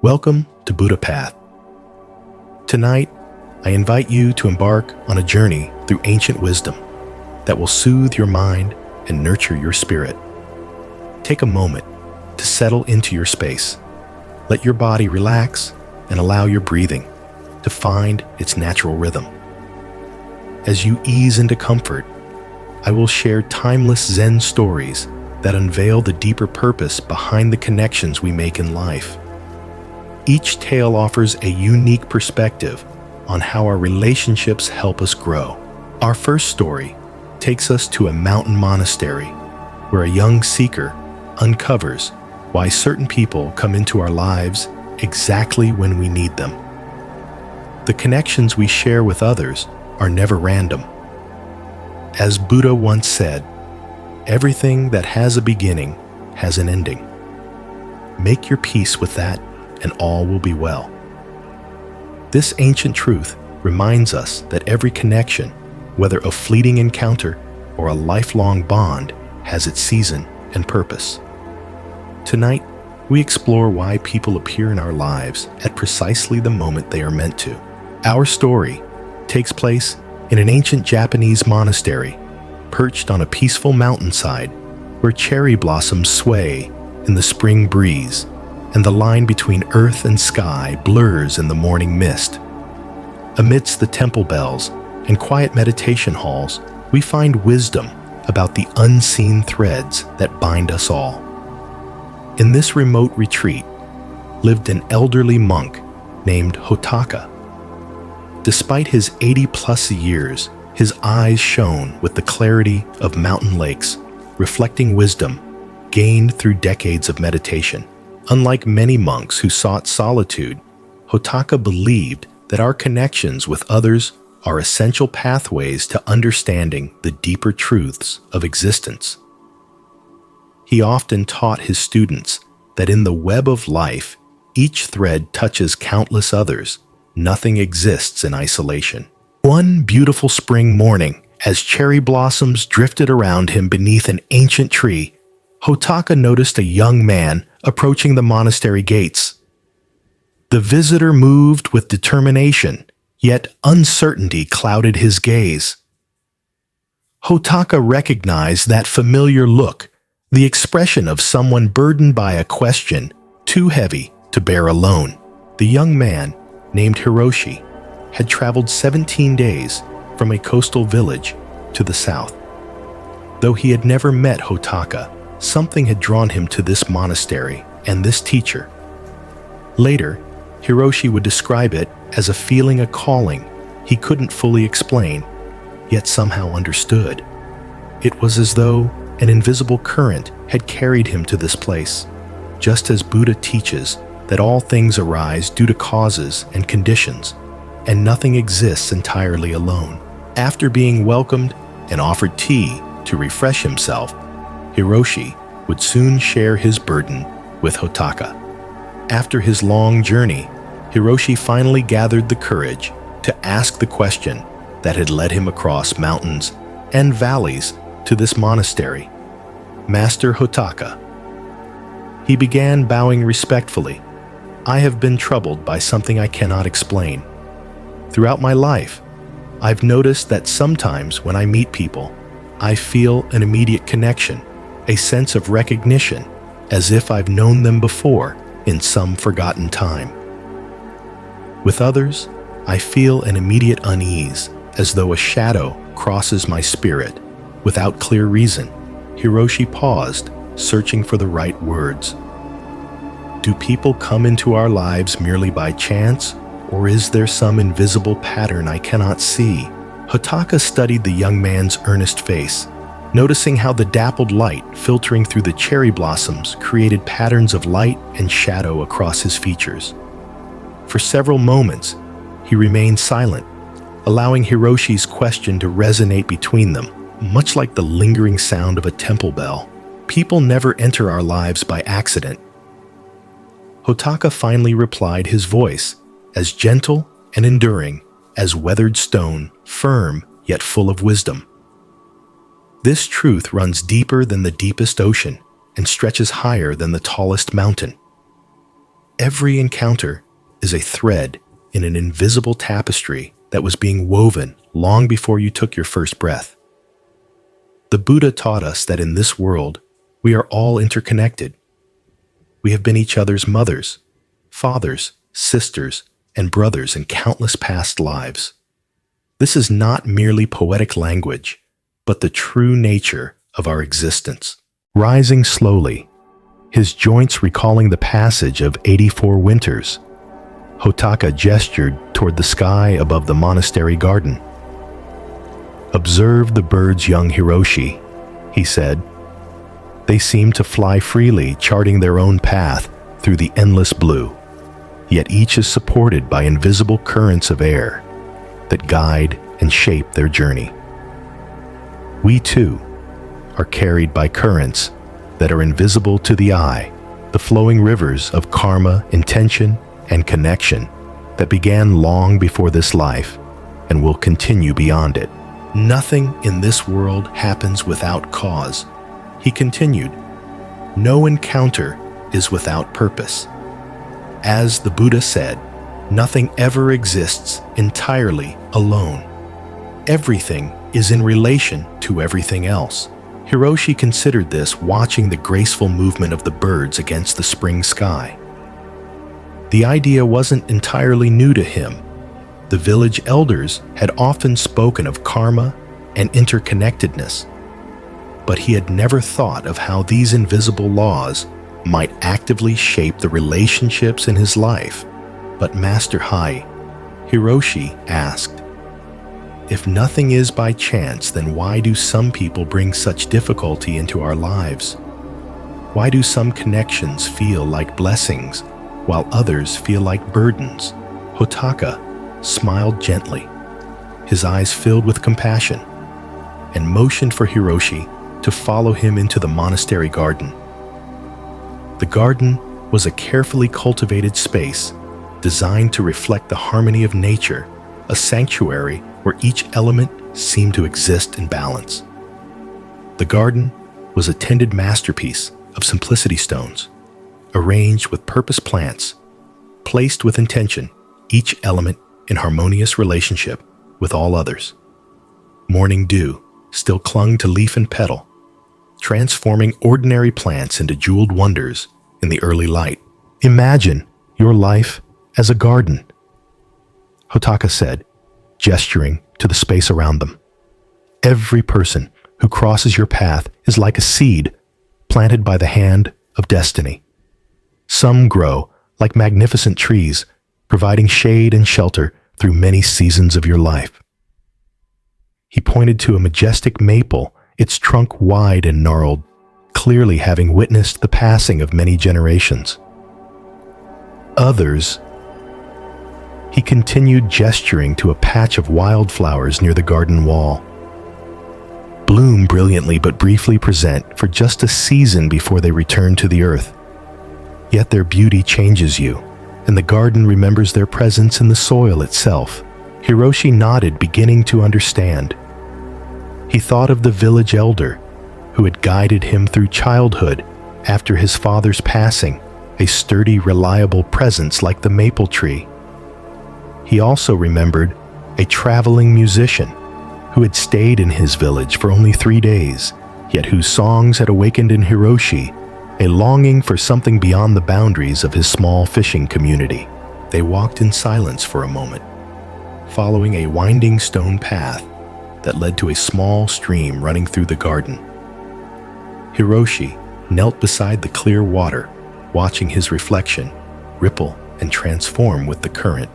Welcome to Buddha Path. Tonight, I invite you to embark on a journey through ancient wisdom that will soothe your mind and nurture your spirit. Take a moment to settle into your space. Let your body relax and allow your breathing to find its natural rhythm. As you ease into comfort, I will share timeless Zen stories that unveil the deeper purpose behind the connections we make in life. Each tale offers a unique perspective on how our relationships help us grow. Our first story takes us to a mountain monastery where a young seeker uncovers why certain people come into our lives exactly when we need them. The connections we share with others are never random. As Buddha once said, everything that has a beginning has an ending. Make your peace with that, and all will be well. This ancient truth reminds us that every connection, whether a fleeting encounter or a lifelong bond, has its season and purpose. Tonight, we explore why people appear in our lives at precisely the moment they are meant to. Our story takes place in an ancient Japanese monastery, perched on a peaceful mountainside where cherry blossoms sway in the spring breeze, and the line between earth and sky blurs in the morning mist. Amidst the temple bells and quiet meditation halls, we find wisdom about the unseen threads that bind us all. In this remote retreat lived an elderly monk named Hotaka. Despite his 80-plus years, his eyes shone with the clarity of mountain lakes, reflecting wisdom gained through decades of meditation. Unlike many monks who sought solitude, Hotaka believed that our connections with others are essential pathways to understanding the deeper truths of existence. He often taught his students that in the web of life, each thread touches countless others. Nothing exists in isolation. One beautiful spring morning, as cherry blossoms drifted around him beneath an ancient tree, Hotaka noticed a young man approaching the monastery gates. The visitor moved with determination, yet uncertainty clouded his gaze. Hotaka recognized that familiar look, the expression of someone burdened by a question too heavy to bear alone. The young man, named Hiroshi, had traveled 17 days from a coastal village to the south. Though he had never met Hotaka, something had drawn him to this monastery and this teacher. Later, Hiroshi would describe it as a feeling, a calling he couldn't fully explain, yet somehow understood. It was as though an invisible current had carried him to this place, just as Buddha teaches that all things arise due to causes and conditions, and nothing exists entirely alone. After being welcomed and offered tea to refresh himself, Hiroshi would soon share his burden with Hotaka. After his long journey, Hiroshi finally gathered the courage to ask the question that had led him across mountains and valleys to this monastery. "Master Hotaka." He began bowing respectfully. "I have been troubled by something I cannot explain. Throughout my life, I've noticed that sometimes when I meet people, I feel an immediate connection, a sense of recognition, as if I've known them before in some forgotten time. With others, I feel an immediate unease, as though a shadow crosses my spirit without clear reason." Hiroshi paused, searching for the right words. Do people come into our lives merely by chance, or is there some invisible pattern I cannot see? Hotaka studied the young man's earnest face, noticing how the dappled light filtering through the cherry blossoms created patterns of light and shadow across his features. For several moments, he remained silent, allowing Hiroshi's question to resonate between them, much like the lingering sound of a temple bell. People never enter our lives by accident. Hotaka finally replied, his voice as gentle and enduring as weathered stone, firm yet full of wisdom. This truth runs deeper than the deepest ocean and stretches higher than the tallest mountain. Every encounter is a thread in an invisible tapestry that was being woven long before you took your first breath. The Buddha taught us that in this world, we are all interconnected. We have been each other's mothers, fathers, sisters, and brothers in countless past lives. This is not merely poetic language, but the true nature of our existence. Rising slowly, his joints recalling the passage of 84 winters, Hotaka gestured toward the sky above the monastery garden. "Observe the birds, young Hiroshi," he said. "They seem to fly freely, charting their own path through the endless blue, yet each is supported by invisible currents of air that guide and shape their journey. We too are carried by currents that are invisible to the eye, the flowing rivers of karma, intention, and connection that began long before this life and will continue beyond it. Nothing in this world happens without cause," he continued. "No encounter is without purpose. As the Buddha said, nothing ever exists entirely alone. Everything is in relation to everything else." Hiroshi considered this watching the graceful movement of the birds against the spring sky. The idea wasn't entirely new to him. The village elders had often spoken of karma and interconnectedness, but he had never thought of how these invisible laws might actively shape the relationships in his life. But Master Hai, Hiroshi asked, "If nothing is by chance, then why do some people bring such difficulty into our lives? Why do some connections feel like blessings, while others feel like burdens?" Hotaka smiled gently, his eyes filled with compassion, and motioned for Hiroshi to follow him into the monastery garden. The garden was a carefully cultivated space designed to reflect the harmony of nature, a sanctuary where each element seemed to exist in balance. The garden was a tended masterpiece of simplicity stones, arranged with purpose plants, placed with intention, each element in harmonious relationship with all others. Morning dew still clung to leaf and petal, transforming ordinary plants into jeweled wonders in the early light. "Imagine your life as a garden," Hotaka said, gesturing to the space around them. "Every person who crosses your path is like a seed planted by the hand of destiny. Some grow like magnificent trees, providing shade and shelter through many seasons of your life." He pointed to a majestic maple, its trunk wide and gnarled, clearly having witnessed the passing of many generations. Others, he continued, gesturing to a patch of wildflowers near the garden wall, bloom brilliantly but briefly present for just a season before they return to the earth. Yet their beauty changes you, and the garden remembers their presence in the soil itself. Hiroshi nodded, beginning to understand. He thought of the village elder who had guided him through childhood after his father's passing, a sturdy, reliable presence like the maple tree. He also remembered a traveling musician who had stayed in his village for only 3 days, yet whose songs had awakened in Hiroshi a longing for something beyond the boundaries of his small fishing community. They walked in silence for a moment, following a winding stone path that led to a small stream running through the garden. Hiroshi knelt beside the clear water, watching his reflection ripple and transform with the current.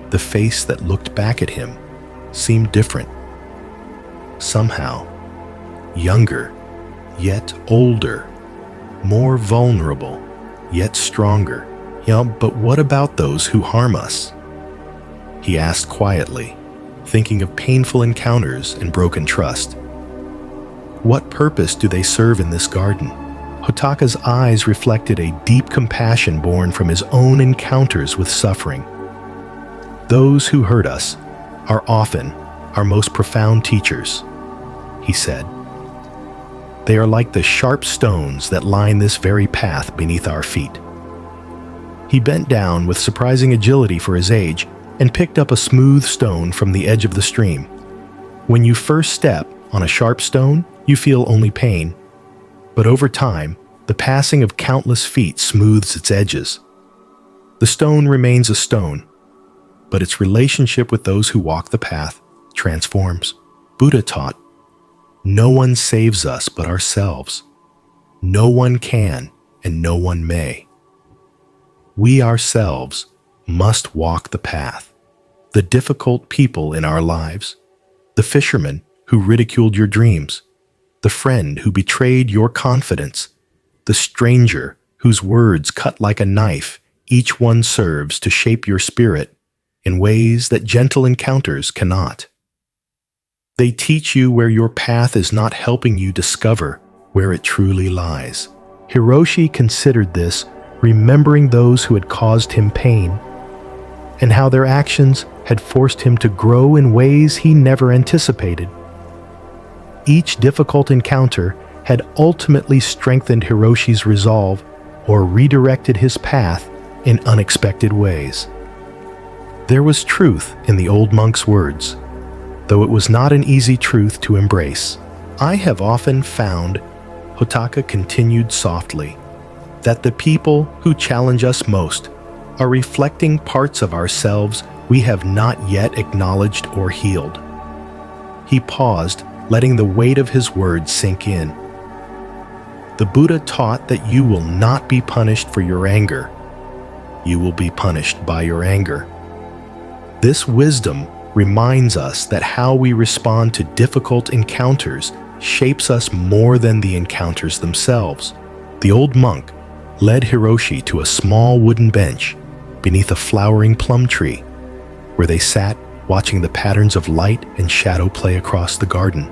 The face that looked back at him seemed different. Somehow, younger, yet older, more vulnerable, yet stronger. "Yeah, but what about those who harm us?" he asked quietly, thinking of painful encounters and broken trust. "What purpose do they serve in this garden?" Hotaka's eyes reflected a deep compassion born from his own encounters with suffering. "Those who hurt us are often our most profound teachers," he said. "They are like the sharp stones that line this very path beneath our feet. He bent down with surprising agility for his age and picked up a smooth stone from the edge of the stream. When you first step on a sharp stone, you feel only pain. But over time, the passing of countless feet smooths its edges. The stone remains a stone, but its relationship with those who walk the path transforms. Buddha taught, "No one saves us but ourselves. No one can and no one may." We ourselves must walk the path. The difficult people in our lives, the fisherman who ridiculed your dreams, the friend who betrayed your confidence, the stranger whose words cut like a knife, each one serves to shape your spirit in ways that gentle encounters cannot. They teach you where your path is not helping you discover where it truly lies. Hiroshi considered this, remembering those who had caused him pain, and how their actions had forced him to grow in ways he never anticipated. Each difficult encounter had ultimately strengthened Hiroshi's resolve or redirected his path in unexpected ways. There was truth in the old monk's words, though it was not an easy truth to embrace. I have often found, Hotaka continued softly, that the people who challenge us most are reflecting parts of ourselves we have not yet acknowledged or healed. He paused, letting the weight of his words sink in. The Buddha taught that you will not be punished for your anger. You will be punished by your anger. This wisdom reminds us that how we respond to difficult encounters shapes us more than the encounters themselves. The old monk led Hiroshi to a small wooden bench beneath a flowering plum tree, where they sat watching the patterns of light and shadow play across the garden.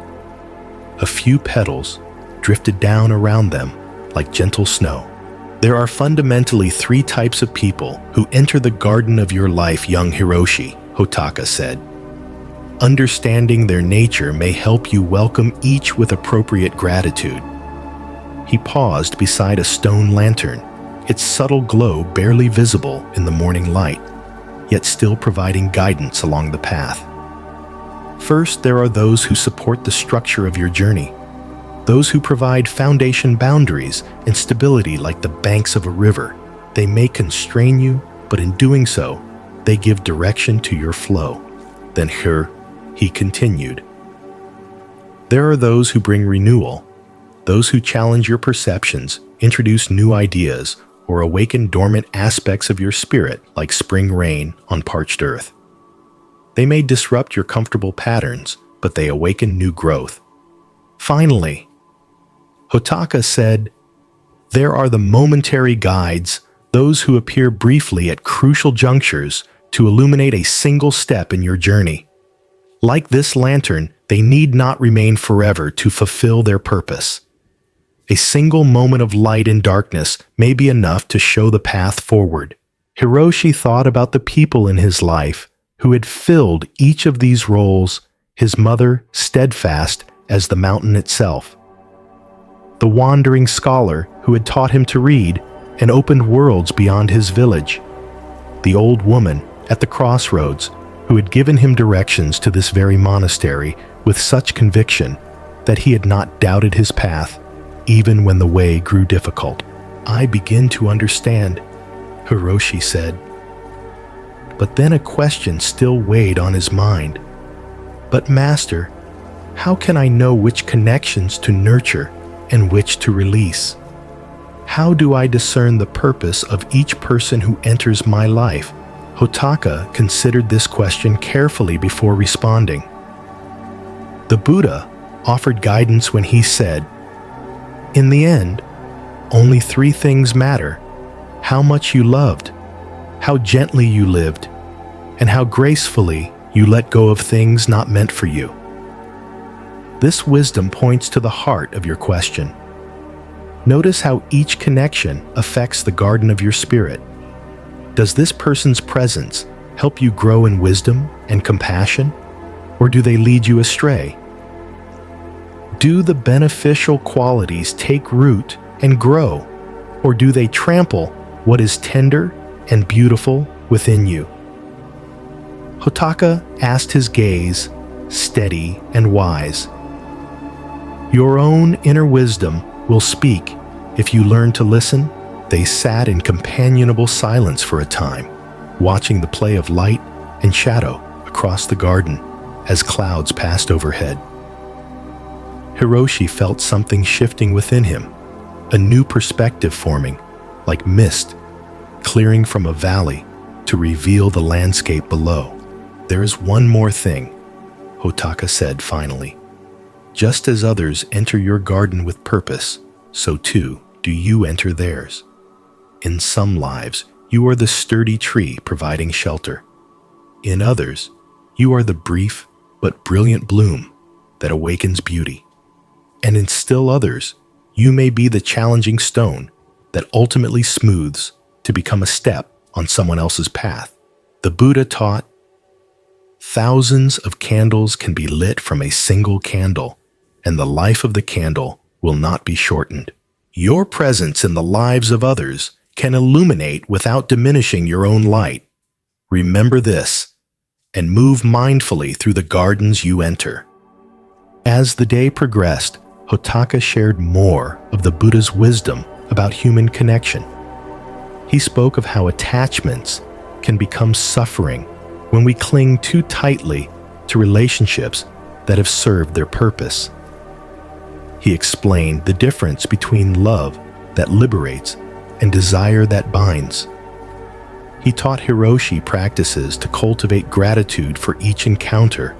A few petals drifted down around them like gentle snow. There are fundamentally three types of people who enter the garden of your life, young Hiroshi, Hotaka said. Understanding their nature may help you welcome each with appropriate gratitude. He paused beside a stone lantern, its subtle glow barely visible in the morning light, yet still providing guidance along the path. First, there are those who support the structure of your journey, those who provide foundation boundaries and stability like the banks of a river. They may constrain you, but in doing so, they give direction to your flow. Then he continued. There are those who bring renewal, those who challenge your perceptions, introduce new ideas, or awaken dormant aspects of your spirit like spring rain on parched earth. They may disrupt your comfortable patterns, but they awaken new growth. Finally, Hotaka said, there are the momentary guides, those who appear briefly at crucial junctures to illuminate a single step in your journey. Like this lantern, they need not remain forever to fulfill their purpose. A single moment of light in darkness may be enough to show the path forward. Hiroshi thought about the people in his life who had filled each of these roles, his mother steadfast as the mountain itself, the wandering scholar who had taught him to read and opened worlds beyond his village, the old woman at the crossroads who had given him directions to this very monastery with such conviction that he had not doubted his path, even when the way grew difficult. I begin to understand, Hiroshi said. But then a question still weighed on his mind. But Master, how can I know which connections to nurture and which to release? How do I discern the purpose of each person who enters my life? Hotaka considered this question carefully before responding. The Buddha offered guidance when he said, in the end, only three things matter: how much you loved, how gently you lived, and how gracefully you let go of things not meant for you. This wisdom points to the heart of your question. Notice how each connection affects the garden of your spirit. Does this person's presence help you grow in wisdom and compassion, or do they lead you astray? Do the beneficial qualities take root and grow, or do they trample what is tender and beautiful within you. Hotaka asked his gaze, steady and wise. Your own inner wisdom will speak if you learn to listen. They sat in companionable silence for a time, watching the play of light and shadow across the garden as clouds passed overhead. Hiroshi felt something shifting within him, a new perspective forming, like mist clearing from a valley to reveal the landscape below. There is one more thing, Hotaka said finally. Just as others enter your garden with purpose, so too do you enter theirs. In some lives, you are the sturdy tree providing shelter. In others, you are the brief but brilliant bloom that awakens beauty. And in still others, you may be the challenging stone that ultimately smooths to become a step on someone else's path. The Buddha taught, thousands of candles can be lit from a single candle, and the life of the candle will not be shortened. Your presence in the lives of others can illuminate without diminishing your own light. Remember this, and move mindfully through the gardens you enter. As the day progressed, Hotaka shared more of the Buddha's wisdom about human connection. He spoke of how attachments can become suffering when we cling too tightly to relationships that have served their purpose. He explained the difference between love that liberates and desire that binds. He taught Hiroshi practices to cultivate gratitude for each encounter,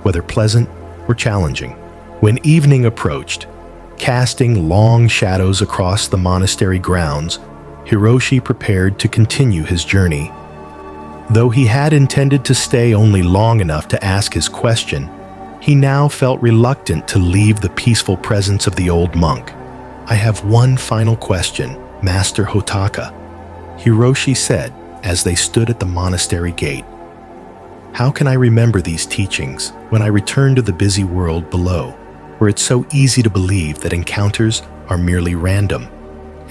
whether pleasant or challenging. When evening approached, casting long shadows across the monastery grounds, Hiroshi prepared to continue his journey. Though he had intended to stay only long enough to ask his question, he now felt reluctant to leave the peaceful presence of the old monk. I have one final question, Master Hotaka, Hiroshi said as they stood at the monastery gate. How can I remember these teachings when I return to the busy world below, where it's so easy to believe that encounters are merely random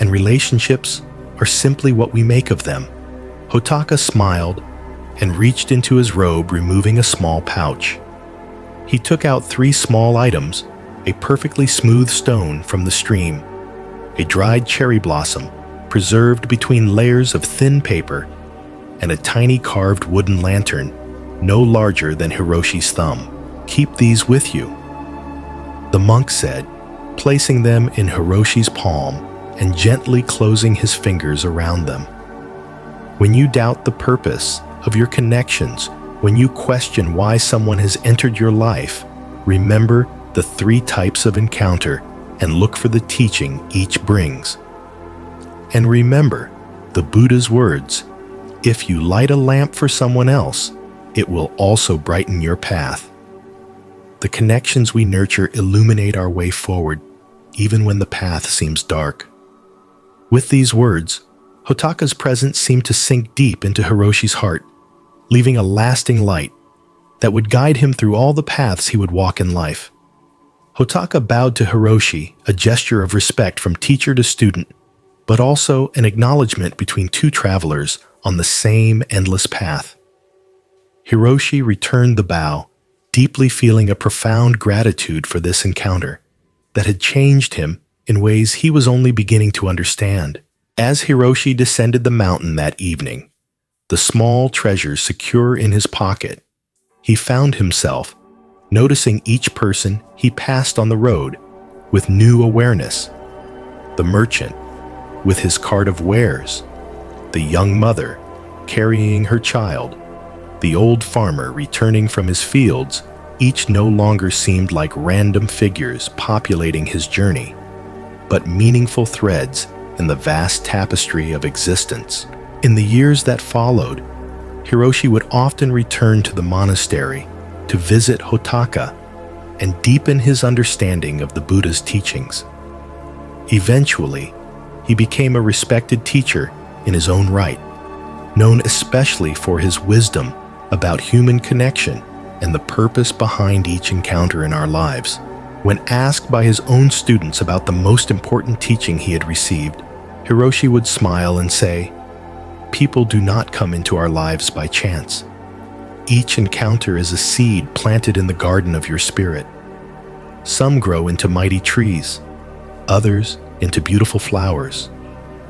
and relationships are simply what we make of them? Hotaka smiled and reached into his robe, removing a small pouch. He took out 3 small items, a perfectly smooth stone from the stream, a dried cherry blossom preserved between layers of thin paper, and a tiny carved wooden lantern no larger than Hiroshi's thumb. Keep these with you, the monk said, placing them in Hiroshi's palm and gently closing his fingers around them. When you doubt the purpose of your connections, when you question why someone has entered your life, remember the 3 types of encounter and look for the teaching each brings. And remember the Buddha's words, if you light a lamp for someone else, it will also brighten your path. The connections we nurture illuminate our way forward, even when the path seems dark. With these words, Hotaka's presence seemed to sink deep into Hiroshi's heart, leaving a lasting light that would guide him through all the paths he would walk in life. Hotaka bowed to Hiroshi, a gesture of respect from teacher to student, but also an acknowledgement between 2 travelers on the same endless path. Hiroshi returned the bow, deeply feeling a profound gratitude for this encounter that had changed him in ways he was only beginning to understand. As Hiroshi descended the mountain that evening, the small treasures secure in his pocket, he found himself noticing each person he passed on the road with new awareness. The merchant with his cart of wares, the young mother carrying her child, the old farmer returning from his fields, each no longer seemed like random figures populating his journey, but meaningful threads in the vast tapestry of existence. In the years that followed, Hiroshi would often return to the monastery to visit Hotaka and deepen his understanding of the Buddha's teachings. Eventually, he became a respected teacher in his own right, known especially for his wisdom about human connection and the purpose behind each encounter in our lives. When asked by his own students about the most important teaching he had received, Hiroshi would smile and say, people do not come into our lives by chance. Each encounter is a seed planted in the garden of your spirit. Some grow into mighty trees, others into beautiful flowers,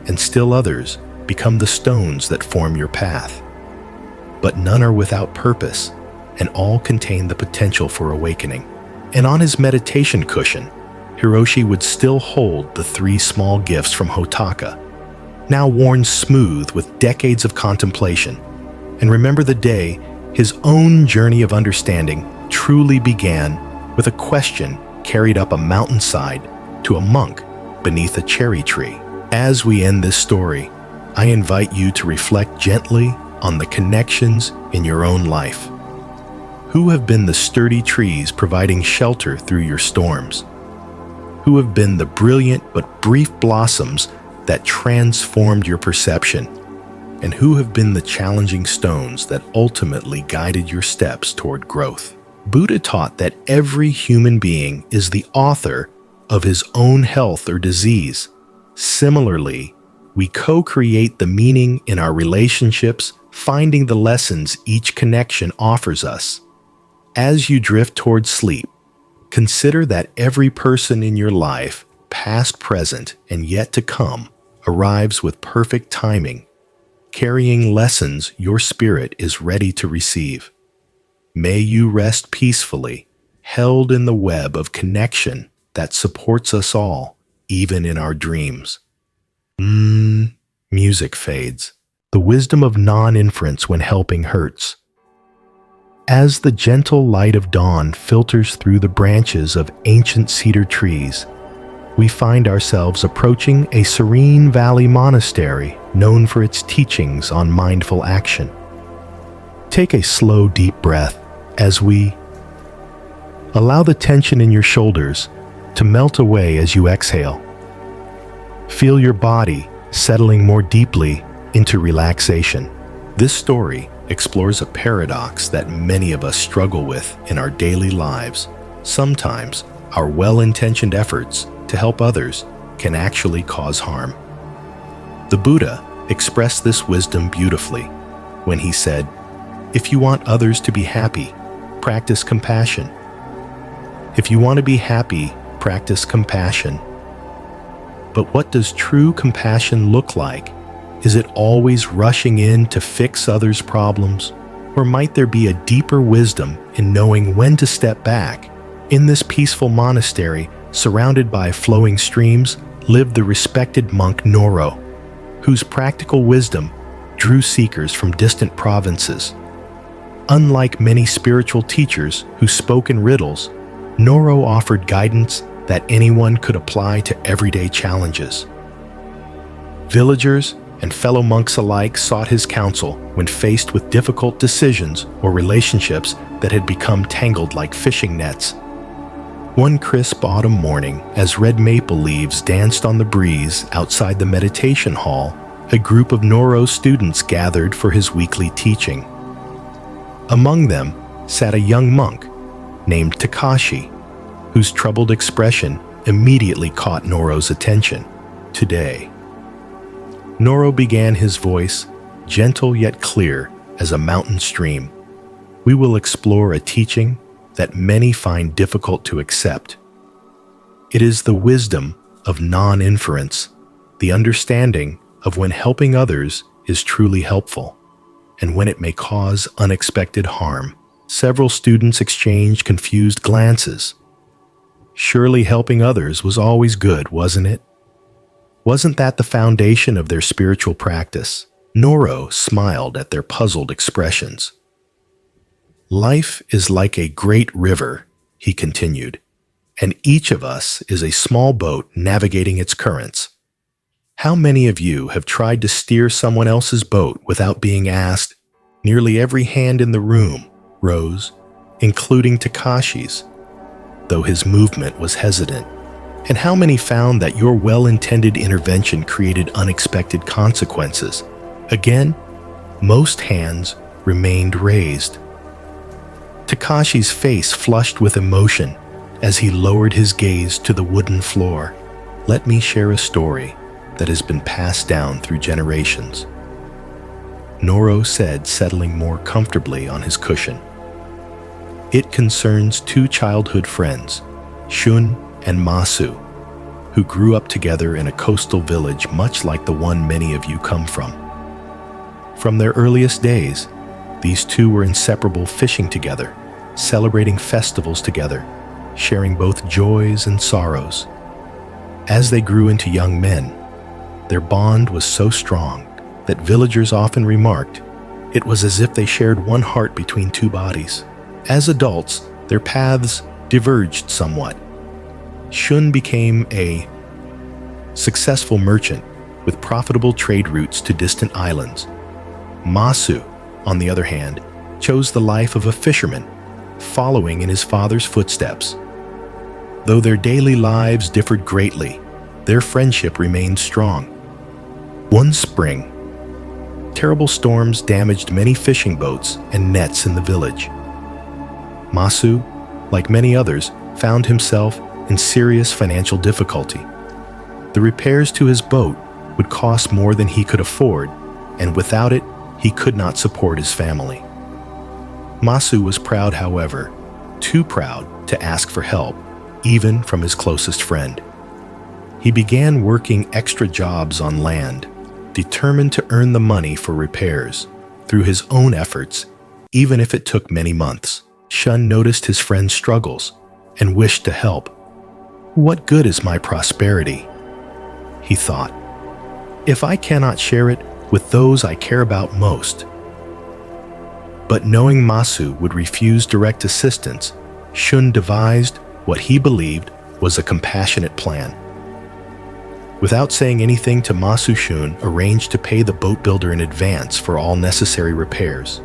and still others become the stones that form your path. But none are without purpose, and all contain the potential for awakening. And on his meditation cushion, Hiroshi would still hold the 3 small gifts from Hotaka, now worn smooth with decades of contemplation. And remember the day his own journey of understanding truly began with a question carried up a mountainside to a monk beneath a cherry tree. As we end this story, I invite you to reflect gently on the connections in your own life. Who have been the sturdy trees providing shelter through your storms? Who have been the brilliant but brief blossoms that transformed your perception? And who have been the challenging stones that ultimately guided your steps toward growth? Buddha taught that every human being is the author of his own health or disease. Similarly, we co-create the meaning in our relationships, finding the lessons each connection offers us. As you drift toward sleep, consider that every person in your life, past, present, and yet to come, arrives with perfect timing, carrying lessons your spirit is ready to receive. May you rest peacefully, held in the web of connection that supports us all, even in our dreams. Music fades. The wisdom of non-inference when helping hurts. As the gentle light of dawn filters through the branches of ancient cedar trees, we find ourselves approaching a serene valley monastery known for its teachings on mindful action. Take a slow, deep breath as we allow the tension in your shoulders to melt away as you exhale. Feel your body settling more deeply into relaxation. This story explores a paradox that many of us struggle with in our daily lives. Sometimes our well-intentioned efforts to help others can actually cause harm. The Buddha expressed this wisdom beautifully when he said, "If you want others to be happy, practice compassion. If you want to be happy, practice compassion." But what does true compassion look like? Is it always rushing in to fix others' problems? Or might there be a deeper wisdom in knowing when to step back? In this peaceful monastery, surrounded by flowing streams, lived the respected monk Noro, whose practical wisdom drew seekers from distant provinces. Unlike many spiritual teachers who spoke in riddles, Noro offered guidance that anyone could apply to everyday challenges. Villagers and fellow monks alike sought his counsel when faced with difficult decisions or relationships that had become tangled like fishing nets. One crisp autumn morning, as red maple leaves danced on the breeze outside the meditation hall, a group of Noro's students gathered for his weekly teaching. Among them sat a young monk named Takashi, whose troubled expression immediately caught Noro's attention. Today, Noro began his voice, gentle yet clear as a mountain stream. We will explore a teaching that many find difficult to accept. It is the wisdom of non-inference, the understanding of when helping others is truly helpful, and when it may cause unexpected harm. Several students exchanged confused glances. Surely helping others was always good, wasn't it? Wasn't that the foundation of their spiritual practice? Noro smiled at their puzzled expressions. Life is like a great river, he continued, and each of us is a small boat navigating its currents. How many of you have tried to steer someone else's boat without being asked? Nearly every hand in the room rose, including Takashi's, though his movement was hesitant. And how many found that your well-intended intervention created unexpected consequences? Again, most hands remained raised. Takashi's face flushed with emotion as he lowered his gaze to the wooden floor. Let me share a story that has been passed down through generations. Noro said, settling more comfortably on his cushion. It concerns two childhood friends, Shun and Masu, who grew up together in a coastal village much like the one many of you come from. From their earliest days, these two were inseparable, fishing together, celebrating festivals together, sharing both joys and sorrows. As they grew into young men, their bond was so strong that villagers often remarked it was as if they shared one heart between two bodies. As adults, their paths diverged somewhat. Shun became a successful merchant with profitable trade routes to distant islands. Masu, on the other hand, chose the life of a fisherman, following in his father's footsteps. Though their daily lives differed greatly, their friendship remained strong. One spring, terrible storms damaged many fishing boats and nets in the village. Masu, like many others, found himself in serious financial difficulty. The repairs to his boat would cost more than he could afford, and without it, he could not support his family. Masu was proud, however, too proud to ask for help, even from his closest friend. He began working extra jobs on land, determined to earn the money for repairs through his own efforts, even if it took many months. Shun noticed his friend's struggles and wished to help. "What good is my prosperity?" he thought, "if I cannot share it with those I care about most?" But knowing Masu would refuse direct assistance, Shun devised what he believed was a compassionate plan. Without saying anything to Masu, Shun arranged to pay the boat builder in advance for all necessary repairs.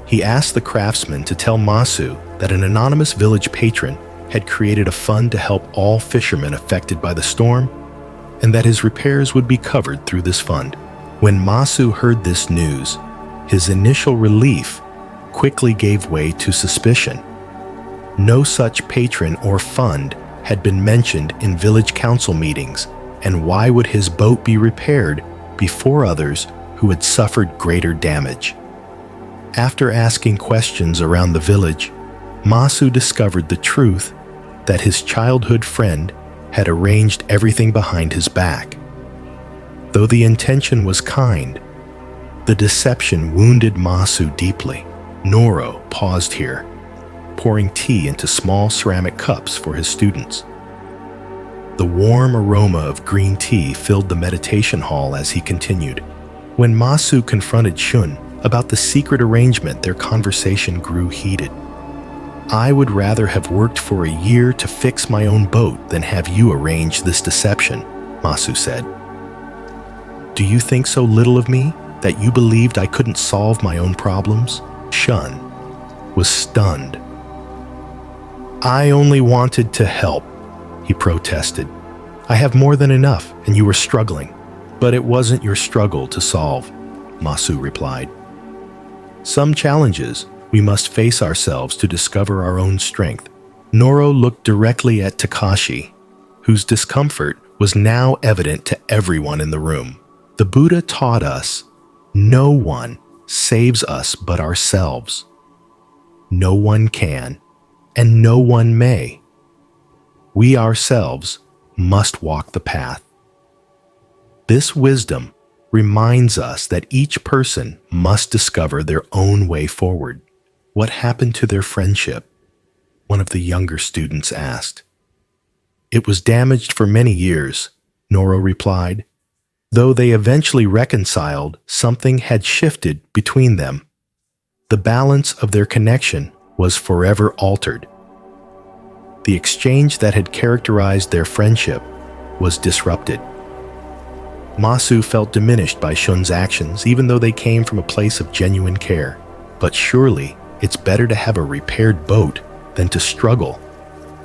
He asked the craftsman to tell Masu that an anonymous village patron had created a fund to help all fishermen affected by the storm, and that his repairs would be covered through this fund. When Masu heard this news, his initial relief quickly gave way to suspicion. No such patron or fund had been mentioned in village council meetings, and why would his boat be repaired before others who had suffered greater damage? After asking questions around the village, Masu discovered the truth that his childhood friend had arranged everything behind his back. Though the intention was kind, the deception wounded Masu deeply. Noro paused here, pouring tea into small ceramic cups for his students. The warm aroma of green tea filled the meditation hall as he continued. When Masu confronted Shun about the secret arrangement, their conversation grew heated. "I would rather have worked for a year to fix my own boat than have you arrange this deception," Masu said. "Do you think so little of me that you believed I couldn't solve my own problems?" Shun was stunned. "I only wanted to help," he protested. "I have more than enough, and you were struggling." "But it wasn't your struggle to solve," Masu replied. "Some challenges we must face ourselves to discover our own strength." Noro looked directly at Takashi, whose discomfort was now evident to everyone in the room. The Buddha taught us, no one saves us but ourselves. No one can, and no one may. We ourselves must walk the path. This wisdom reminds us that each person must discover their own way forward. "What happened to their friendship?" one of the younger students asked. "It was damaged for many years," Noro replied. "Though they eventually reconciled, something had shifted between them. The balance of their connection was forever altered. The exchange that had characterized their friendship was disrupted." Masu felt diminished by Shun's actions, even though they came from a place of genuine care. "But surely it's better to have a repaired boat than to struggle,"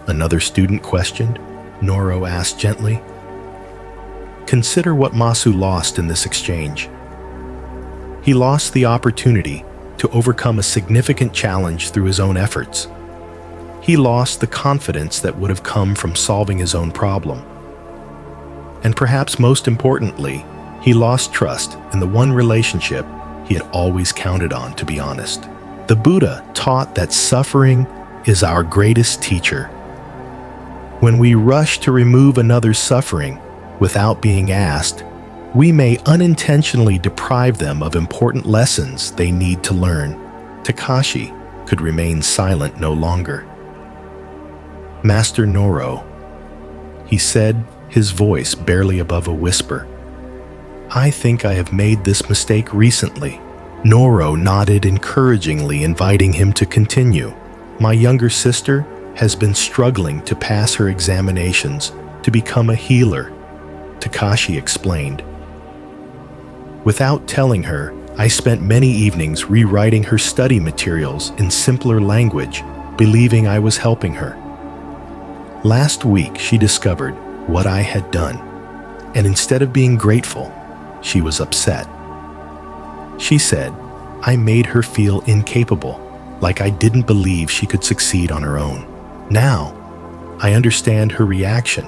another student questioned. Noro asked gently. Consider what Masu lost in this exchange. He lost the opportunity to overcome a significant challenge through his own efforts. He lost the confidence that would have come from solving his own problem. And perhaps most importantly, he lost trust in the one relationship he had always counted on, to be honest. The Buddha taught that suffering is our greatest teacher. When we rush to remove another's suffering without being asked, we may unintentionally deprive them of important lessons they need to learn. Takashi could remain silent no longer. Master Noro, he said, his voice barely above a whisper. I think I have made this mistake recently. Noro nodded encouragingly, inviting him to continue. My younger sister has been struggling to pass her examinations to become a healer, Takashi explained. Without telling her, I spent many evenings rewriting her study materials in simpler language, believing I was helping her. Last week, she discovered what I had done, and instead of being grateful, she was upset. She said, I made her feel incapable, like I didn't believe she could succeed on her own. Now, I understand her reaction.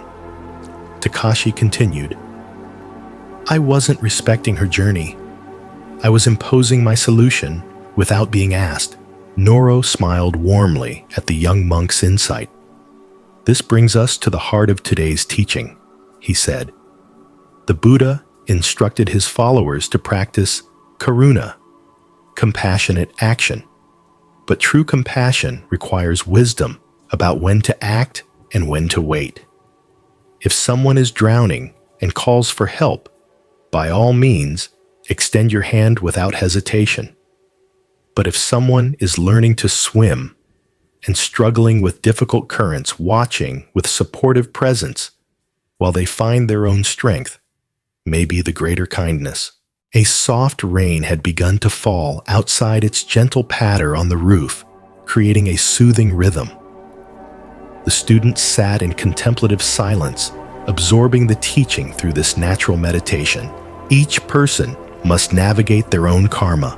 Takashi continued, I wasn't respecting her journey. I was imposing my solution without being asked. Noro smiled warmly at the young monk's insight. This brings us to the heart of today's teaching, he said. The Buddha instructed his followers to practice karuna, compassionate action. But true compassion requires wisdom about when to act and when to wait. If someone is drowning and calls for help, by all means, extend your hand without hesitation. But if someone is learning to swim and struggling with difficult currents, watching with supportive presence while they find their own strength may be the greater kindness. A soft rain had begun to fall outside its gentle patter on the roof, creating a soothing rhythm. The students sat in contemplative silence, absorbing the teaching through this natural meditation. Each person must navigate their own karma.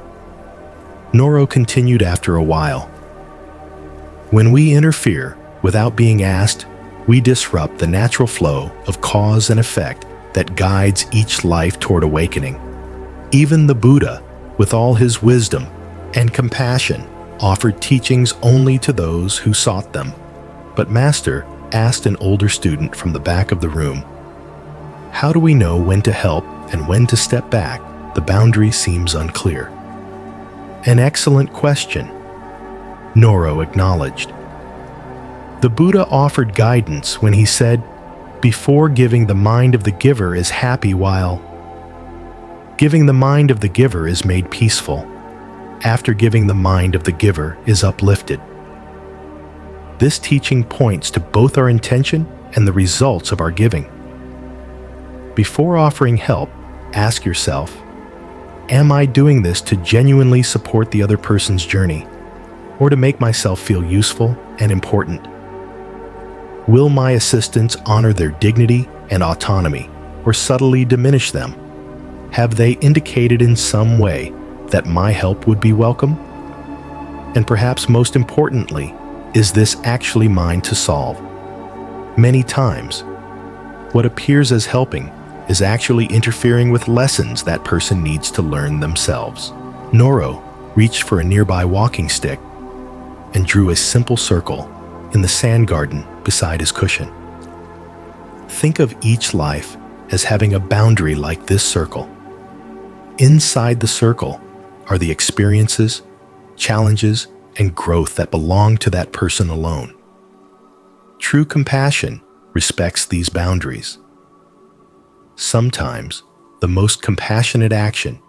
Noro continued after a while. When we interfere without being asked, we disrupt the natural flow of cause and effect that guides each life toward awakening. Even the Buddha, with all his wisdom and compassion, offered teachings only to those who sought them. But Master asked an older student from the back of the room, how do we know when to help and when to step back? The boundary seems unclear. An excellent question, Noro acknowledged. The Buddha offered guidance when he said, before giving, the mind of the giver is happy, while giving, the mind of the giver is made peaceful. After giving, the mind of the giver is uplifted. This teaching points to both our intention and the results of our giving. Before offering help, ask yourself, am I doing this to genuinely support the other person's journey, or to make myself feel useful and important? Will my assistance honor their dignity and autonomy, or subtly diminish them? Have they indicated in some way that my help would be welcome? And perhaps most importantly, is this actually mine to solve? Many times, what appears as helping is actually interfering with lessons that person needs to learn themselves. Noro reached for a nearby walking stick and drew a simple circle in the sand garden beside his cushion. Think of each life as having a boundary like this circle. Inside the circle are the experiences, challenges, and growth that belong to that person alone. True compassion respects these boundaries. Sometimes, the most compassionate action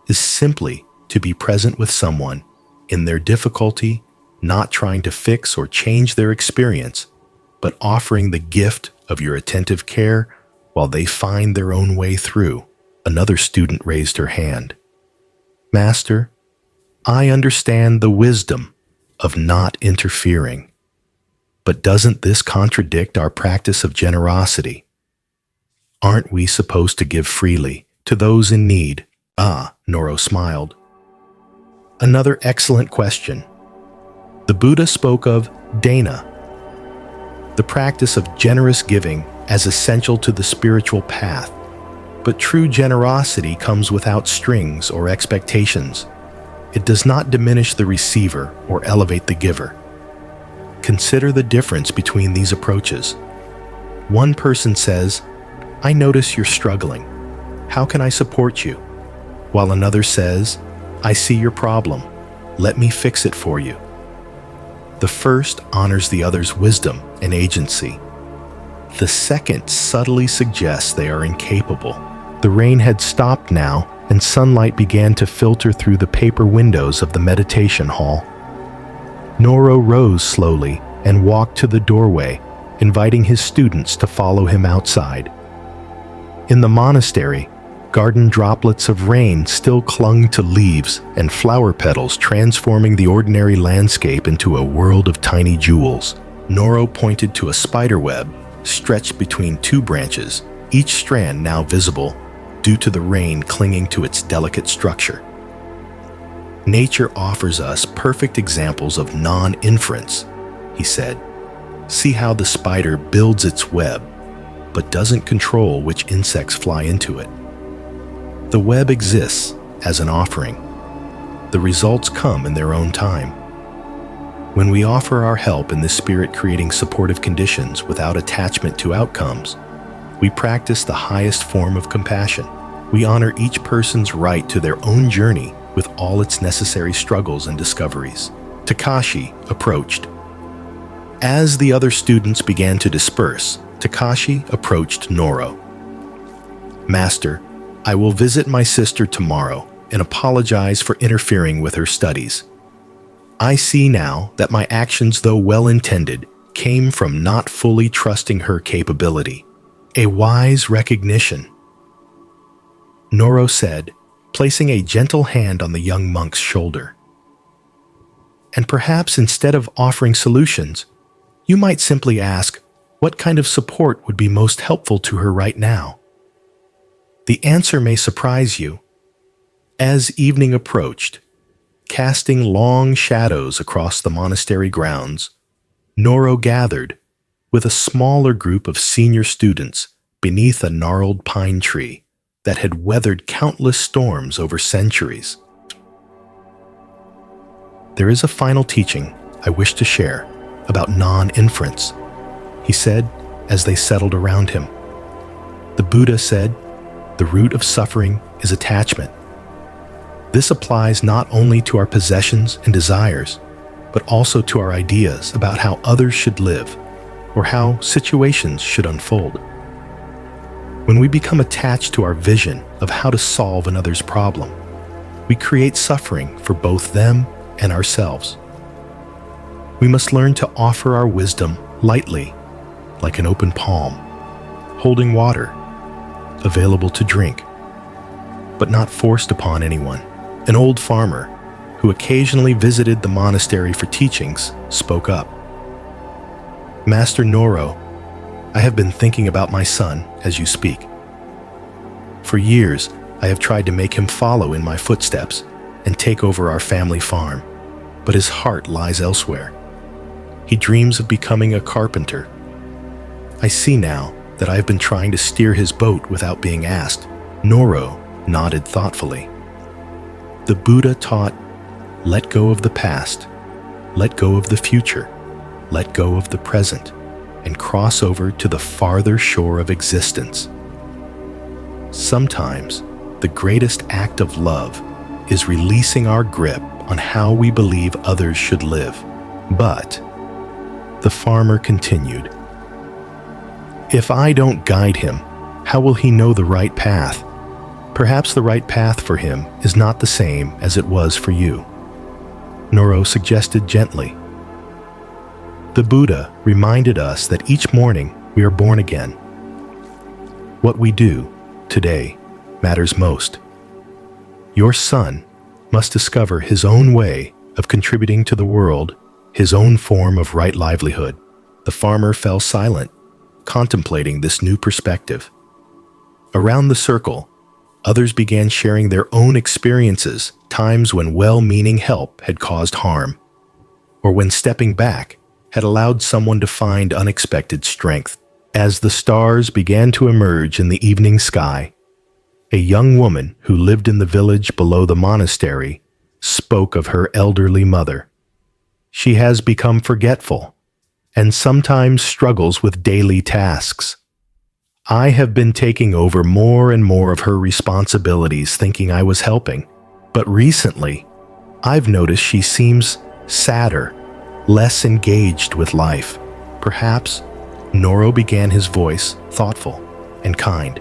is simply to be present with someone in their difficulty, not trying to fix or change their experience, but offering the gift of your attentive care while they find their own way through. Another student raised her hand. Master, I understand the wisdom of not interfering, but doesn't this contradict our practice of generosity? Aren't we supposed to give freely to those in need? Noro smiled. Another excellent question. The Buddha spoke of dana, the practice of generous giving, as essential to the spiritual path. But true generosity comes without strings or expectations. It does not diminish the receiver or elevate the giver. Consider the difference between these approaches. One person says, "I notice you're struggling. How can I support you?" While another says, "I see your problem. Let me fix it for you." The first honors the other's wisdom and agency. The second subtly suggests they are incapable. The rain had stopped now, and sunlight began to filter through the paper windows of the meditation hall. Noro rose slowly and walked to the doorway, inviting his students to follow him outside. In the monastery, garden droplets of rain still clung to leaves and flower petals, transforming the ordinary landscape into a world of tiny jewels. Noro pointed to a spider web stretched between two branches, each strand now visible due to the rain clinging to its delicate structure. Nature offers us perfect examples of non-inference, he said. See how the spider builds its web, but doesn't control which insects fly into it. The web exists as an offering. The results come in their own time. When we offer our help in the spirit, creating supportive conditions without attachment to outcomes, we practice the highest form of compassion. We honor each person's right to their own journey with all its necessary struggles and discoveries. Takashi approached. As the other students began to disperse, Takashi approached Noro. "Master, I will visit my sister tomorrow and apologize for interfering with her studies. I see now that my actions, though well-intended, came from not fully trusting her capability. A wise recognition," Noro said, placing a gentle hand on the young monk's shoulder. "And perhaps instead of offering solutions, you might simply ask what kind of support would be most helpful to her right now. The answer may surprise you." As evening approached, casting long shadows across the monastery grounds, Noro gathered with a smaller group of senior students beneath a gnarled pine tree that had weathered countless storms over centuries. "There is a final teaching I wish to share about non-inference," he said as they settled around him. "The Buddha said, the root of suffering is attachment. This applies not only to our possessions and desires, but also to our ideas about how others should live or how situations should unfold. When we become attached to our vision of how to solve another's problem, we create suffering for both them and ourselves. We must learn to offer our wisdom lightly, like an open palm, holding water, available to drink, but not forced upon anyone." An old farmer, who occasionally visited the monastery for teachings, spoke up. "Master Noro, I have been thinking about my son as you speak. For years, I have tried to make him follow in my footsteps and take over our family farm, but his heart lies elsewhere. He dreams of becoming a carpenter. I see now that I have been trying to steer his boat without being asked." Noro nodded thoughtfully. "The Buddha taught, let go of the past, let go of the future, let go of the present, and cross over to the farther shore of existence. Sometimes, the greatest act of love is releasing our grip on how we believe others should live. But," the farmer continued, "if I don't guide him, how will he know the right path? Perhaps the right path for him is not the same as it was for you," Noro suggested gently. "The Buddha reminded us that each morning we are born again. What we do today matters most. Your son must discover his own way of contributing to the world, his own form of right livelihood." The farmer fell silent, contemplating this new perspective. Around the circle, others began sharing their own experiences, times when well-meaning help had caused harm, or when stepping back had allowed someone to find unexpected strength. As the stars began to emerge in the evening sky, A young woman who lived in the village below the monastery spoke of her elderly mother. She has become forgetful and sometimes struggles with daily tasks. I have been taking over more and more of her responsibilities thinking I was helping, but recently I've noticed she seems sadder, less engaged with life. Perhaps, Noro began his voice thoughtful and kind.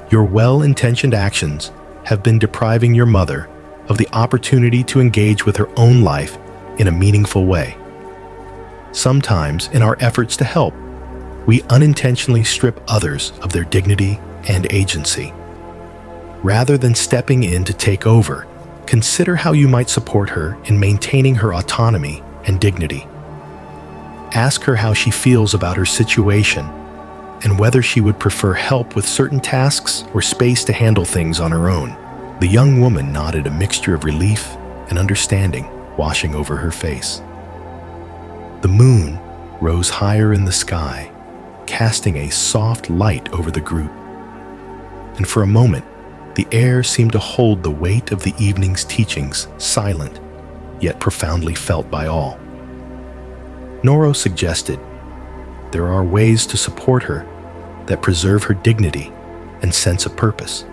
Your well-intentioned actions have been depriving your mother of the opportunity to engage with her own life in a meaningful way. Sometimes, in our efforts to help, we unintentionally strip others of their dignity and agency. Rather than stepping in to take over, consider how you might support her in maintaining her autonomy and dignity. Ask her how she feels about her situation and whether she would prefer help with certain tasks or space to handle things on her own. The young woman nodded, a mixture of relief and understanding washing over her face. The moon rose higher in the sky, casting a soft light over the group. And for a moment, the air seemed to hold the weight of the evening's teachings, silent, yet profoundly felt by all. Noro suggested, there are ways to support her that preserve her dignity and sense of purpose.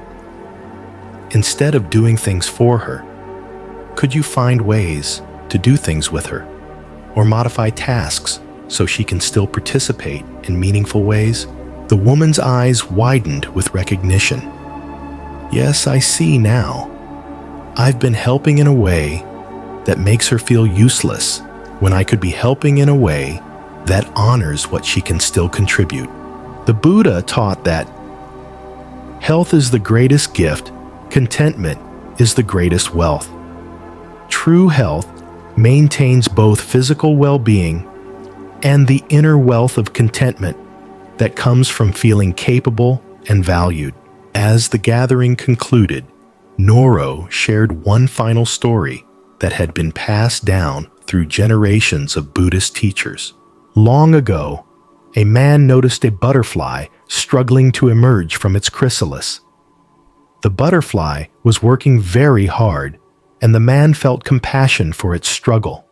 Instead of doing things for her, could you find ways to do things with her or modify tasks so she can still participate in meaningful ways? The woman's eyes widened with recognition. Yes, I see now. I've been helping in a way that makes her feel useless when I could be helping in a way that honors what she can still contribute. The Buddha taught that health is the greatest gift, contentment is the greatest wealth. True health maintains both physical well-being and the inner wealth of contentment that comes from feeling capable and valued. As the gathering concluded, Noro shared one final story that had been passed down through generations of Buddhist teachers. Long ago, a man noticed a butterfly struggling to emerge from its chrysalis. The butterfly was working very hard, and the man felt compassion for its struggle.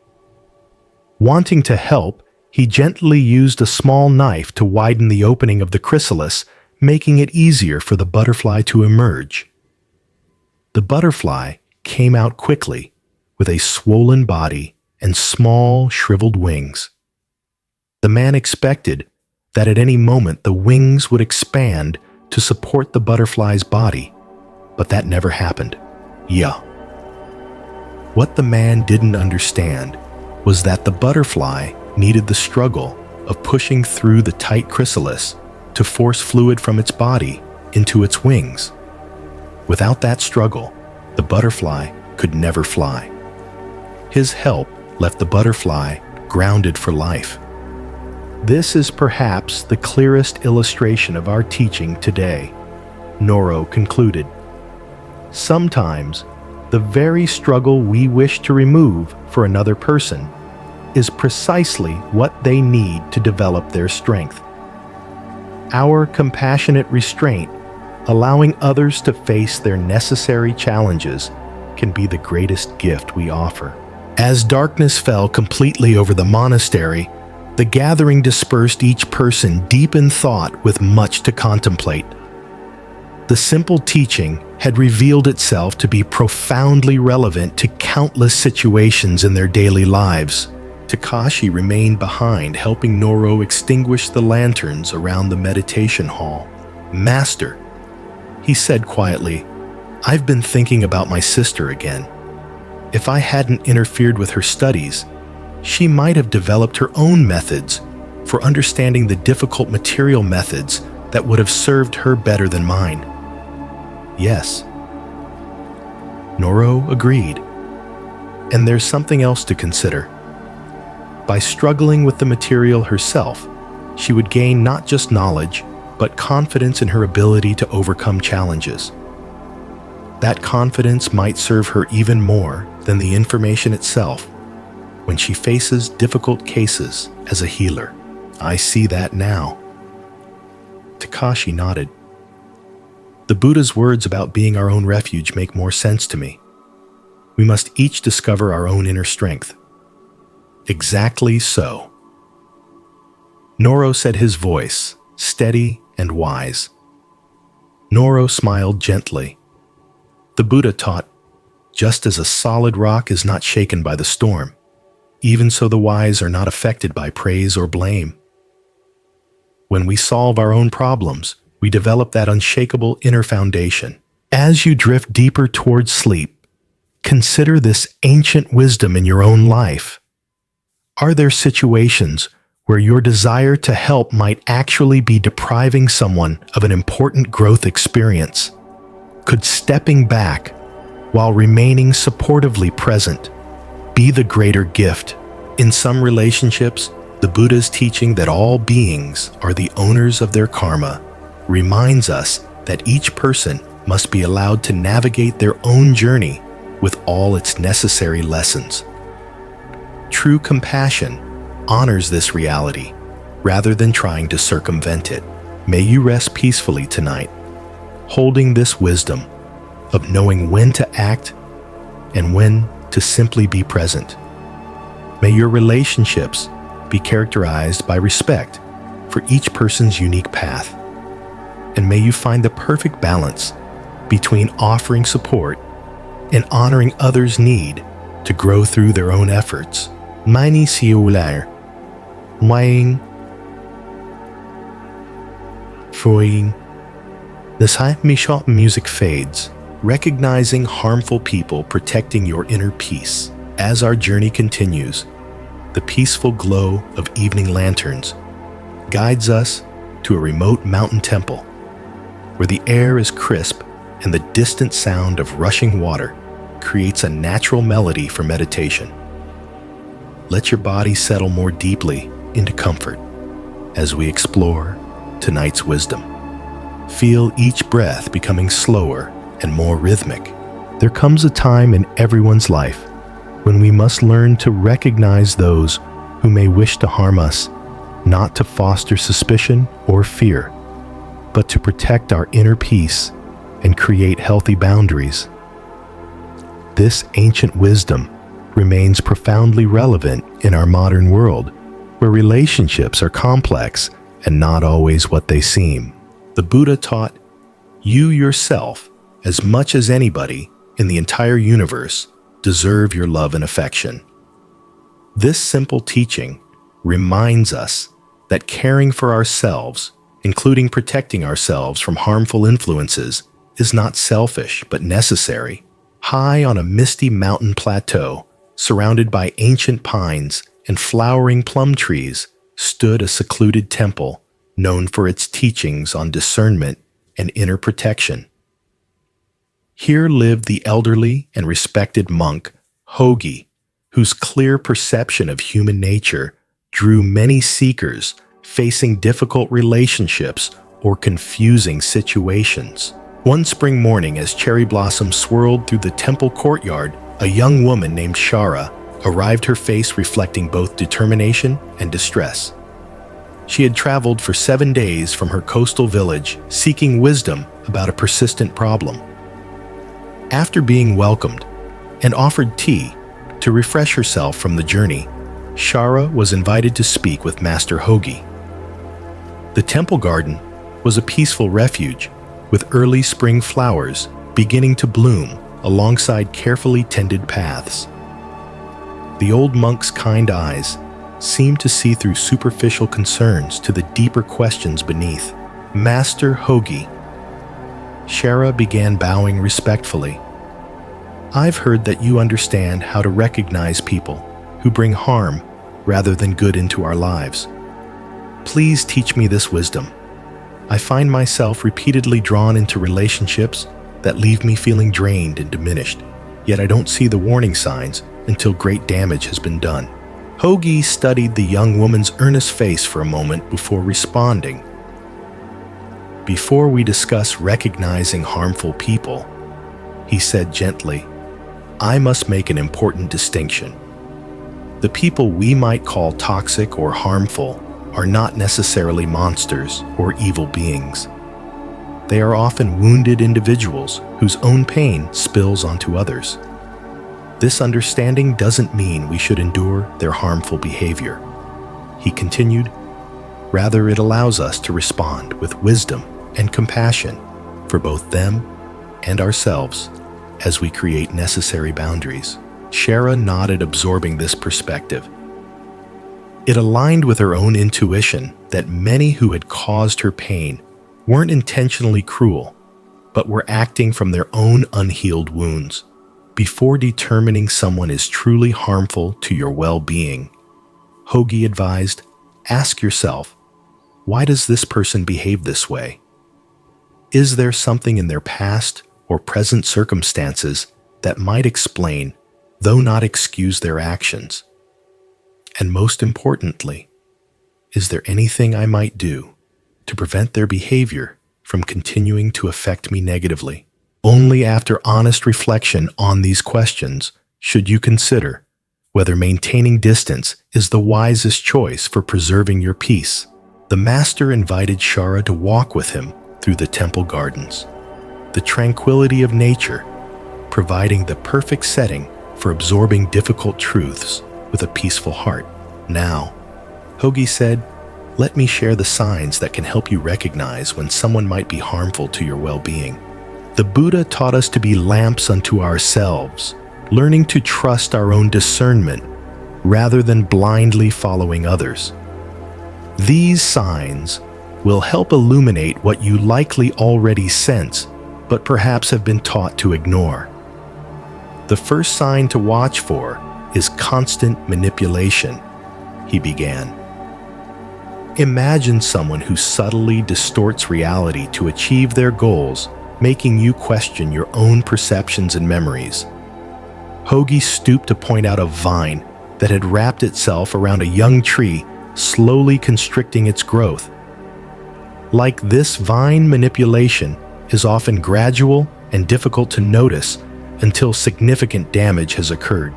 Wanting to help, he gently used a small knife to widen the opening of the chrysalis, making it easier for the butterfly to emerge. The butterfly came out quickly, with a swollen body and small, shriveled wings. The man expected that at any moment the wings would expand to support the butterfly's body, but that never happened. What the man didn't understand was that the butterfly needed the struggle of pushing through the tight chrysalis to force fluid from its body into its wings. Without that struggle, the butterfly could never fly. His help left the butterfly grounded for life. This is perhaps the clearest illustration of our teaching today, Noro concluded. Sometimes, the very struggle we wish to remove for another person is precisely what they need to develop their strength. Our compassionate restraint, allowing others to face their necessary challenges, can be the greatest gift we offer. As darkness fell completely over the monastery, the gathering dispersed, each person deep in thought with much to contemplate. The simple teaching had revealed itself to be profoundly relevant to countless situations in their daily lives. Takashi remained behind, helping Noro extinguish the lanterns around the meditation hall. "Master," he said quietly, "I've been thinking about my sister again. If I hadn't interfered with her studies, she might have developed her own methods for understanding the difficult material methods that would have served her better than mine." "Yes." Noro agreed. "And there's something else to consider. By struggling with the material herself, she would gain not just knowledge, but confidence in her ability to overcome challenges. That confidence might serve her even more than the information itself when she faces difficult cases as a healer." "I see that now." Takashi nodded. The Buddha's words about being our own refuge make more sense to me. We must each discover our own inner strength. Exactly so. Noro said, his voice steady and wise. Noro smiled gently. The Buddha taught, just as a solid rock is not shaken by the storm, even so the wise are not affected by praise or blame. When we solve our own problems, we develop that unshakable inner foundation. As you drift deeper towards sleep, consider this ancient wisdom in your own life. Are there situations where your desire to help might actually be depriving someone of an important growth experience? Could stepping back, while remaining supportively present, be the greater gift? In some relationships, the Buddha's teaching that all beings are the owners of their karma reminds us that each person must be allowed to navigate their own journey with all its necessary lessons. True compassion honors this reality rather than trying to circumvent it. May you rest peacefully tonight, holding this wisdom of knowing when to act and when to simply be present. May your relationships be characterized by respect for each person's unique path, and may you find the perfect balance between offering support and honoring others' need to grow through their own efforts. Mani siular, Wang Freud. This high shot music fades, recognizing harmful people protecting your inner peace. As our journey continues, the peaceful glow of evening lanterns guides us to a remote mountain temple where the air is crisp and the distant sound of rushing water creates a natural melody for meditation. Let your body settle more deeply into comfort as we explore tonight's wisdom. Feel each breath becoming slower and more rhythmic. There comes a time in everyone's life when we must learn to recognize those who may wish to harm us, not to foster suspicion or fear, but to protect our inner peace and create healthy boundaries. This ancient wisdom remains profoundly relevant in our modern world, where relationships are complex and not always what they seem. The Buddha taught, you yourself, as much as anybody in the entire universe, deserve your love and affection. This simple teaching reminds us that caring for ourselves, including protecting ourselves from harmful influences, is not selfish but necessary. High on a misty mountain plateau, surrounded by ancient pines and flowering plum trees, stood a secluded temple known for its teachings on discernment and inner protection. Here lived the elderly and respected monk Hogi, whose clear perception of human nature drew many seekers facing difficult relationships or confusing situations. One spring morning, as cherry blossoms swirled through the temple courtyard, a young woman named Shara arrived, her face reflecting both determination and distress. She had traveled for 7 days from her coastal village, seeking wisdom about a persistent problem. After being welcomed and offered tea to refresh herself from the journey, Shara was invited to speak with Master Hogi. The temple garden was a peaceful refuge, with early spring flowers beginning to bloom alongside carefully tended paths. The old monk's kind eyes seemed to see through superficial concerns to the deeper questions beneath. Master Hogi, Shara began bowing respectfully. I've heard that you understand how to recognize people who bring harm rather than good into our lives. Please teach me this wisdom. I find myself repeatedly drawn into relationships that leave me feeling drained and diminished, yet I don't see the warning signs until great damage has been done. Hogi studied the young woman's earnest face for a moment before responding. Before we discuss recognizing harmful people, he said gently, I must make an important distinction. The people we might call toxic or harmful are not necessarily monsters or evil beings. They are often wounded individuals whose own pain spills onto others. This understanding doesn't mean we should endure their harmful behavior. He continued, rather it allows us to respond with wisdom and compassion for both them and ourselves as we create necessary boundaries. Shara nodded, absorbing this perspective. It aligned with her own intuition that many who had caused her pain weren't intentionally cruel, but were acting from their own unhealed wounds. Before determining someone is truly harmful to your well-being, Hogi advised, ask yourself, why does this person behave this way? Is there something in their past or present circumstances that might explain, though not excuse, their actions? And most importantly, is there anything I might do to prevent their behavior from continuing to affect me negatively? Only after honest reflection on these questions should you consider whether maintaining distance is the wisest choice for preserving your peace. The master invited Shara to walk with him through the temple gardens, the tranquility of nature, providing the perfect setting for absorbing difficult truths with a peaceful heart. Now, Hogi said, let me share the signs that can help you recognize when someone might be harmful to your well-being. The Buddha taught us to be lamps unto ourselves, learning to trust our own discernment rather than blindly following others. These signs will help illuminate what you likely already sense, but perhaps have been taught to ignore. The first sign to watch for is constant manipulation, he began. Imagine someone who subtly distorts reality to achieve their goals, making you question your own perceptions and memories. Hogi stooped to point out a vine that had wrapped itself around a young tree, slowly constricting its growth. Like this, vine manipulation is often gradual and difficult to notice until significant damage has occurred.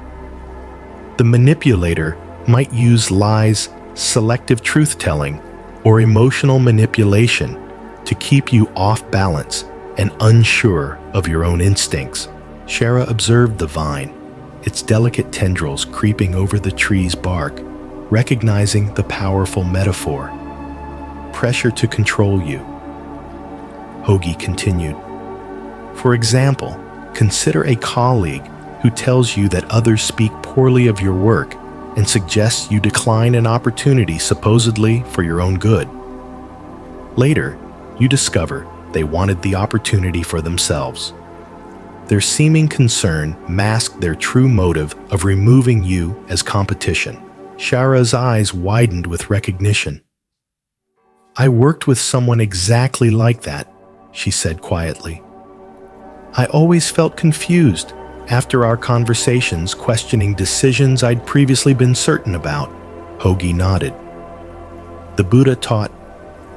The manipulator might use lies, selective truth-telling, or emotional manipulation to keep you off balance and unsure of your own instincts. Shara observed the vine, its delicate tendrils creeping over the tree's bark, recognizing the powerful metaphor. Pressure to control you. Hogi continued. For example, consider a colleague who tells you that others speak poorly of your work and suggests you decline an opportunity supposedly for your own good. Later, you discover they wanted the opportunity for themselves. Their seeming concern masked their true motive of removing you as competition. Shara's eyes widened with recognition. I worked with someone exactly like that, she said quietly. I always felt confused after our conversations, questioning decisions I'd previously been certain about. Hogi nodded. The Buddha taught,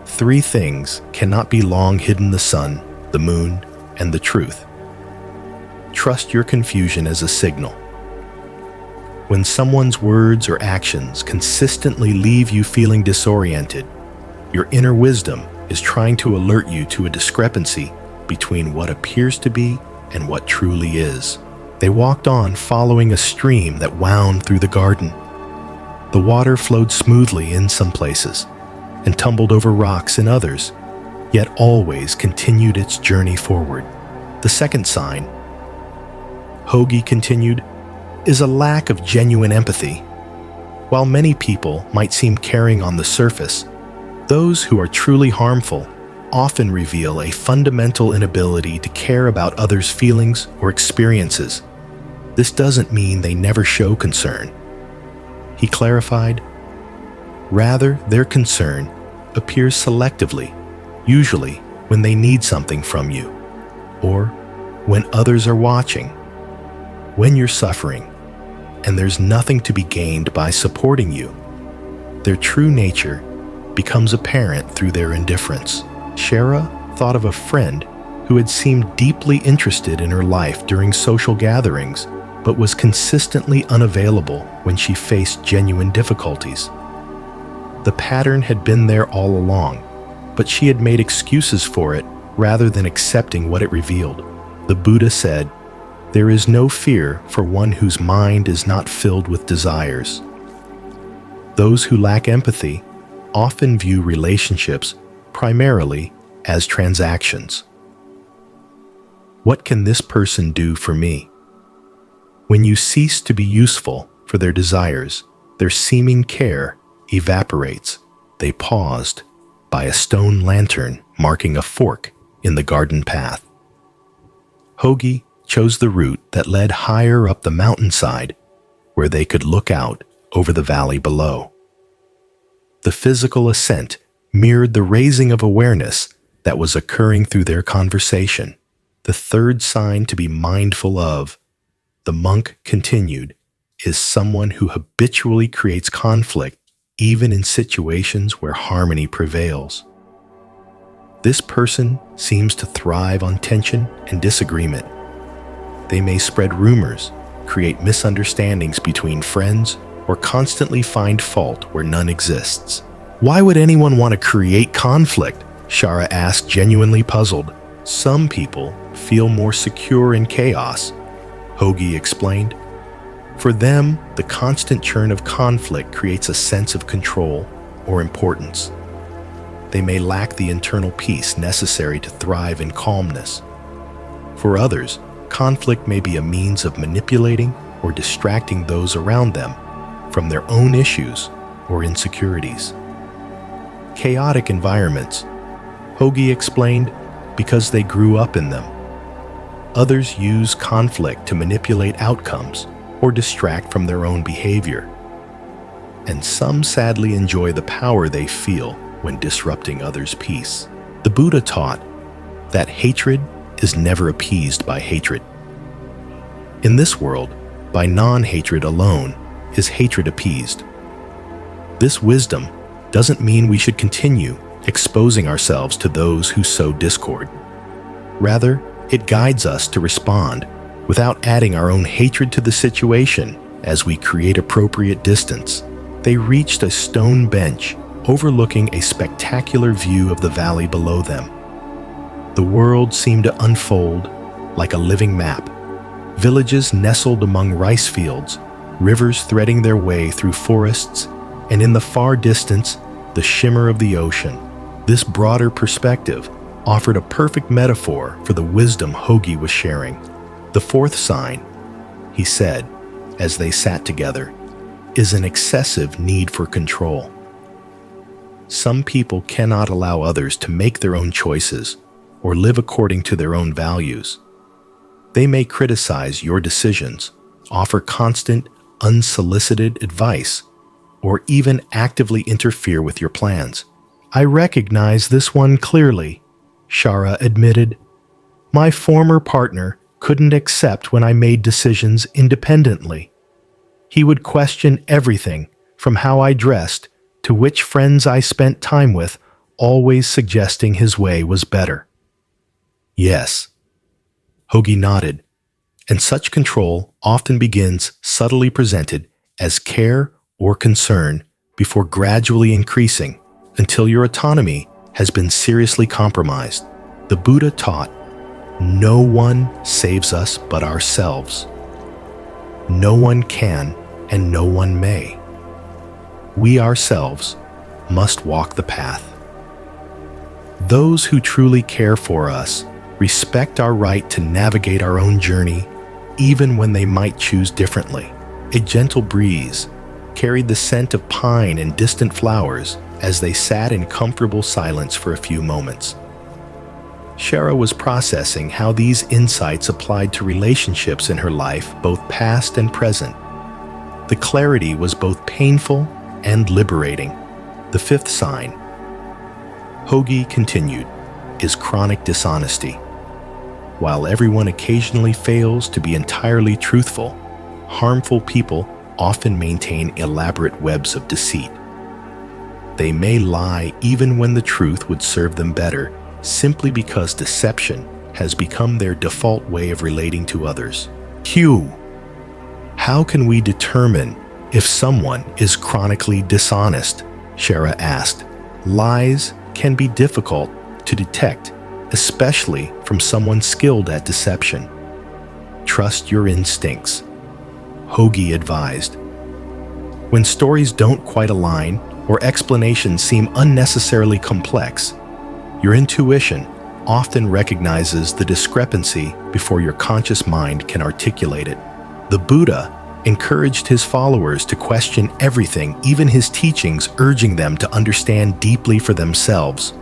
3 things cannot be long hidden: the sun, the moon, and the truth. Trust your confusion as a signal. When someone's words or actions consistently leave you feeling disoriented, your inner wisdom is trying to alert you to a discrepancy between what appears to be and what truly is. They walked on, following a stream that wound through the garden. The water flowed smoothly in some places and tumbled over rocks in others, yet always continued its journey forward. The second sign, Hogi continued, is a lack of genuine empathy. While many people might seem caring on the surface, those who are truly harmful often reveal a fundamental inability to care about others' feelings or experiences. This doesn't mean they never show concern. He clarified, rather, their concern appears selectively, usually when they need something from you, or when others are watching. When you're suffering, and there's nothing to be gained by supporting you, their true nature becomes apparent through their indifference. Shara thought of a friend who had seemed deeply interested in her life during social gatherings, but was consistently unavailable when she faced genuine difficulties. The pattern had been there all along, but she had made excuses for it rather than accepting what it revealed. The Buddha said, "There is no fear for one whose mind is not filled with desires." Those who lack empathy often view relationships primarily as transactions. What can this person do for me? When you cease to be useful for their desires, their seeming care evaporates. They paused by a stone lantern marking a fork in the garden path. Hogi chose the route that led higher up the mountainside, where they could look out over the valley below. The physical ascent mirrored the raising of awareness that was occurring through their conversation. The third sign to be mindful of, the monk continued, is someone who habitually creates conflict even in situations where harmony prevails. This person seems to thrive on tension and disagreement. They may spread rumors, create misunderstandings between friends, or constantly find fault where none exists. "Why would anyone want to create conflict?" Shara asked, genuinely puzzled. "Some people feel more secure in chaos," Hogi explained. For them, the constant churn of conflict creates a sense of control or importance. They may lack the internal peace necessary to thrive in calmness. For others, conflict may be a means of manipulating or distracting those around them from their own issues or insecurities. Chaotic environments, Hogi explained, because they grew up in them. Others use conflict to manipulate outcomes or distract from their own behavior. And some sadly enjoy the power they feel when disrupting others' peace. The Buddha taught that hatred is never appeased by hatred. In this world, by non-hatred alone is hatred appeased. This wisdom doesn't mean we should continue exposing ourselves to those who sow discord. Rather, it guides us to respond without adding our own hatred to the situation as we create appropriate distance. They reached a stone bench overlooking a spectacular view of the valley below them. The world seemed to unfold like a living map. Villages nestled among rice fields, rivers threading their way through forests, and in the far distance, the shimmer of the ocean. This broader perspective offered a perfect metaphor for the wisdom Hogi was sharing. "The fourth sign," he said, as they sat together, "is an excessive need for control. Some people cannot allow others to make their own choices or live according to their own values. They may criticize your decisions, offer constant, unsolicited advice, or even actively interfere with your plans." "I recognize this one clearly," Shara admitted. "My former partner couldn't accept when I made decisions independently. He would question everything from how I dressed to which friends I spent time with, always suggesting his way was better." "Yes," Hogi nodded, "and such control often begins subtly presented as care or concern before gradually increasing until your autonomy has been seriously compromised. The Buddha taught, no one saves us but ourselves. No one can and no one may. We ourselves must walk the path. Those who truly care for us respect our right to navigate our own journey, even when they might choose differently." A gentle breeze carried the scent of pine and distant flowers as they sat in comfortable silence for a few moments. Shara was processing how these insights applied to relationships in her life, both past and present. The clarity was both painful and liberating. "The fifth sign," Hogi continued, "is chronic dishonesty. While everyone occasionally fails to be entirely truthful, harmful people often maintain elaborate webs of deceit. They may lie even when the truth would serve them better, simply because deception has become their default way of relating to others." Q. How can we determine if someone is chronically dishonest? Shara asked. Lies can be difficult to detect especially from someone skilled at deception. Trust your instincts, Hogi advised. When stories don't quite align or explanations seem unnecessarily complex, your intuition often recognizes the discrepancy before your conscious mind can articulate it. The Buddha encouraged his followers to question everything, even his teachings, urging them to understand deeply for themselves,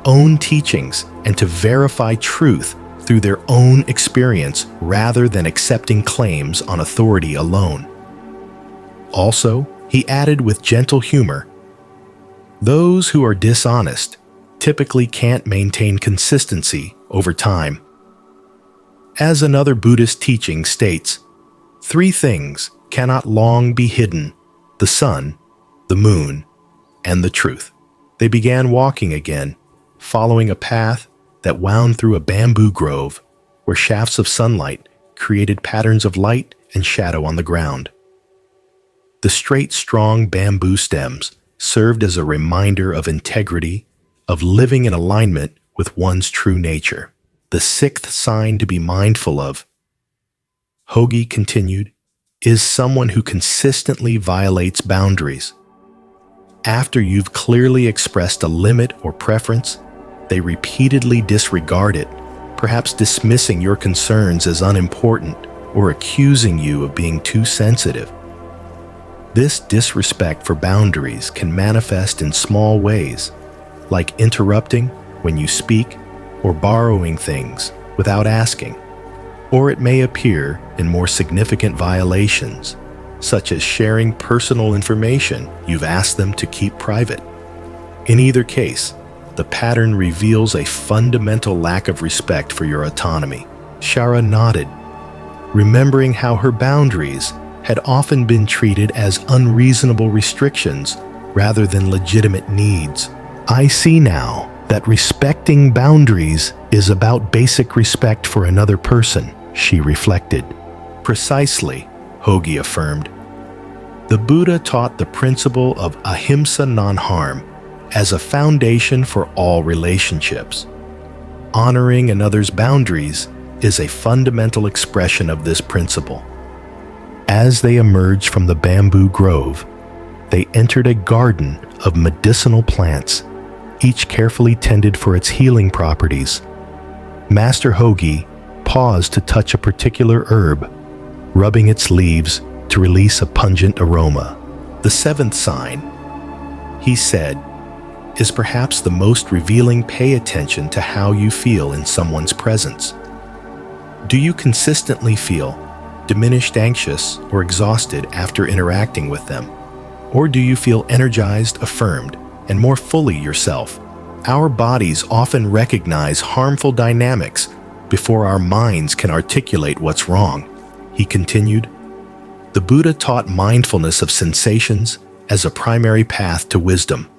own teachings, and to verify truth through their own experience rather than accepting claims on authority alone. Also, he added with gentle humor, those who are dishonest typically can't maintain consistency over time. As another Buddhist teaching states, 3 things cannot long be hidden: the sun, the moon, and the truth. They began walking again, following a path that wound through a bamboo grove where shafts of sunlight created patterns of light and shadow on the ground. The straight, strong bamboo stems served as a reminder of integrity, of living in alignment with one's true nature. The 6th sign to be mindful of, Hogi continued, is someone who consistently violates boundaries. After you've clearly expressed a limit or preference, they repeatedly disregard it, perhaps dismissing your concerns as unimportant or accusing you of being too sensitive. This disrespect for boundaries can manifest in small ways, like interrupting when you speak or borrowing things without asking. Or it may appear in more significant violations, such as sharing personal information you've asked them to keep private. In either case, the pattern reveals a fundamental lack of respect for your autonomy. Shara nodded, remembering how her boundaries had often been treated as unreasonable restrictions rather than legitimate needs. I see now that respecting boundaries is about basic respect for another person, she reflected. Precisely, Hogi affirmed. The Buddha taught the principle of ahimsa non-harm as a foundation for all relationships. Honoring another's boundaries is a fundamental expression of this principle. As they emerged from the bamboo grove, they entered a garden of medicinal plants, each carefully tended for its healing properties. Master Hogi paused to touch a particular herb, rubbing its leaves to release a pungent aroma. The 7th sign, he said, is perhaps the most revealing. Pay attention to how you feel in someone's presence. Do you consistently feel diminished, anxious, or exhausted after interacting with them? Or do you feel energized, affirmed, and more fully yourself? Our bodies often recognize harmful dynamics before our minds can articulate what's wrong, he continued. The Buddha taught mindfulness of sensations as a primary path to wisdom.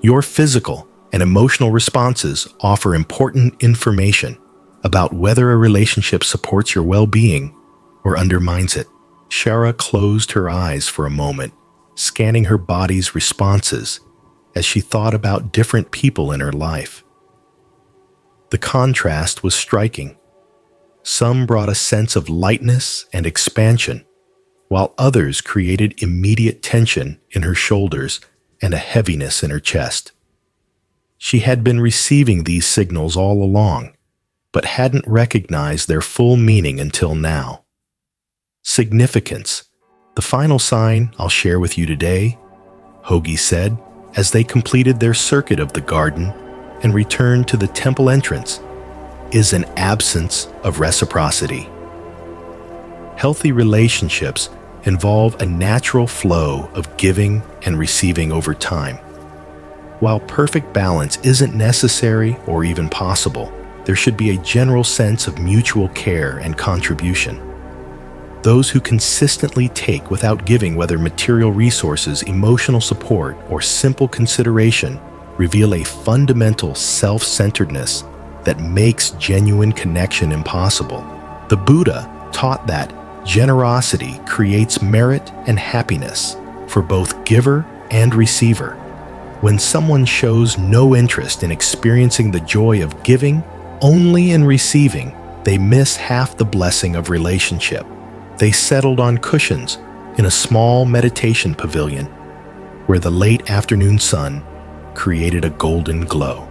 Your physical and emotional responses offer important information about whether a relationship supports your well-being or undermines it. Shara closed her eyes for a moment, scanning her body's responses as she thought about different people in her life. The contrast was striking. Some brought a sense of lightness and expansion, while others created immediate tension in her shoulders and a heaviness in her chest. She had been receiving these signals all along, but hadn't recognized their full meaning until now. Significance, the final sign I'll share with you today, Hogi said, as they completed their circuit of the garden and returned to the temple entrance, is an absence of reciprocity. Healthy relationships involve a natural flow of giving and receiving over time. While perfect balance isn't necessary or even possible, there should be a general sense of mutual care and contribution. Those who consistently take without giving, whether material resources, emotional support, or simple consideration, reveal a fundamental self-centeredness that makes genuine connection impossible. The Buddha taught that generosity creates merit and happiness for both giver and receiver. When someone shows no interest in experiencing the joy of giving, only in receiving, they miss half the blessing of relationship. They settled on cushions in a small meditation pavilion where the late afternoon sun created a golden glow.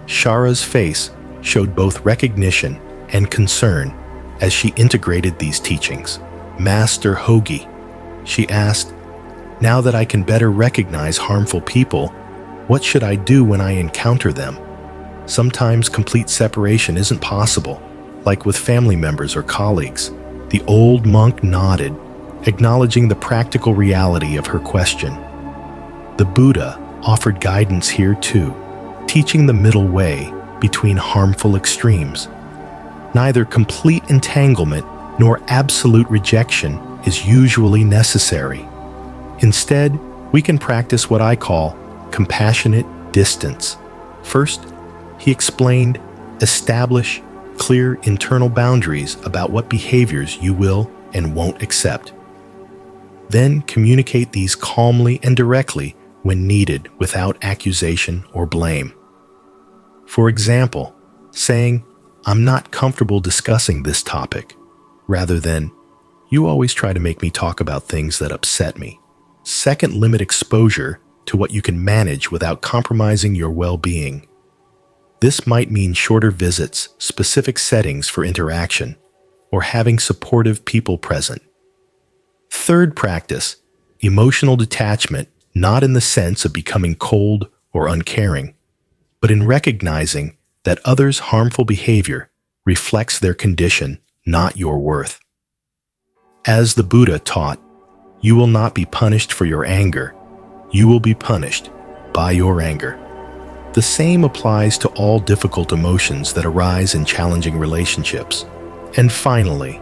Shara's face showed both recognition and concern as she integrated these teachings. Master Hogi, she asked, now that I can better recognize harmful people, what should I do when I encounter them? Sometimes complete separation isn't possible, like with family members or colleagues. The old monk nodded, acknowledging the practical reality of her question. The Buddha offered guidance here too, teaching the middle way between harmful extremes. Neither complete entanglement nor absolute rejection is usually necessary. Instead, we can practice what I call compassionate distance. First, he explained, establish clear internal boundaries about what behaviors you will and won't accept. Then communicate these calmly and directly when needed without accusation or blame. For example, saying, I'm not comfortable discussing this topic, rather than, you always try to make me talk about things that upset me. Second, limit exposure to what you can manage without compromising your well-being. This might mean shorter visits, specific settings for interaction, or having supportive people present. Third practice, emotional detachment, not in the sense of becoming cold or uncaring, but in recognizing that others' harmful behavior reflects their condition, not your worth. As the Buddha taught, you will not be punished for your anger. You will be punished by your anger. The same applies to all difficult emotions that arise in challenging relationships. And finally,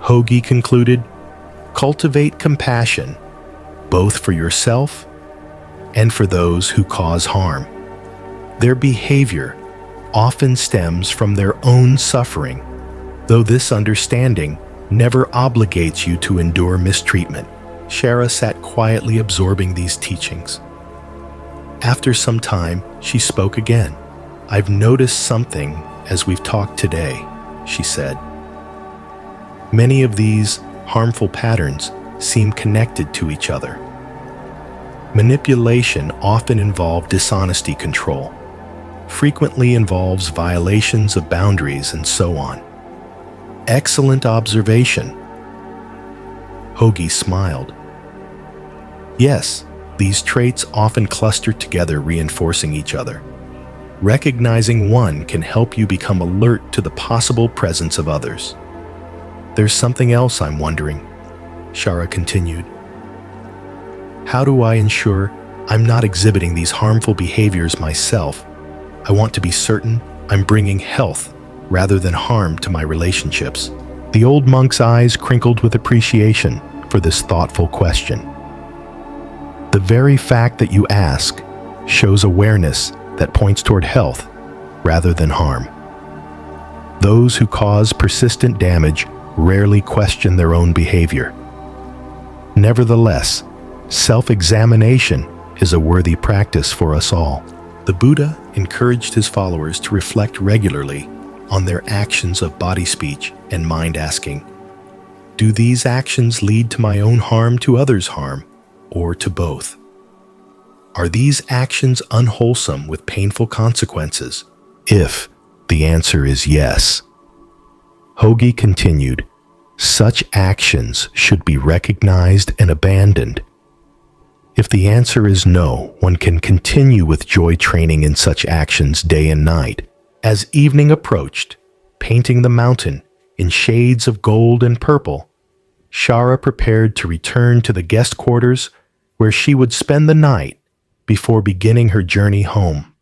Hogi concluded, cultivate compassion, both for yourself and for those who cause harm. Their behavior often stems from their own suffering, though this understanding never obligates you to endure mistreatment. Shara sat quietly absorbing these teachings. After some time, she spoke again. I've noticed something as we've talked today, she said. Many of these harmful patterns seem connected to each other. Manipulation often involves dishonesty control, frequently involves violations of boundaries, and so on. Excellent observation. Hogi smiled. Yes, these traits often cluster together, reinforcing each other. Recognizing one can help you become alert to the possible presence of others. There's something else I'm wondering, Shara continued. How do I ensure I'm not exhibiting these harmful behaviors myself? I want to be certain I'm bringing health rather than harm to my relationships. The old monk's eyes crinkled with appreciation for this thoughtful question. The very fact that you ask shows awareness that points toward health rather than harm. Those who cause persistent damage rarely question their own behavior. Nevertheless, self-examination is a worthy practice for us all. The Buddha encouraged his followers to reflect regularly on their actions of body, speech, and mind, asking, do these actions lead to my own harm, to others' harm, or to both? Are these actions unwholesome with painful consequences? If the answer is yes, Hogi continued, such actions should be recognized and abandoned. If the answer is no, one can continue with joy training in such actions day and night. As evening approached, painting the mountain in shades of gold and purple, Shara prepared to return to the guest quarters where she would spend the night before beginning her journey home.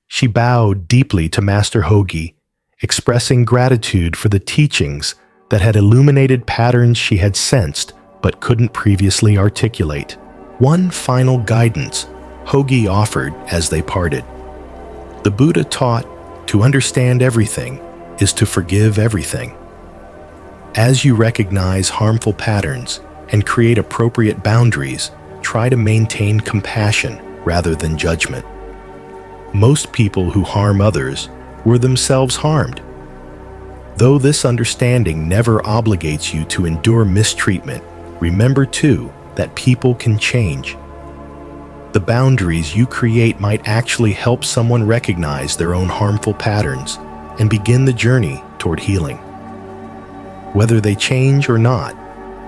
She bowed deeply to Master Hogi, expressing gratitude for the teachings that had illuminated patterns she had sensed but couldn't previously articulate. One final guidance Hogi offered as they parted. The Buddha taught, to understand everything is to forgive everything. As you recognize harmful patterns and create appropriate boundaries, try to maintain compassion rather than judgment. Most people who harm others were themselves harmed. Though this understanding never obligates you to endure mistreatment, remember too that people can change. The boundaries you create might actually help someone recognize their own harmful patterns and begin the journey toward healing. Whether they change or not,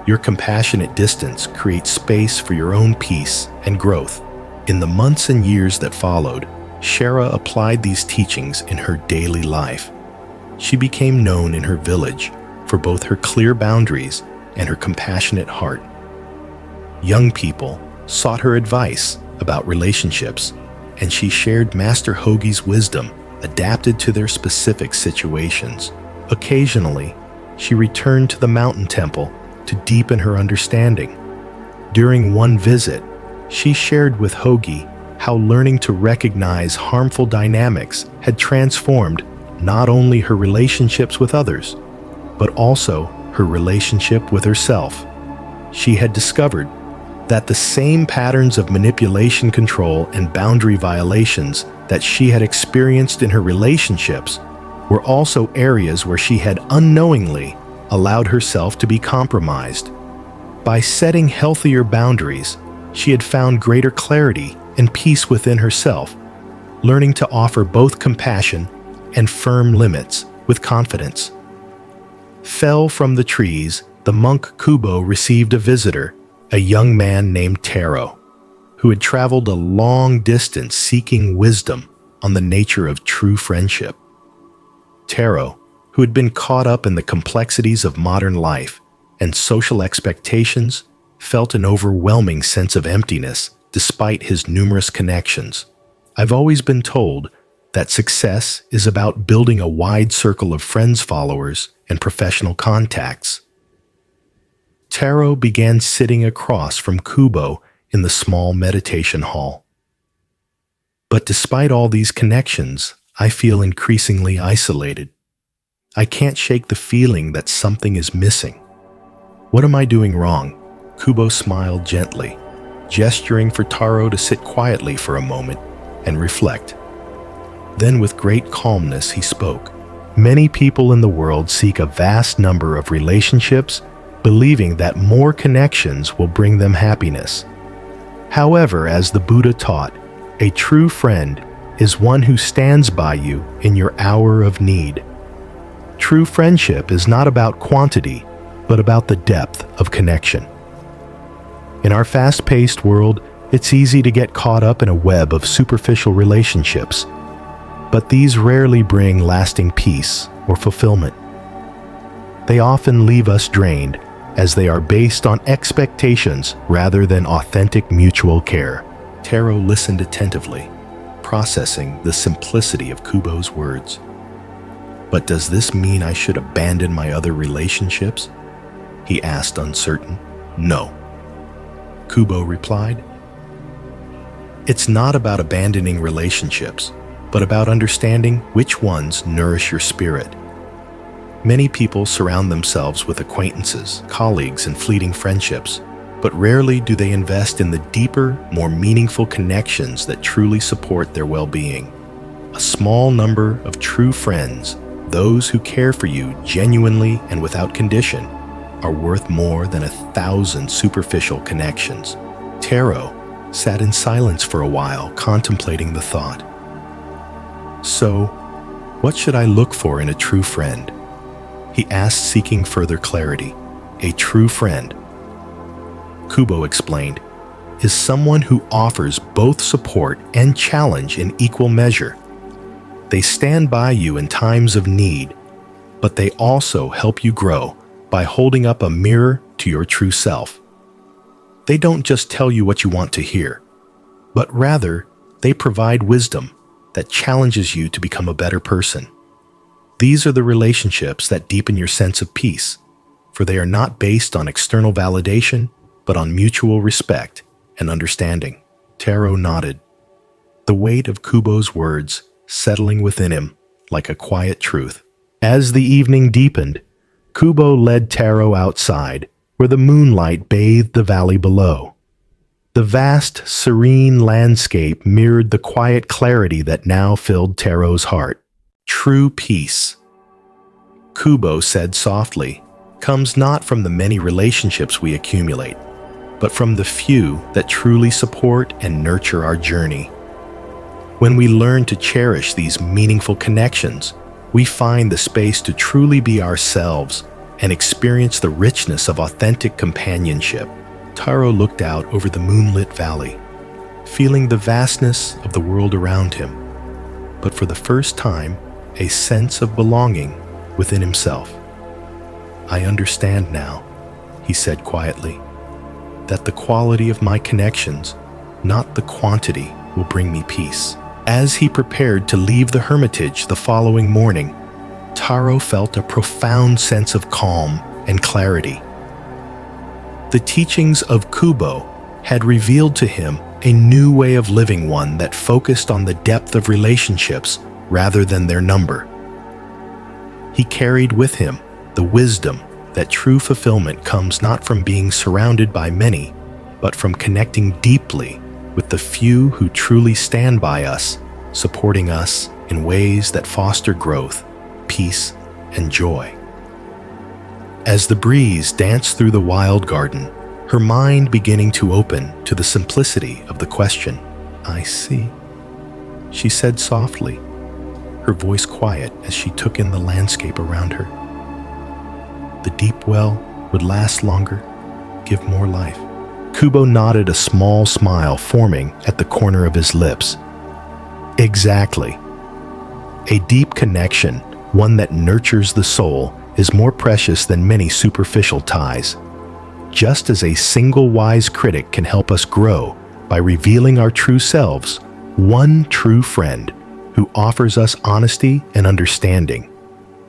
your compassionate distance creates space for your own peace and growth. In the months and years that followed, Shara applied these teachings in her daily life. She became known in her village for both her clear boundaries and her compassionate heart. Young people sought her advice about relationships, and she shared Master Hogi's wisdom adapted to their specific situations. Occasionally, she returned to the mountain temple to deepen her understanding. During one visit, she shared with Hogi how learning to recognize harmful dynamics had transformed not only her relationships with others, but also her relationship with herself. She had discovered that the same patterns of manipulation, control, and boundary violations that she had experienced in her relationships were also areas where she had unknowingly allowed herself to be compromised. By setting healthier boundaries, she had found greater clarity and peace within herself, learning to offer both compassion and firm limits with confidence. Fell from the trees, the monk Kubo received a visitor, a young man named Taro, who had traveled a long distance seeking wisdom on the nature of true friendship. Taro, who had been caught up in the complexities of modern life and social expectations, felt an overwhelming sense of emptiness despite his numerous connections. I've always been told that success is about building a wide circle of friends, followers, and professional contacts. Taro began sitting across from Kubo in the small meditation hall. But despite all these connections, I feel increasingly isolated. I can't shake the feeling that something is missing. What am I doing wrong? Kubo smiled gently, gesturing for Taro to sit quietly for a moment and reflect. Then with great calmness he spoke. Many people in the world seek a vast number of relationships, believing that more connections will bring them happiness. However, as the Buddha taught, a true friend is one who stands by you in your hour of need. True friendship is not about quantity, but about the depth of connection. In our fast-paced world, it's easy to get caught up in a web of superficial relationships, but these rarely bring lasting peace or fulfillment. They often leave us drained, as they are based on expectations rather than authentic mutual care. Taro listened attentively, processing the simplicity of Kubo's words. But does this mean I should abandon my other relationships? He asked, uncertain. No. Kubo replied. It's not about abandoning relationships, but about understanding which ones nourish your spirit. Many people surround themselves with acquaintances, colleagues, and fleeting friendships, but rarely do they invest in the deeper, more meaningful connections that truly support their well-being. A small number of true friends, those who care for you genuinely and without condition, are worth more than 1,000 superficial connections. Taro sat in silence for a while, contemplating the thought. So, what should I look for in a true friend? He asked, seeking further clarity. A true friend, Kubo explained, is someone who offers both support and challenge in equal measure. They stand by you in times of need, but they also help you grow by holding up a mirror to your true self. They don't just tell you what you want to hear, but rather they provide wisdom that challenges you to become a better person. These are the relationships that deepen your sense of peace, for they are not based on external validation, but on mutual respect and understanding. Taro nodded, the weight of Kubo's words settling within him like a quiet truth. As the evening deepened, Kubo led Taro outside, where the moonlight bathed the valley below. The vast, serene landscape mirrored the quiet clarity that now filled Taro's heart. True peace, Kubo said softly, comes not from the many relationships we accumulate, but from the few that truly support and nurture our journey. When we learn to cherish these meaningful connections, we find the space to truly be ourselves and experience the richness of authentic companionship. Taro looked out over the moonlit valley, feeling the vastness of the world around him, but for the first time, a sense of belonging within himself. I understand now, he said quietly, that the quality of my connections, not the quantity, will bring me peace. As he prepared to leave the hermitage the following morning, Taro felt a profound sense of calm and clarity. The teachings of Kubo had revealed to him a new way of living, one that focused on the depth of relationships rather than their number. He carried with him the wisdom that true fulfillment comes not from being surrounded by many, but from connecting deeply with the few who truly stand by us, supporting us in ways that foster growth, peace, and joy. As the breeze danced through the wild garden, her mind beginning to open to the simplicity of the question, "I see," she said softly, her voice quiet as she took in the landscape around her. The deep well would last longer, give more life. Kubo nodded, a small smile forming at the corner of his lips. Exactly. A deep connection, one that nurtures the soul, is more precious than many superficial ties. Just as a single wise critic can help us grow by revealing our true selves, one true friend who offers us honesty and understanding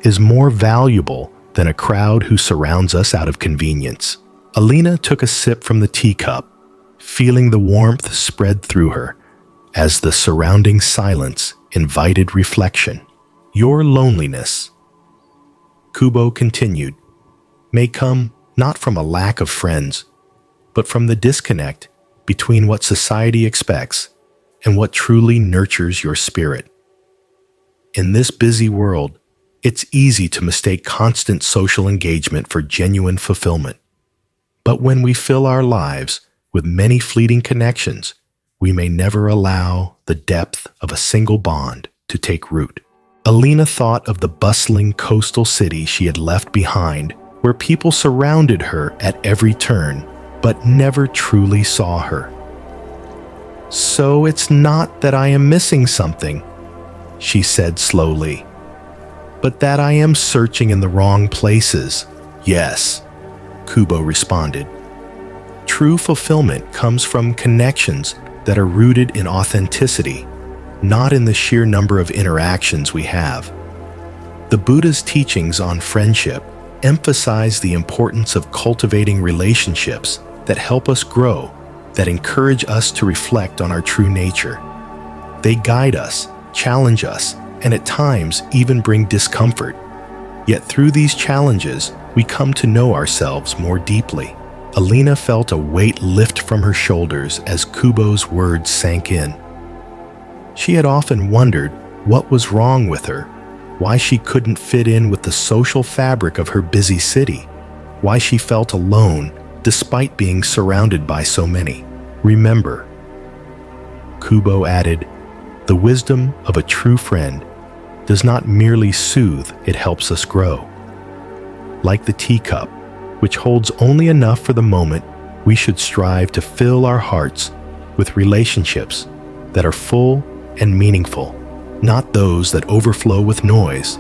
is more valuable than a crowd who surrounds us out of convenience. Alina took a sip from the teacup, feeling the warmth spread through her as the surrounding silence invited reflection. Your loneliness, Kubo continued, may come not from a lack of friends, but from the disconnect between what society expects and what truly nurtures your spirit. In this busy world, it's easy to mistake constant social engagement for genuine fulfillment. But when we fill our lives with many fleeting connections, we may never allow the depth of a single bond to take root. Alina thought of the bustling coastal city she had left behind, where people surrounded her at every turn, but never truly saw her. So it's not that I am missing something, she said slowly, but that I am searching in the wrong places. Yes, Kubo responded. True fulfillment comes from connections that are rooted in authenticity, not in the sheer number of interactions we have. The Buddha's teachings on friendship emphasize the importance of cultivating relationships that help us grow, that encourage us to reflect on our true nature. They guide us, challenge us, and at times even bring discomfort. Yet through these challenges, we come to know ourselves more deeply. Alina felt a weight lift from her shoulders as Kubo's words sank in. She had often wondered what was wrong with her, why she couldn't fit in with the social fabric of her busy city, why she felt alone despite being surrounded by so many. Remember, Kubo added, the wisdom of a true friend does not merely soothe, it helps us grow. Like the teacup, which holds only enough for the moment, we should strive to fill our hearts with relationships that are full and meaningful, not those that overflow with noise,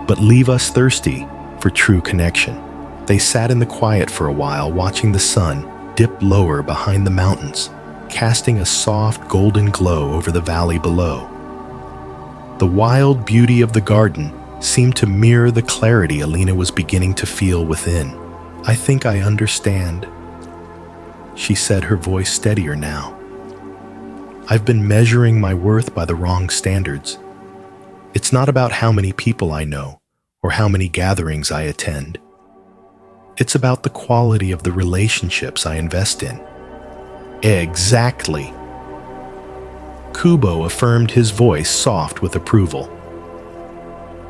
but leave us thirsty for true connection. They sat in the quiet for a while, watching the sun dip lower behind the mountains, casting a soft golden glow over the valley below. The wild beauty of the garden seemed to mirror the clarity Alina was beginning to feel within. I think I understand, she said, her voice steadier now. I've been measuring my worth by the wrong standards. It's not about how many people I know or how many gatherings I attend. It's about the quality of the relationships I invest in. Exactly. Kubo affirmed, his voice soft with approval.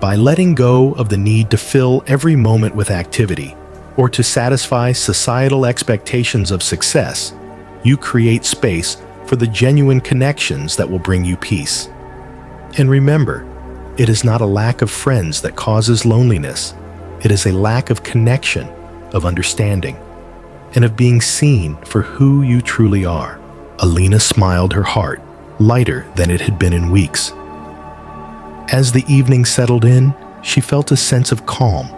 By letting go of the need to fill every moment with activity or to satisfy societal expectations of success, you create space for the genuine connections that will bring you peace. And remember, it is not a lack of friends that causes loneliness. It is a lack of connection, of understanding, and of being seen for who you truly are. Alina smiled, her heart lighter than it had been in weeks. As the evening settled in, she felt a sense of calm,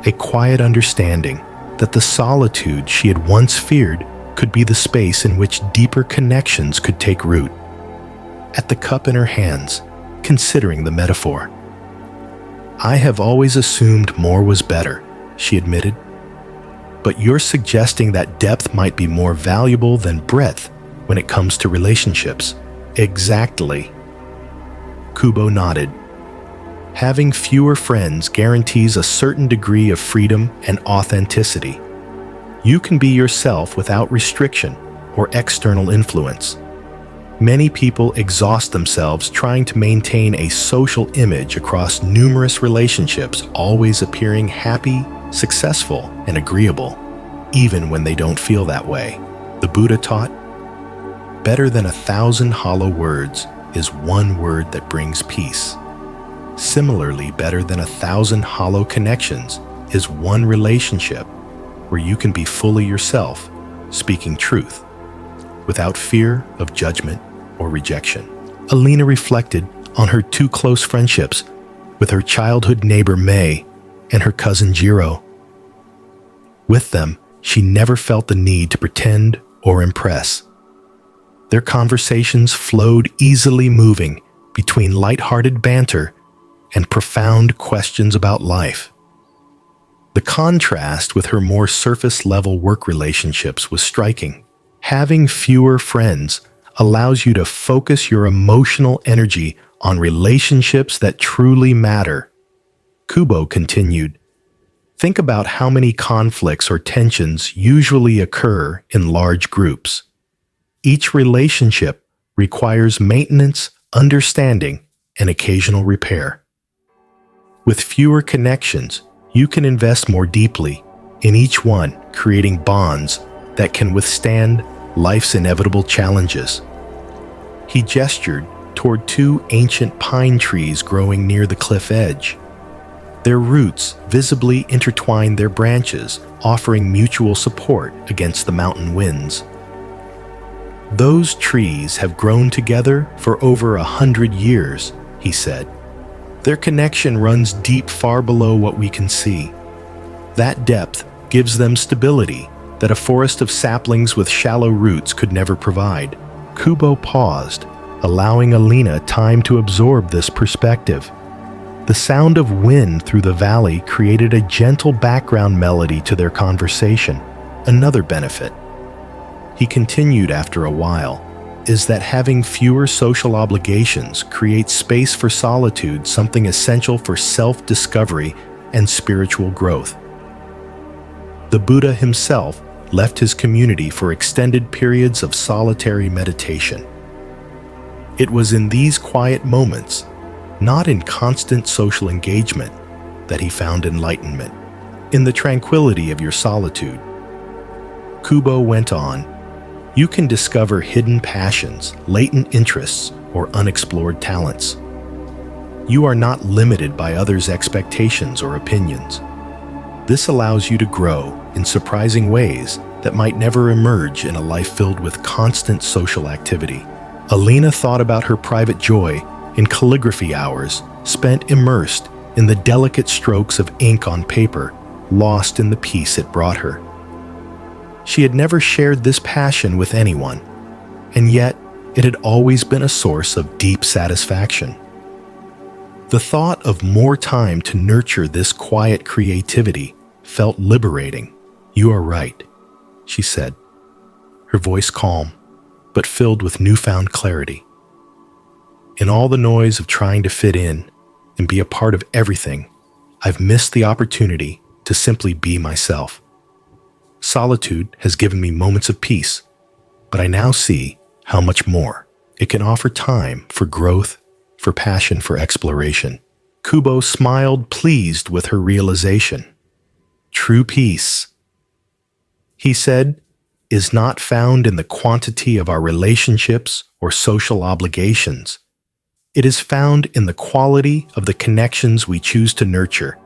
a quiet understanding that the solitude she had once feared could be the space in which deeper connections could take root. At the cup in her hands, considering the metaphor. "I have always assumed more was better," she admitted. "But you're suggesting that depth might be more valuable than breadth when it comes to relationships." "Exactly." Kubo nodded. "Having fewer friends guarantees a certain degree of freedom and authenticity. You can be yourself without restriction or external influence. Many people exhaust themselves trying to maintain a social image across numerous relationships, always appearing happy, successful, and agreeable, even when they don't feel that way. The Buddha taught, "Better than 1,000 hollow words is one word that brings peace. Similarly, better than 1,000 hollow connections is one relationship where you can be fully yourself, speaking truth, without fear of judgment or rejection." Alina reflected on her two close friendships with her childhood neighbor May and her cousin Jiro. With them, she never felt the need to pretend or impress. Their conversations flowed easily, moving between light-hearted banter and profound questions about life. The contrast with her more surface-level work relationships was striking. Having fewer friends allows you to focus your emotional energy on relationships that truly matter. Kubo continued, "Think about how many conflicts or tensions usually occur in large groups. Each relationship requires maintenance, understanding, and occasional repair. With fewer connections, you can invest more deeply in each one, creating bonds that can withstand life's inevitable challenges." He gestured toward two ancient pine trees growing near the cliff edge. Their roots visibly intertwined their branches, offering mutual support against the mountain winds. "Those trees have grown together for over 100 years, he said. "Their connection runs deep, far below what we can see. That depth gives them stability that a forest of saplings with shallow roots could never provide." Kubo paused, allowing Alina time to absorb this perspective. The sound of wind through the valley created a gentle background melody to their conversation. Another benefit, he continued after a while, is that having fewer social obligations creates space for solitude, something essential for self-discovery and spiritual growth. The Buddha himself left his community for extended periods of solitary meditation. It was in these quiet moments, not in constant social engagement, that he found enlightenment. In the tranquility of your solitude. Kubo went on, you can discover hidden passions, latent interests, or unexplored talents. You are not limited by others' expectations or opinions. This allows you to grow in surprising ways that might never emerge in a life filled with constant social activity. Alina thought about her private joy in calligraphy hours spent immersed in the delicate strokes of ink on paper, lost in the peace it brought her. She had never shared this passion with anyone, and yet it had always been a source of deep satisfaction. The thought of more time to nurture this quiet creativity felt liberating. You are right, she said, her voice calm, but filled with newfound clarity. In all the noise of trying to fit in and be a part of everything, I've missed the opportunity to simply be myself. Solitude has given me moments of peace, but I now see how much more. It can offer time for growth, for passion, for exploration. Kubo smiled, pleased with her realization. True peace, he said, is not found in the quantity of our relationships or social obligations. It is found in the quality of the connections we choose to nurture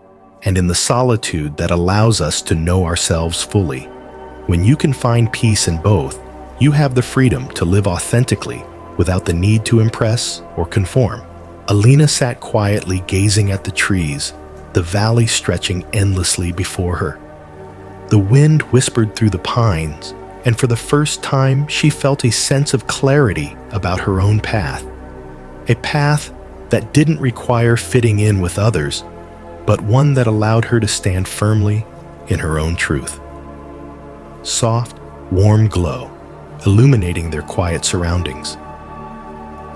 and in the solitude that allows us to know ourselves fully. When you can find peace in both, you have the freedom to live authentically without the need to impress or conform. Alina sat quietly gazing at the trees, the valley stretching endlessly before her. The wind whispered through the pines, and for the first time she felt a sense of clarity about her own path. A path that didn't require fitting in with others, but one that allowed her to stand firmly in her own truth. Soft, warm glow, illuminating their quiet surroundings.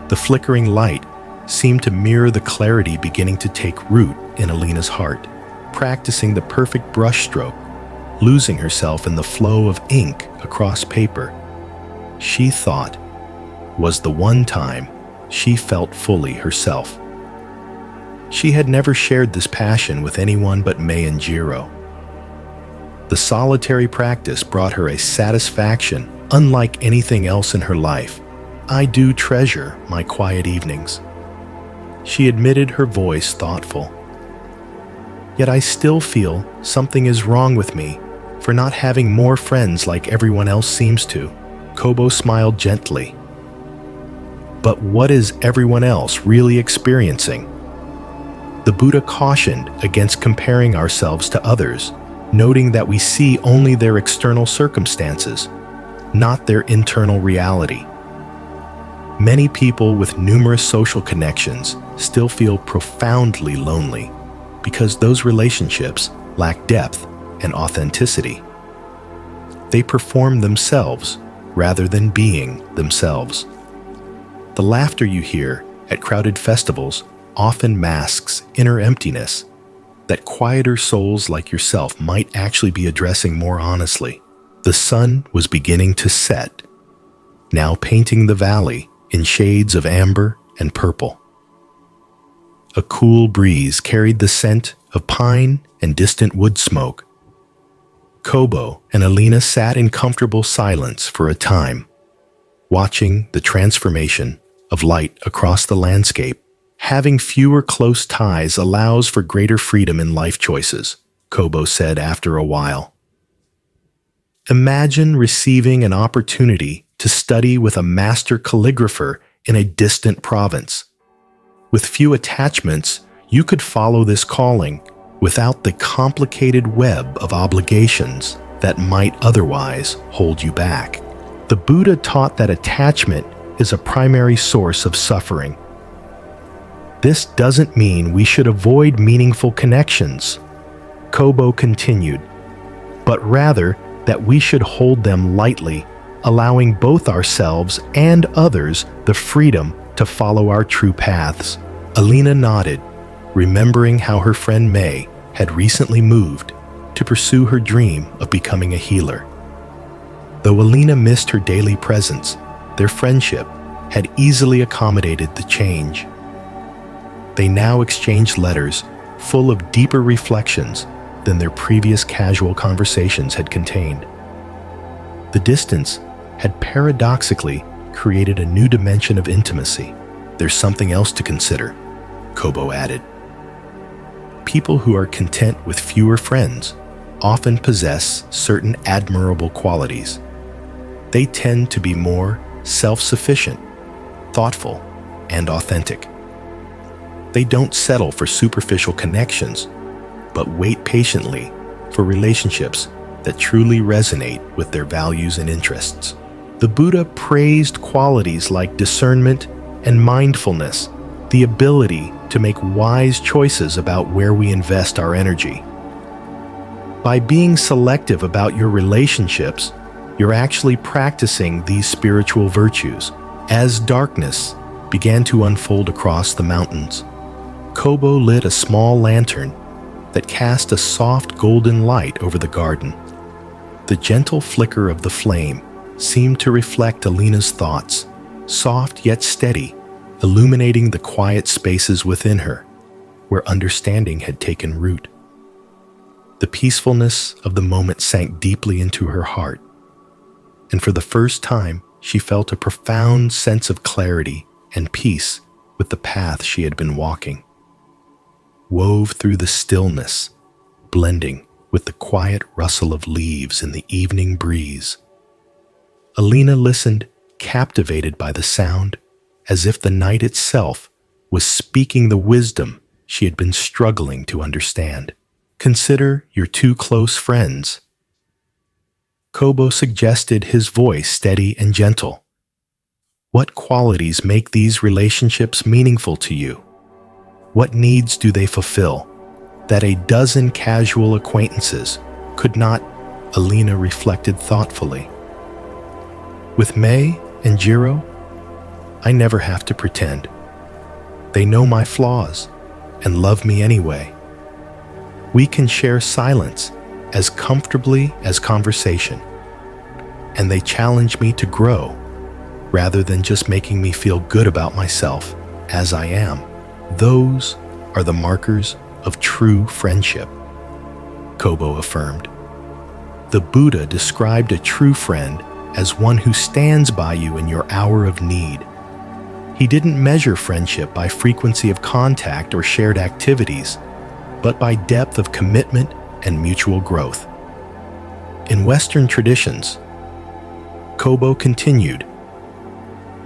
The flickering light seemed to mirror the clarity beginning to take root in Alina's heart, practicing the perfect brushstroke, losing herself in the flow of ink across paper. She thought was the one time she felt fully herself. She had never shared this passion with anyone but May and Jiro. The solitary practice brought her a satisfaction unlike anything else in her life. I do treasure my quiet evenings, she admitted, her voice thoughtful. Yet I still feel something is wrong with me for not having more friends like everyone else seems to. Kobo smiled gently. But what is everyone else really experiencing? The Buddha cautioned against comparing ourselves to others, noting that we see only their external circumstances, not their internal reality. Many people with numerous social connections still feel profoundly lonely because those relationships lack depth and authenticity. They perform themselves rather than being themselves. The laughter you hear at crowded festivals often masks inner emptiness that quieter souls like yourself might actually be addressing more honestly. The sun was beginning to set, now painting the valley in shades of amber and purple. A cool breeze carried the scent of pine and distant wood smoke. Kobo and Alina sat in comfortable silence for a time, watching the transformation of light across the landscape. Having fewer close ties allows for greater freedom in life choices, Kobo said after a while. Imagine receiving an opportunity to study with a master calligrapher in a distant province. With few attachments, you could follow this calling without the complicated web of obligations that might otherwise hold you back. The Buddha taught that attachment is a primary source of suffering. This doesn't mean we should avoid meaningful connections, Kobo continued, but rather that we should hold them lightly, allowing both ourselves and others the freedom to follow our true paths. Alina nodded, remembering how her friend May had recently moved to pursue her dream of becoming a healer. Though Alina missed her daily presence, their friendship had easily accommodated the change. They now exchanged letters full of deeper reflections than their previous casual conversations had contained. The distance had paradoxically created a new dimension of intimacy. There's something else to consider, Kobo added. People who are content with fewer friends often possess certain admirable qualities. They tend to be more self-sufficient, thoughtful, and authentic. They don't settle for superficial connections, but wait patiently for relationships that truly resonate with their values and interests. The Buddha praised qualities like discernment and mindfulness, the ability to make wise choices about where we invest our energy. By being selective about your relationships, you're actually practicing these spiritual virtues. As darkness began to unfold across the mountains, Kobo lit a small lantern that cast a soft golden light over the garden. The gentle flicker of the flame seemed to reflect Alina's thoughts, soft yet steady, illuminating the quiet spaces within her, where understanding had taken root. The peacefulness of the moment sank deeply into her heart, and for the first time she felt a profound sense of clarity and peace with the path she had been walking. Wove through the stillness, blending with the quiet rustle of leaves in the evening breeze. Alina listened, captivated by the sound, as if the night itself was speaking the wisdom she had been struggling to understand. Consider your two close friends. Kobo suggested, his voice steady and gentle. What qualities make these relationships meaningful to you? What needs do they fulfill that a dozen casual acquaintances could not? Alina reflected thoughtfully. With May and Jiro, I never have to pretend. They know my flaws and love me anyway. We can share silence as comfortably as conversation, and they challenge me to grow rather than just making me feel good about myself as I am. Those are the markers of true friendship, Kobo affirmed. The Buddha described a true friend as one who stands by you in your hour of need. He didn't measure friendship by frequency of contact or shared activities, but by depth of commitment and mutual growth. In Western traditions, Kobo continued,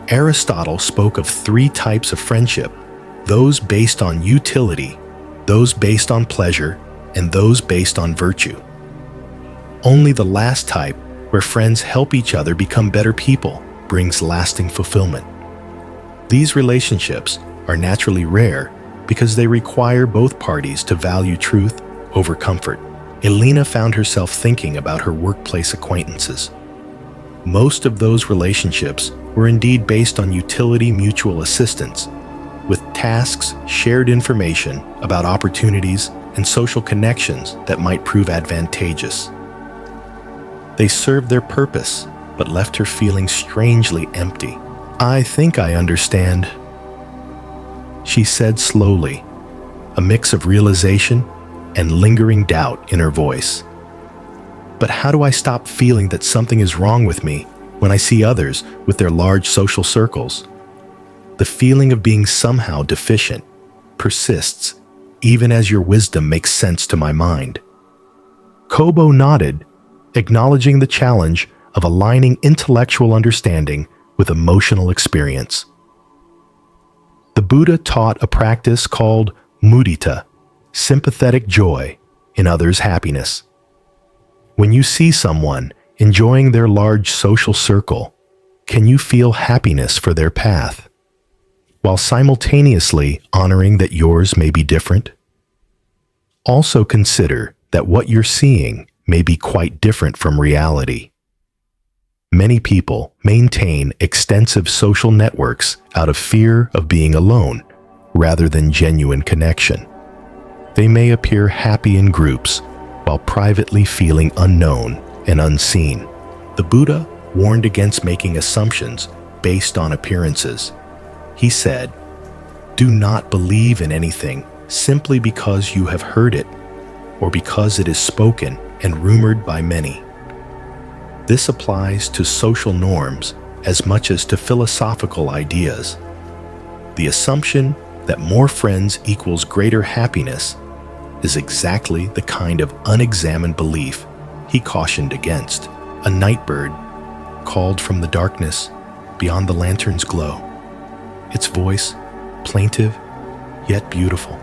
Aristotle spoke of 3 types of friendship: those based on utility, those based on pleasure, and those based on virtue. Only the last type, where friends help each other become better people, brings lasting fulfillment. These relationships are naturally rare because they require both parties to value truth over comfort. Alina found herself thinking about her workplace acquaintances. Most of those relationships were indeed based on utility mutual assistance, with tasks, shared information about opportunities, and social connections that might prove advantageous. They served their purpose, but left her feeling strangely empty. I think I understand, she said slowly, a mix of realization and lingering doubt in her voice. But how do I stop feeling that something is wrong with me when I see others with their large social circles? The feeling of being somehow deficient persists, even as your wisdom makes sense to my mind. Kobo nodded, acknowledging the challenge of aligning intellectual understanding with emotional experience. The Buddha taught a practice called mudita, sympathetic joy in others' happiness. When you see someone enjoying their large social circle, can you feel happiness for their path, while simultaneously honoring that yours may be different? Also consider that what you're seeing may be quite different from reality. Many people maintain extensive social networks out of fear of being alone, rather than genuine connection. They may appear happy in groups, while privately feeling unknown and unseen. The Buddha warned against making assumptions based on appearances. He said, "Do not believe in anything simply because you have heard it, or because it is spoken and rumored by many." This applies to social norms as much as to philosophical ideas. The assumption that more friends equals greater happiness is exactly the kind of unexamined belief he cautioned against. A night bird called from the darkness beyond the lantern's glow, its voice plaintive yet beautiful.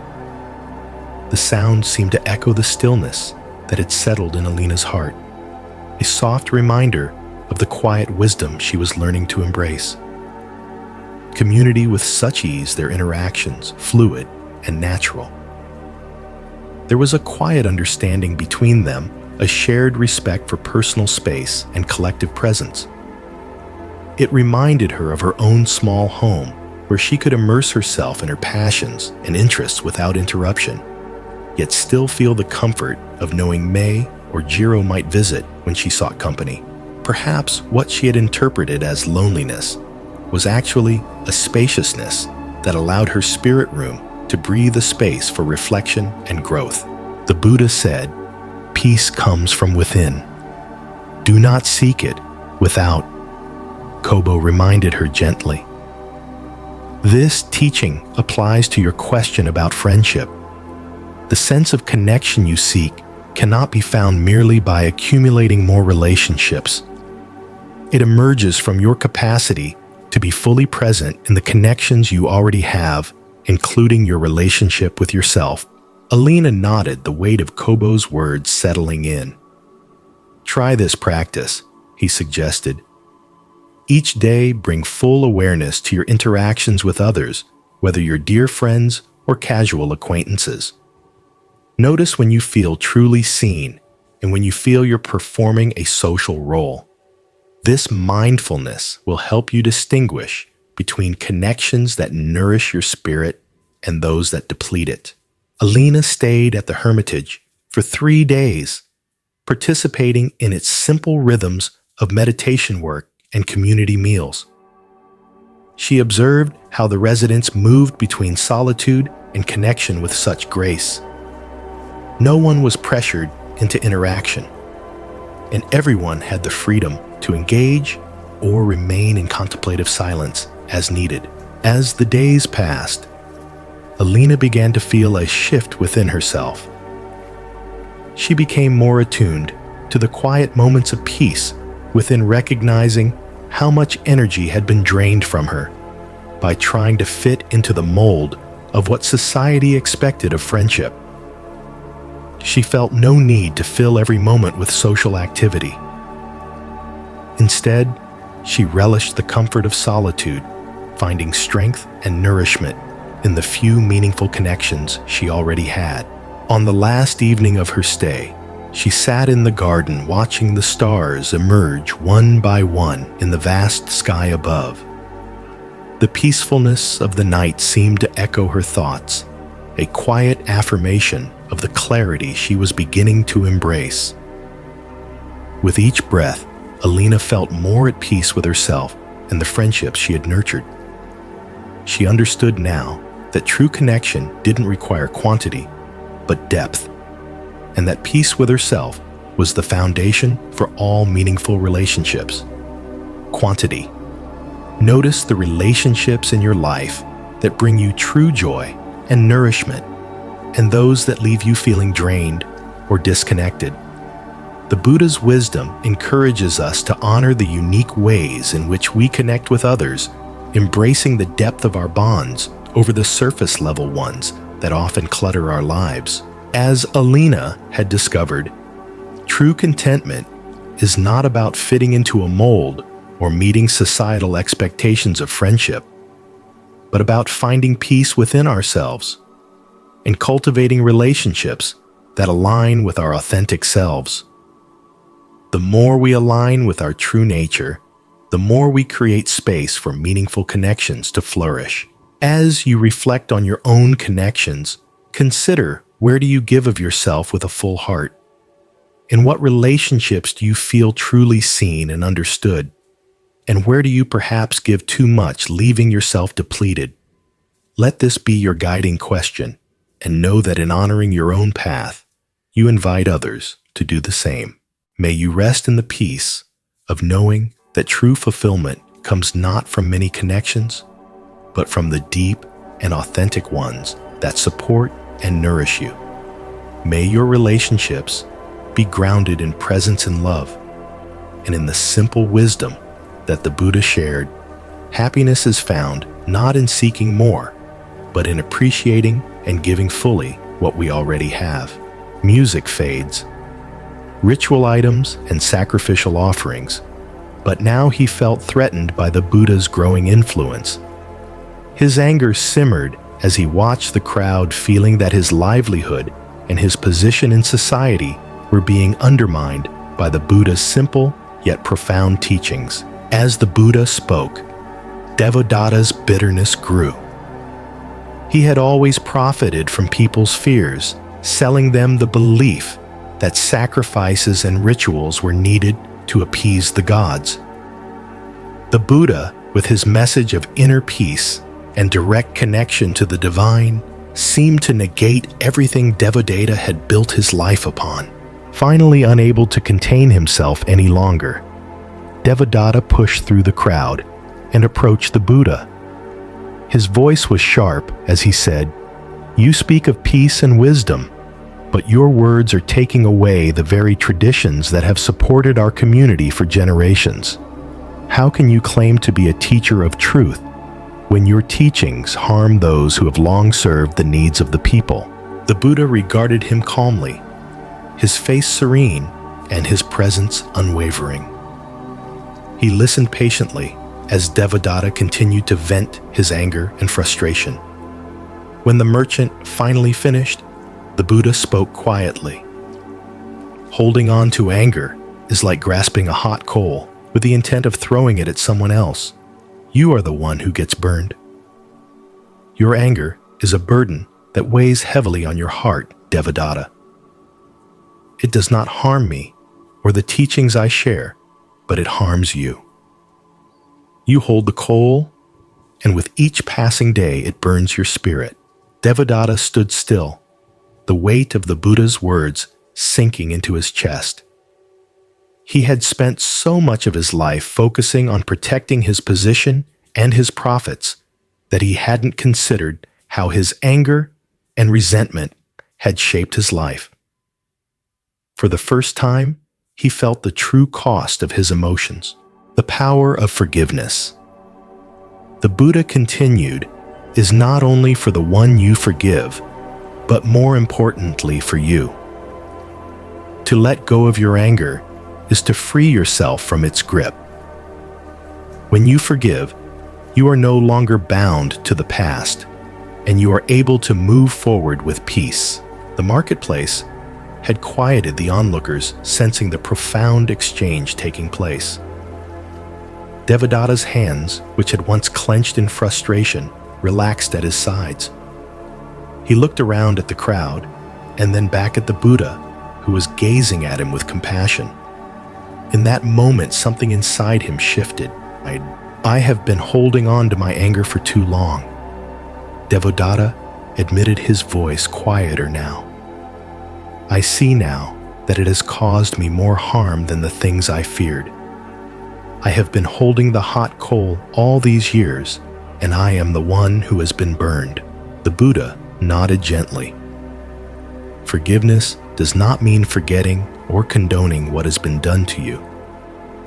The sound seemed to echo the stillness that had settled in Alina's heart, a soft reminder of the quiet wisdom she was learning to embrace. Community with such ease, their interactions fluid and natural. There was a quiet understanding between them, a shared respect for personal space and collective presence. It reminded her of her own small home, where she could immerse herself in her passions and interests without interruption, yet still feel the comfort of knowing May or Jiro might visit when she sought company. perhaps what she had interpreted as loneliness was actually a spaciousness that allowed her spirit room to breathe a space for reflection and growth. The Buddha said, "Peace comes from within. Do not seek it without," Kobo reminded her gently. This teaching applies to your question about friendship. The sense of connection you seek cannot be found merely by accumulating more relationships. It emerges from your capacity to be fully present in the connections you already have, including your relationship with yourself. Alina nodded, the weight of Kobo's words settling in. "Try this practice," he suggested. "Each day bring full awareness to your interactions with others, whether you're dear friends or casual acquaintances. Notice when you feel truly seen and when you feel you're performing a social role. This mindfulness will help you distinguish between connections that nourish your spirit and those that deplete it." Alina stayed at the hermitage for 3 days, participating in its simple rhythms of meditation work and community meals. She observed how the residents moved between solitude and connection with such grace. No one was pressured into interaction, and everyone had the freedom to engage or remain in contemplative silence as needed. As the days passed, Alina began to feel a shift within herself. She became more attuned to the quiet moments of peace within recognizing how much energy had been drained from her by trying to fit into the mold of what society expected of friendship. She felt no need to fill every moment with social activity. Instead, she relished the comfort of solitude, finding strength and nourishment in the few meaningful connections she already had. On the last evening of her stay, she sat in the garden watching the stars emerge one by one in the vast sky above. The peacefulness of the night seemed to echo her thoughts, a quiet affirmation of the clarity she was beginning to embrace. With each breath, Alina felt more at peace with herself and the friendships she had nurtured. She understood now that true connection didn't require quantity, but depth, and that peace with herself was the foundation for all meaningful relationships. Quantity. Notice the relationships in your life that bring you true joy and nourishment, and those that leave you feeling drained or disconnected. The Buddha's wisdom encourages us to honor the unique ways in which we connect with others, embracing the depth of our bonds over the surface level ones that often clutter our lives. As Alina had discovered, true contentment is not about fitting into a mold or meeting societal expectations of friendship, but about finding peace within ourselves and cultivating relationships that align with our authentic selves. The more we align with our true nature, the more we create space for meaningful connections to flourish. As you reflect on your own connections, consider, where do you give of yourself with a full heart? In what relationships do you feel truly seen and understood? And where do you perhaps give too much, leaving yourself depleted? Let this be your guiding question, and know that in honoring your own path, you invite others to do the same. May you rest in the peace of knowing that true fulfillment comes not from many connections, but from the deep and authentic ones that support and nourish you. May your relationships be grounded in presence and love, and in the simple wisdom that the Buddha shared. Happiness is found not in seeking more, but in appreciating and giving fully what we already have. Music fades, ritual items and sacrificial offerings, but now he felt threatened by the Buddha's growing influence. His anger simmered as he watched the crowd, feeling that his livelihood and his position in society were being undermined by the Buddha's simple yet profound teachings. As the Buddha spoke, Devadatta's bitterness grew. He had always profited from people's fears, selling them the belief that sacrifices and rituals were needed to appease the gods. The Buddha, with his message of inner peace and direct connection to the divine, seemed to negate everything Devadatta had built his life upon. Finally unable to contain himself any longer, Devadatta pushed through the crowd and approached the Buddha. His voice was sharp as he said, "You speak of peace and wisdom, but your words are taking away the very traditions that have supported our community for generations. How can you claim to be a teacher of truth when your teachings harm those who have long served the needs of the people?" The Buddha regarded him calmly, his face serene and his presence unwavering. He listened patiently as Devadatta continued to vent his anger and frustration. When the merchant finally finished, the Buddha spoke quietly. "Holding on to anger is like grasping a hot coal with the intent of throwing it at someone else. You are the one who gets burned. Your anger is a burden that weighs heavily on your heart, Devadatta. It does not harm me or the teachings I share, but it harms you. You hold the coal, and with each passing day it burns your spirit." Devadatta stood still, the weight of the Buddha's words sinking into his chest. He had spent so much of his life focusing on protecting his position and his profits that he hadn't considered how his anger and resentment had shaped his life. For the first time, he felt the true cost of his emotions. The power of forgiveness. The Buddha continued, is not only for the one you forgive, but more importantly for you. To let go of your anger is to free yourself from its grip. When you forgive, you are no longer bound to the past, and you are able to move forward with peace. The marketplace had quieted the onlookers, sensing the profound exchange taking place. Devadatta's hands, which had once clenched in frustration, relaxed at his sides. He looked around at the crowd and then back at the Buddha, who was gazing at him with compassion. In that moment, something inside him shifted. I have been holding on to my anger for too long. Devadatta admitted, his voice quieter now. I see now that it has caused me more harm than the things I feared. I have been holding the hot coal all these years, and I am the one who has been burned. The Buddha nodded gently. Forgiveness does not mean forgetting or condoning what has been done to you.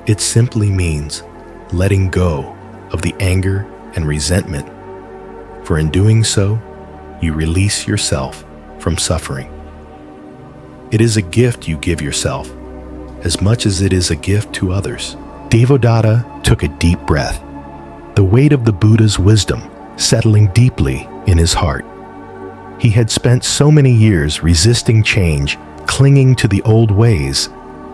It simply means letting go of the anger and resentment, for in doing so, you release yourself from suffering. It is a gift you give yourself, as much as it is a gift to others. Devadatta took a deep breath, the weight of the Buddha's wisdom settling deeply in his heart. He had spent so many years resisting change, clinging to the old ways,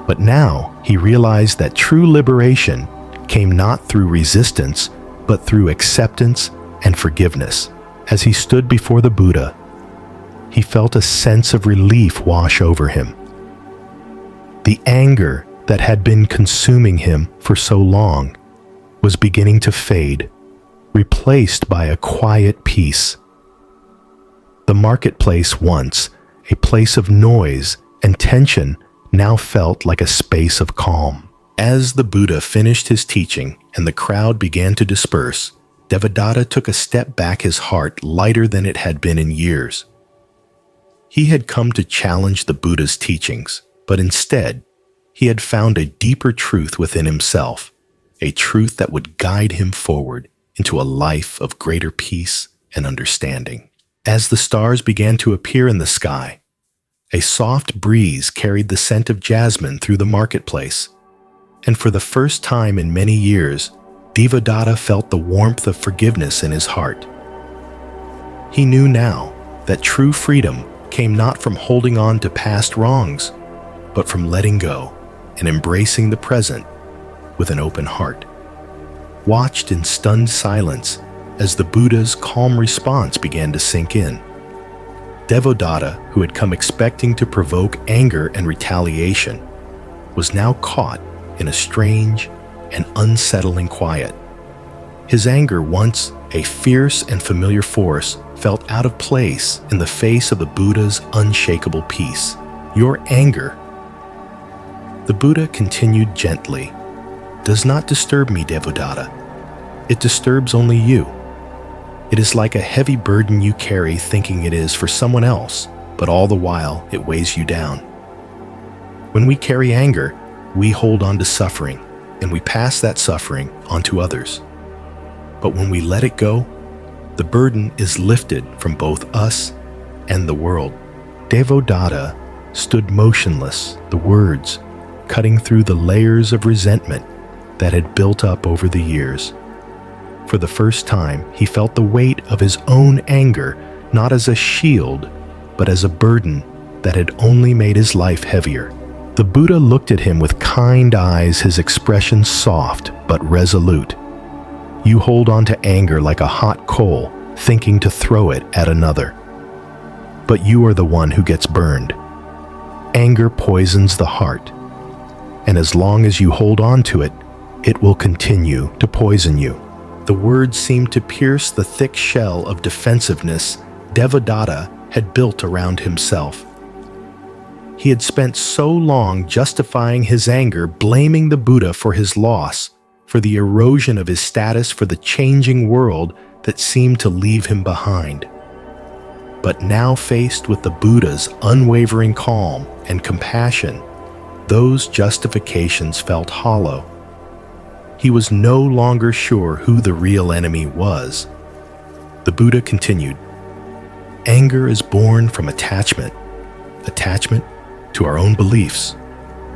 but now he realized that true liberation came not through resistance, but through acceptance and forgiveness. As he stood before the Buddha, he felt a sense of relief wash over him. The anger that had been consuming him for so long was beginning to fade, replaced by a quiet peace. The marketplace, once a place of noise and tension, now felt like a space of calm. As the Buddha finished his teaching and the crowd began to disperse, Devadatta took a step back, his heart lighter than it had been in years. He had come to challenge the Buddha's teachings, but instead, he had found a deeper truth within himself, a truth that would guide him forward into a life of greater peace and understanding. As the stars began to appear in the sky, a soft breeze carried the scent of jasmine through the marketplace, and for the first time in many years, Devadatta felt the warmth of forgiveness in his heart. He knew now that true freedom came not from holding on to past wrongs, but from letting go and embracing the present with an open heart. Watched in stunned silence as the Buddha's calm response began to sink in. Devadatta, who had come expecting to provoke anger and retaliation, was now caught in a strange and unsettling quiet. His anger, once a fierce and familiar force, felt out of place in the face of the Buddha's unshakable peace. Your anger, the Buddha continued gently, does not disturb me, Devadatta. It disturbs only you. It is like a heavy burden you carry thinking it is for someone else, but all the while it weighs you down. When we carry anger, we hold on to suffering, and we pass that suffering on to others. But when we let it go, the burden is lifted from both us and the world. Devadatta stood motionless, the words cutting through the layers of resentment that had built up over the years. For the first time, he felt the weight of his own anger, not as a shield, but as a burden that had only made his life heavier. The Buddha looked at him with kind eyes, his expression soft but resolute. You hold on to anger like a hot coal, thinking to throw it at another. But you are the one who gets burned. Anger poisons the heart, and as long as you hold on to it, it will continue to poison you. The words seemed to pierce the thick shell of defensiveness Devadatta had built around himself. He had spent so long justifying his anger, blaming the Buddha for his loss, for the erosion of his status, for the changing world that seemed to leave him behind. But now faced with the Buddha's unwavering calm and compassion, those justifications felt hollow. He was no longer sure who the real enemy was. The Buddha continued, anger is born from attachment to our own beliefs,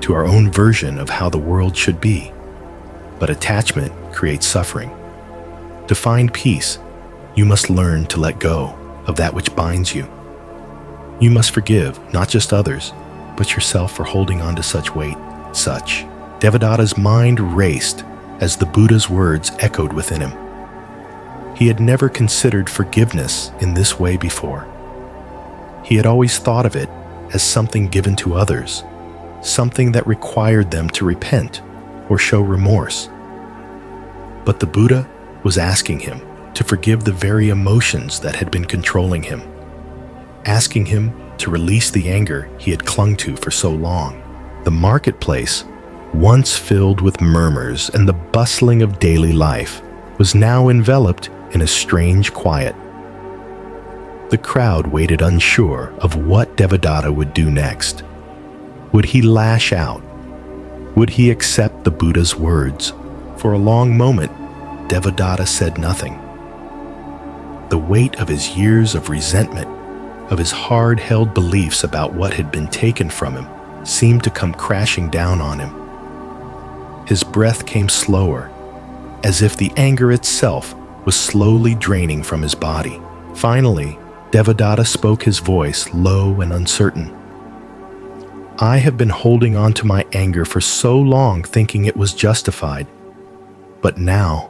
to our own version of how the world should be. But attachment creates suffering. To find peace, you must learn to let go of that which binds you. You must forgive not just others, but yourself for holding on to such weight. Devadatta's mind raced as the Buddha's words echoed within him. He had never considered forgiveness in this way before. He had always thought of it as something given to others, something that required them to repent or show remorse. But the Buddha was asking him to forgive the very emotions that had been controlling him, asking him to release the anger he had clung to for so long. The marketplace, once filled with murmurs and the bustling of daily life, was now enveloped in a strange quiet. The crowd waited unsure of what Devadatta would do next. Would he lash out? Would he accept the Buddha's words? For a long moment, Devadatta said nothing. The weight of his years of resentment, of his hard-held beliefs about what had been taken from him, seemed to come crashing down on him. His breath came slower, as if the anger itself was slowly draining from his body. Finally, Devadatta spoke, his voice low and uncertain. I have been holding on to my anger for so long, thinking it was justified. But now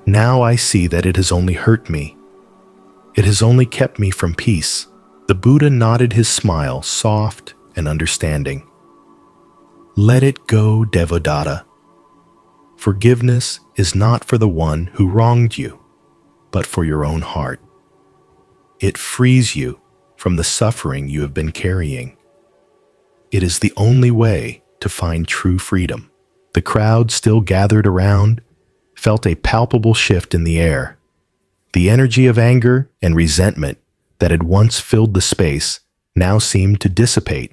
I see that it has only hurt me. It has only kept me from peace. The Buddha nodded his smile, soft and understanding. Let it go, Devadatta. Forgiveness is not for the one who wronged you, but for your own heart. It frees you from the suffering you have been carrying. It is the only way to find true freedom. The crowd still gathered around felt a palpable shift in the air. The energy of anger and resentment that had once filled the space now seemed to dissipate,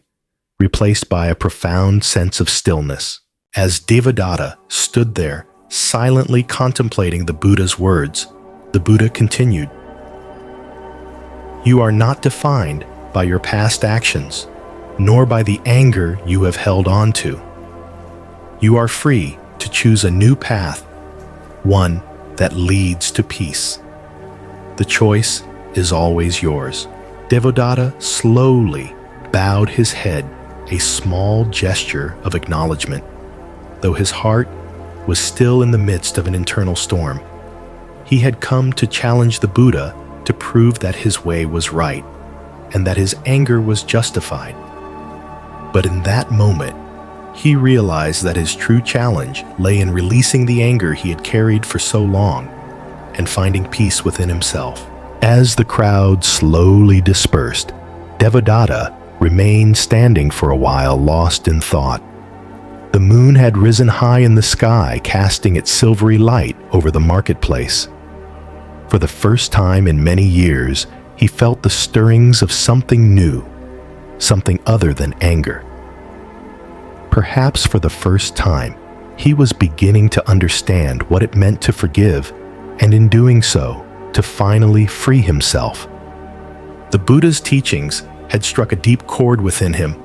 replaced by a profound sense of stillness. As Devadatta stood there, silently contemplating the Buddha's words, the Buddha continued, You are not defined by your past actions, nor by the anger you have held on to. You are free to choose a new path, one that leads to peace. The choice is always yours. Devadatta slowly bowed his head, a small gesture of acknowledgement, though his heart was still in the midst of an internal storm. He had come to challenge the Buddha to prove that his way was right and that his anger was justified. But in that moment, he realized that his true challenge lay in releasing the anger he had carried for so long and finding peace within himself. As the crowd slowly dispersed, Devadatta remained standing for a while, lost in thought. The moon had risen high in the sky, casting its silvery light over the marketplace. For the first time in many years, he felt the stirrings of something new, something other than anger. Perhaps for the first time, he was beginning to understand what it meant to forgive, and in doing so, to finally free himself. The Buddha's teachings had struck a deep chord within him,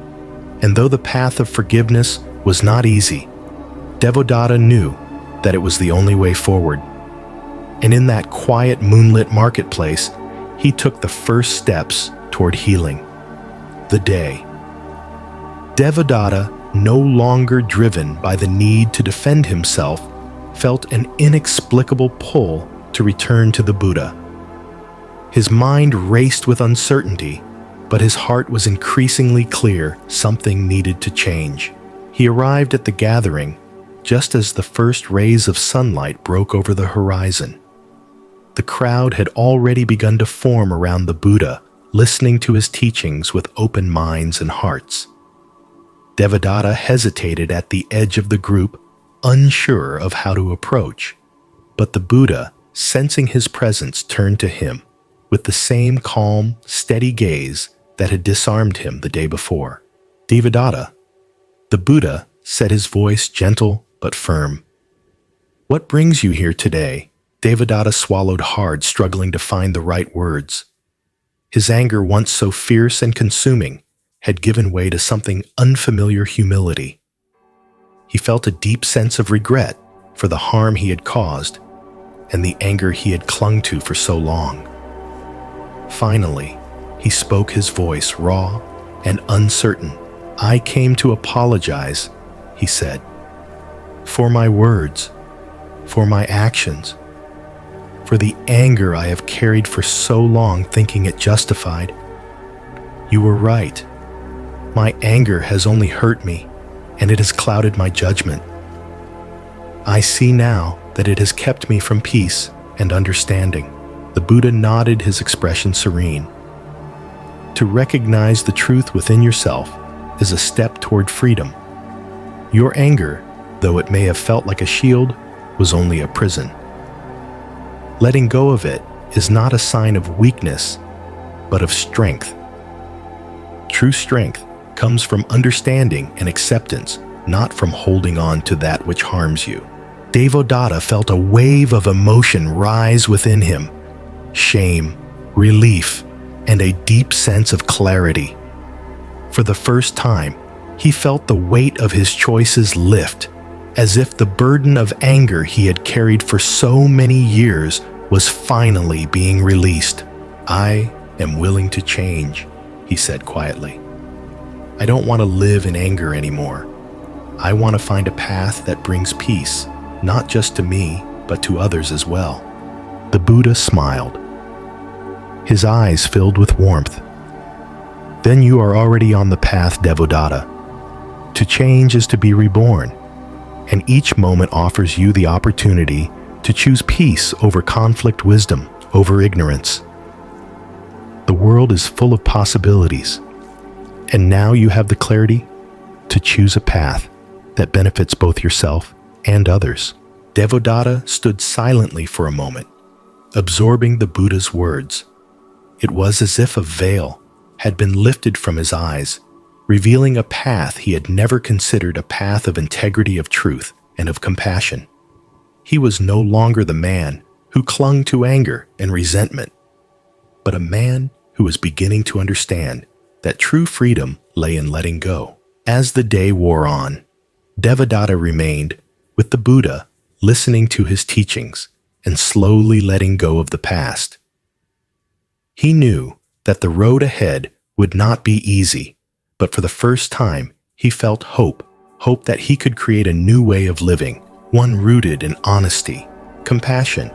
and though the path of forgiveness was not easy, Devadatta knew that it was the only way forward. And in that quiet moonlit marketplace, he took the first steps toward healing. The day. Devadatta, no longer driven by the need to defend himself, felt an inexplicable pull to return to the Buddha. His mind raced with uncertainty, but his heart was increasingly clear something needed to change. He arrived at the gathering just as the first rays of sunlight broke over the horizon. The crowd had already begun to form around the Buddha, listening to his teachings with open minds and hearts. Devadatta hesitated at the edge of the group, unsure of how to approach, but the Buddha, sensing his presence, turned to him with the same calm, steady gaze that had disarmed him the day before. Devadatta, the Buddha said, his voice gentle but firm. "What brings you here today?" Devadatta swallowed hard, struggling to find the right words. His anger, once so fierce and consuming, had given way to something unfamiliar humility. He felt a deep sense of regret for the harm he had caused and the anger he had clung to for so long. Finally, he spoke, his voice raw and uncertain. "I came to apologize," he said, "for my words, for my actions, for the anger I have carried for so long, thinking it justified. You were right. My anger has only hurt me, and it has clouded my judgment. I see now that it has kept me from peace and understanding." The Buddha nodded, his expression serene. To recognize the truth within yourself is a step toward freedom. Your anger, though it may have felt like a shield, was only a prison. Letting go of it is not a sign of weakness, but of strength. True strength comes from understanding and acceptance, not from holding on to that which harms you. Devadatta felt a wave of emotion rise within him: shame, relief, and a deep sense of clarity. For the first time, he felt the weight of his choices lift, as if the burden of anger he had carried for so many years was finally being released. "I am willing to change," he said quietly. "I don't want to live in anger anymore. I want to find a path that brings peace, not just to me, but to others as well." The Buddha smiled. His eyes filled with warmth. "Then you are already on the path, Devadatta. To change is to be reborn, and each moment offers you the opportunity to choose peace over conflict, wisdom over ignorance. The world is full of possibilities, and now you have the clarity to choose a path that benefits both yourself and others." Devadatta stood silently for a moment, absorbing the Buddha's words. It was as if a veil had been lifted from his eyes, revealing a path he had never considered, a path of integrity, of truth, and of compassion. He was no longer the man who clung to anger and resentment, but a man who was beginning to understand that true freedom lay in letting go. As the day wore on, Devadatta remained with the Buddha, listening to his teachings and slowly letting go of the past. He knew that the road ahead would not be easy, but for the first time, he felt hope that he could create a new way of living, one rooted in honesty, compassion,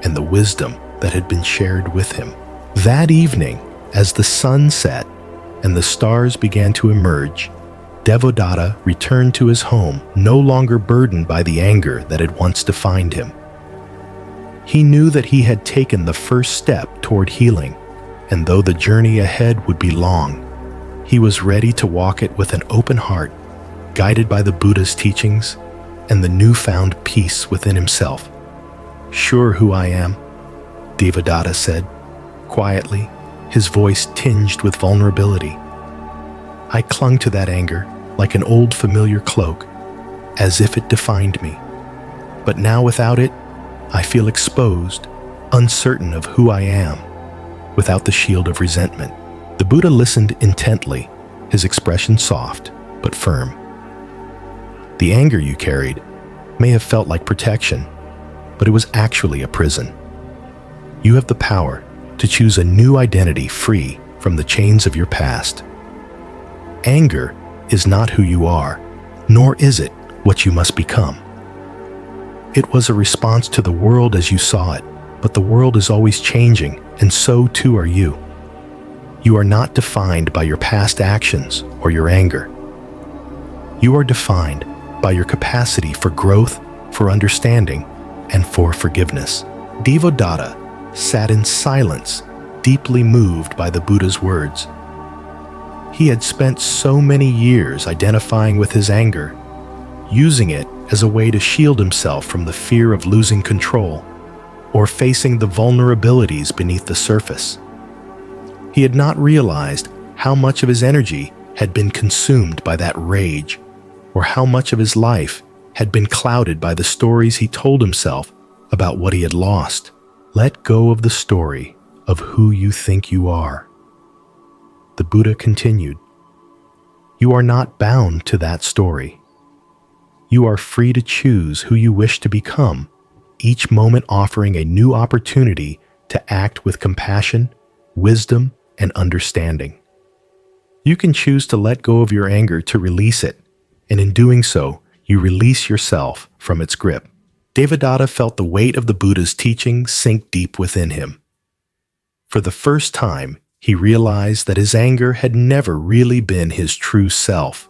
and the wisdom that had been shared with him. That evening, as the sun set and the stars began to emerge, Devadatta returned to his home, no longer burdened by the anger that had once defined him. He knew that he had taken the first step toward healing, and though the journey ahead would be long, he was ready to walk it with an open heart, guided by the Buddha's teachings and the newfound peace within himself. "Sure who I am," Devadatta said, quietly, his voice tinged with vulnerability. "I clung to that anger like an old familiar cloak, as if it defined me. But now without it, I feel exposed, uncertain of who I am, without the shield of resentment." The Buddha listened intently, his expression soft but firm. "The anger you carried may have felt like protection, but it was actually a prison. You have the power to choose a new identity free from the chains of your past. Anger is not who you are, nor is it what you must become. It was a response to the world as you saw it, but the world is always changing, and so too are you. You are not defined by your past actions or your anger. You are defined by your capacity for growth, for understanding, and for forgiveness." Devadatta sat in silence, deeply moved by the Buddha's words. He had spent so many years identifying with his anger, using it as a way to shield himself from the fear of losing control or facing the vulnerabilities beneath the surface. He had not realized how much of his energy had been consumed by that rage, or how much of his life had been clouded by the stories he told himself about what he had lost. "Let go of the story of who you think you are," the Buddha continued. "You are not bound to that story. You are free to choose who you wish to become, each moment offering a new opportunity to act with compassion, wisdom, and understanding. You can choose to let go of your anger to release it, and in doing so, you release yourself from its grip." Devadatta felt the weight of the Buddha's teaching sink deep within him. For the first time, he realized that his anger had never really been his true self.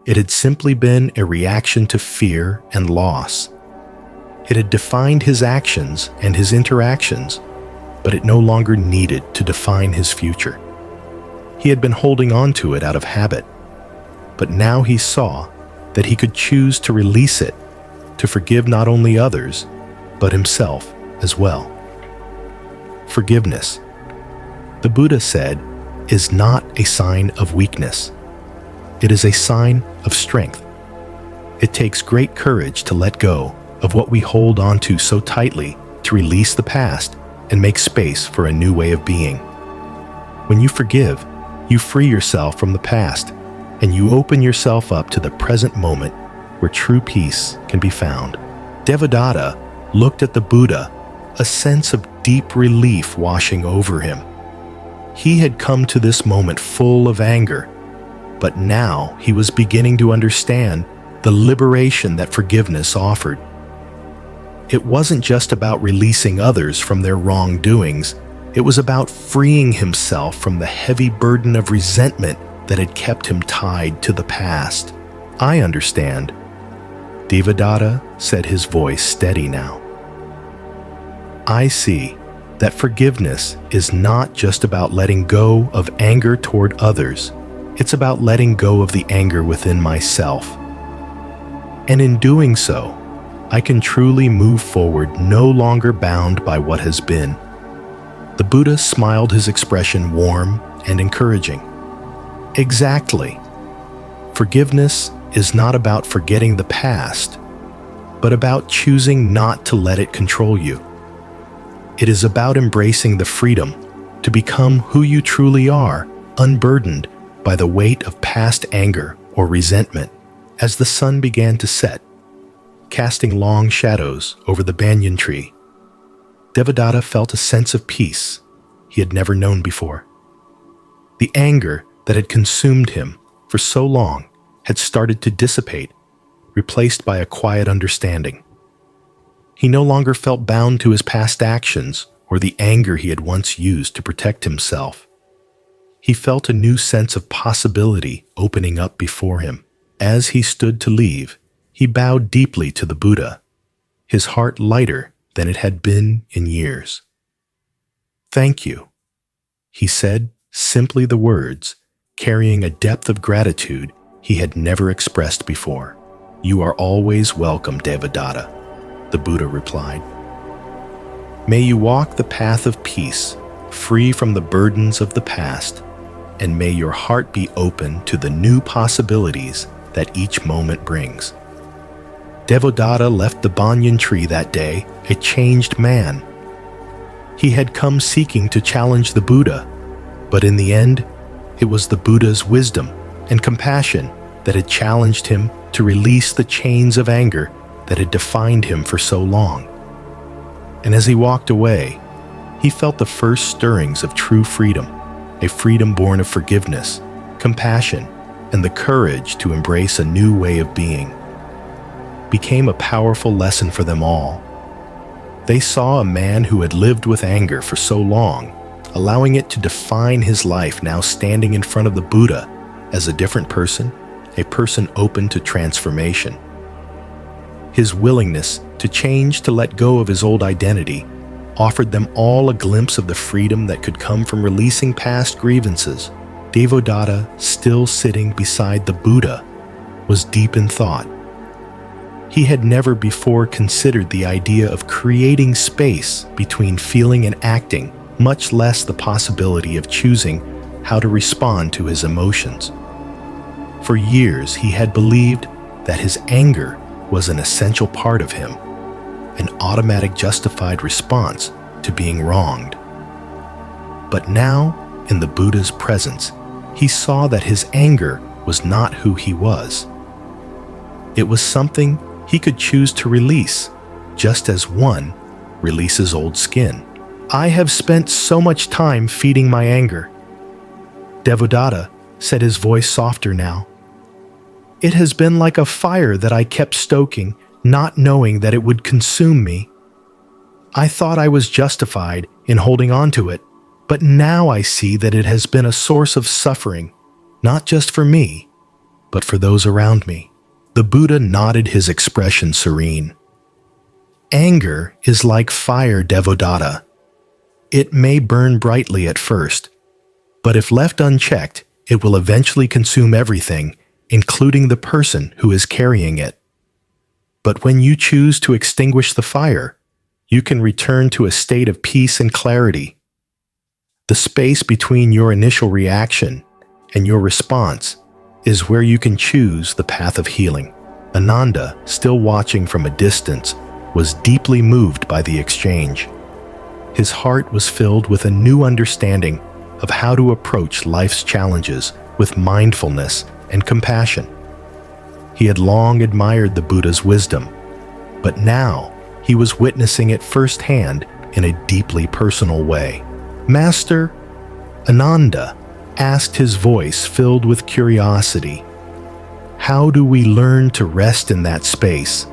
It had simply been a reaction to fear and loss. It had defined his actions and his interactions, but it no longer needed to define his future. He had been holding on to it out of habit, but now he saw that he could choose to release it, to forgive not only others, but himself as well. Forgiveness, the Buddha said, is not a sign of weakness. It is a sign of strength. It takes great courage to let go of what we hold on to so tightly, to release the past and make space for a new way of being. When you forgive, you free yourself from the past, and you open yourself up to the present moment where true peace can be found. Devadatta looked at the Buddha, a sense of deep relief washing over him. He had come to this moment full of anger, but now he was beginning to understand the liberation that forgiveness offered. It wasn't just about releasing others from their wrongdoings. It was about freeing himself from the heavy burden of resentment that had kept him tied to the past. "I understand," Devadatta said, his voice steady now. "I see that forgiveness is not just about letting go of anger toward others. It's about letting go of the anger within myself. And in doing so, I can truly move forward, no longer bound by what has been." The Buddha smiled, his expression warm and encouraging. "Exactly. Forgiveness is not about forgetting the past, but about choosing not to let it control you. It is about embracing the freedom to become who you truly are, unburdened by the weight of past anger or resentment." As the sun began to set, casting long shadows over the banyan tree, Devadatta felt a sense of peace he had never known before. The anger that had consumed him for so long had started to dissipate, replaced by a quiet understanding. He no longer felt bound to his past actions or the anger he had once used to protect himself. He felt a new sense of possibility opening up before him. As he stood to leave, he bowed deeply to the Buddha, his heart lighter than it had been in years. "Thank you," he said, simply the words, carrying a depth of gratitude he had never expressed before. "You are always welcome, Devadatta," the Buddha replied. "May you walk the path of peace, free from the burdens of the past, and may your heart be open to the new possibilities that each moment brings." Devadatta left the banyan tree that day a changed man. He had come seeking to challenge the Buddha, but in the end, it was the Buddha's wisdom and compassion that had challenged him to release the chains of anger that had defined him for so long. And as he walked away, he felt the first stirrings of true freedom, a freedom born of forgiveness, compassion, and the courage to embrace a new way of being. Became a powerful lesson for them all. They saw a man who had lived with anger for so long, allowing it to define his life, now standing in front of the Buddha as a different person, a person open to transformation. His willingness to change, to let go of his old identity, offered them all a glimpse of the freedom that could come from releasing past grievances. Devadatta, still sitting beside the Buddha, was deep in thought. He had never before considered the idea of creating space between feeling and acting, much less the possibility of choosing how to respond to his emotions. For years, he had believed that his anger was an essential part of him, an automatic justified response to being wronged. But now, in the Buddha's presence, he saw that his anger was not who he was. It was something he could choose to release, just as one releases old skin. "I have spent so much time feeding my anger," Devadatta said, his voice softer now. "It has been like a fire that I kept stoking, not knowing that it would consume me. I thought I was justified in holding on to it, but now I see that it has been a source of suffering, not just for me, but for those around me." The Buddha nodded, his expression serene. "Anger is like fire, Devadatta. It may burn brightly at first, but if left unchecked, it will eventually consume everything, including the person who is carrying it. But when you choose to extinguish the fire, you can return to a state of peace and clarity. The space between your initial reaction and your response is where you can choose the path of healing." Ananda, still watching from a distance, was deeply moved by the exchange. His heart was filled with a new understanding of how to approach life's challenges with mindfulness and compassion. He had long admired the Buddha's wisdom, but now he was witnessing it firsthand in a deeply personal way. "Master," Ananda asked, his voice filled with curiosity, "how do we learn to rest in that space?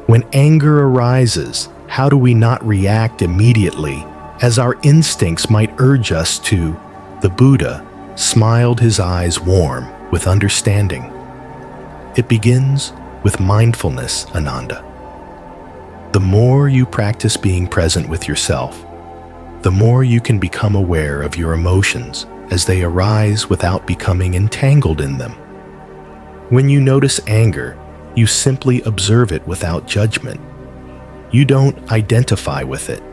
When anger arises, how do we not react immediately, as our instincts might urge us to?" The Buddha smiled, his eyes warm with understanding. "It begins with mindfulness, Ananda. The more you practice being present with yourself, the more you can become aware of your emotions as they arise without becoming entangled in them. When you notice anger, you simply observe it without judgment. You don't identify with it.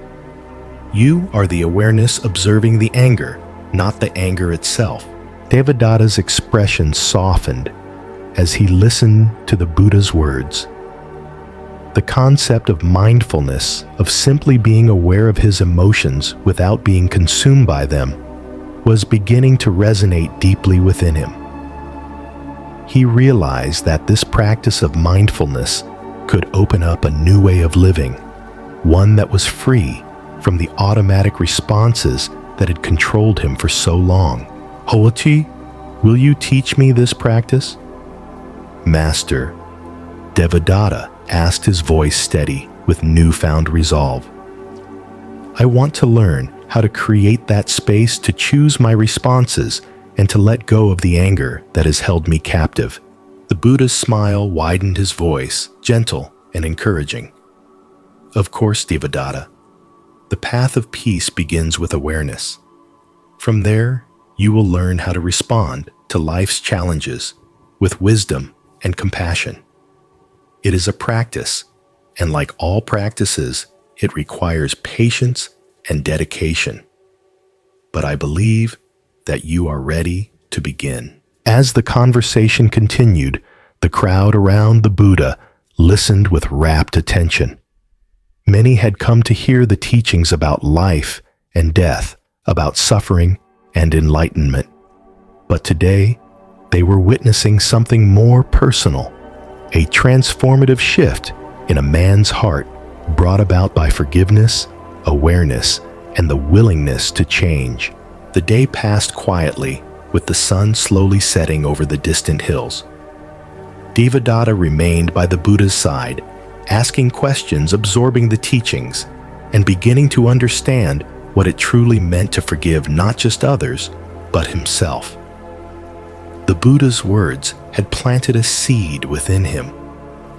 You are the awareness observing the anger, not the anger itself." Devadatta's expression softened as he listened to the Buddha's words. The concept of mindfulness, of simply being aware of his emotions without being consumed by them, was beginning to resonate deeply within him. He realized that this practice of mindfulness could open up a new way of living, one that was free from the automatic responses that had controlled him for so long. "Hoichi, will you teach me this practice?" "Master," Devadatta asked, his voice steady with newfound resolve. "I want to learn how to create that space to choose my responses and to let go of the anger that has held me captive." The Buddha's smile widened his voice, gentle and encouraging. Of course, Devadatta. The path of peace begins with awareness. From there, you will learn how to respond to life's challenges with wisdom and compassion. It is a practice, and like all practices, it requires patience and dedication. But I believe that you are ready to begin. As the conversation continued, the crowd around the Buddha listened with rapt attention. Many had come to hear the teachings about life and death, about suffering and enlightenment. But today, they were witnessing something more personal, a transformative shift in a man's heart brought about by forgiveness, awareness, and the willingness to change. The day passed quietly, with the sun slowly setting over the distant hills. Devadatta remained by the Buddha's side, asking questions, absorbing the teachings, and beginning to understand what it truly meant to forgive not just others, but himself. The Buddha's words had planted a seed within him,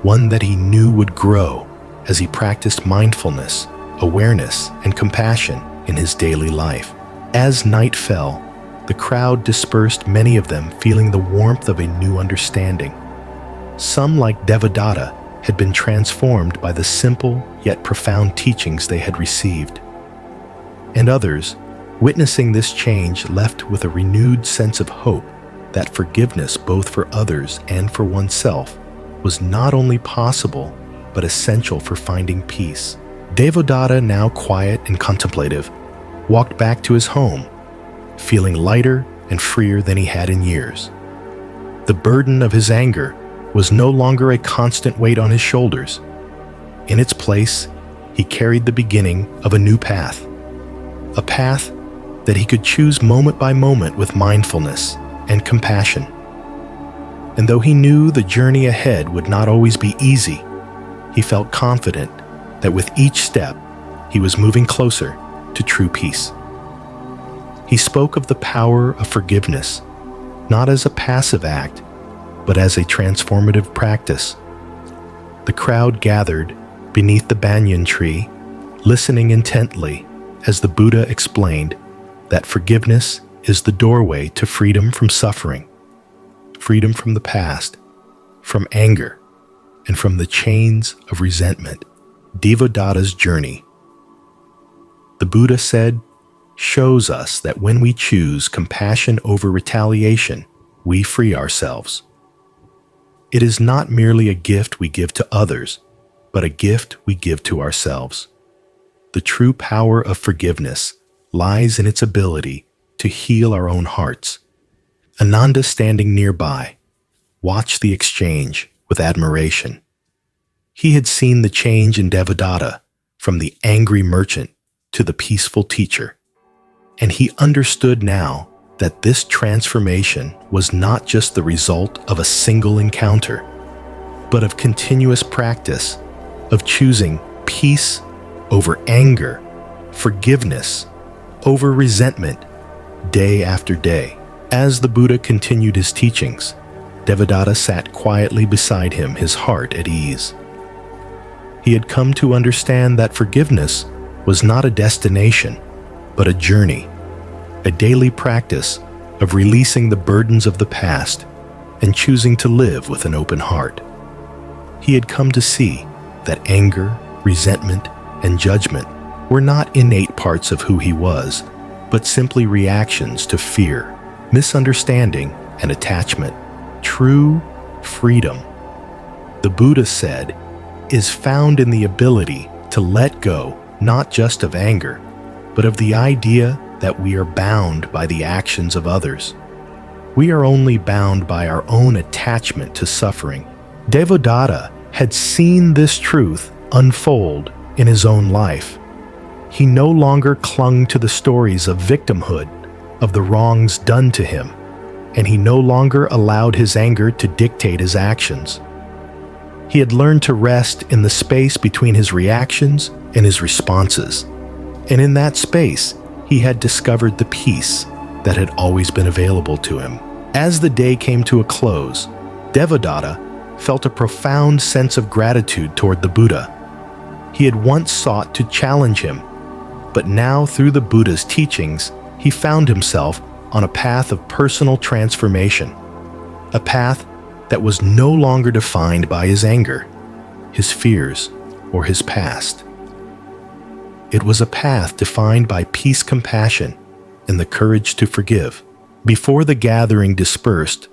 one that he knew would grow as he practiced mindfulness, awareness, and compassion in his daily life. As night fell, the crowd dispersed, many of them feeling the warmth of a new understanding. Some, like Devadatta, had been transformed by the simple yet profound teachings they had received. And others, witnessing this change, left with a renewed sense of hope that forgiveness, both for others and for oneself, was not only possible, but essential for finding peace. Devadatta, now quiet and contemplative, walked back to his home, feeling lighter and freer than he had in years. The burden of his anger was no longer a constant weight on his shoulders. In its place, he carried the beginning of a new path, a path that he could choose moment by moment with mindfulness and compassion. And though he knew the journey ahead would not always be easy, he felt confident that with each step, he was moving closer to true peace. He spoke of the power of forgiveness, not as a passive act, but as a transformative practice. The crowd gathered beneath the banyan tree, listening intently as the Buddha explained that forgiveness is the doorway to freedom from suffering, freedom from the past, from anger, and from the chains of resentment. Devadatta's journey, the Buddha said, shows us that when we choose compassion over retaliation, we free ourselves. It is not merely a gift we give to others, but a gift we give to ourselves. The true power of forgiveness lies in its ability to heal our own hearts. Ananda, standing nearby, watched the exchange with admiration. He had seen the change in Devadatta from the angry merchant to the peaceful teacher, and he understood now that this transformation was not just the result of a single encounter, but of continuous practice, of choosing peace over anger, forgiveness over resentment, day after day. As the Buddha continued his teachings, Devadatta sat quietly beside him, his heart at ease. He had come to understand that forgiveness was not a destination, but a journey, a daily practice of releasing the burdens of the past and choosing to live with an open heart. He had come to see that anger, resentment, and judgment were not innate parts of who he was, but simply reactions to fear, misunderstanding, and attachment. True freedom, the Buddha said, is found in the ability to let go not just of anger, but of the idea that we are bound by the actions of others. We are only bound by our own attachment to suffering. Devadatta had seen this truth unfold in his own life. He no longer clung to the stories of victimhood, of the wrongs done to him, and he no longer allowed his anger to dictate his actions. He had learned to rest in the space between his reactions and his responses, and in that space, he had discovered the peace that had always been available to him. As the day came to a close, Devadatta felt a profound sense of gratitude toward the Buddha. He had once sought to challenge him, but now through the Buddha's teachings, he found himself on a path of personal transformation, a path that was no longer defined by his anger, his fears, or his past. It was a path defined by peace, compassion, and the courage to forgive. Before the gathering dispersed,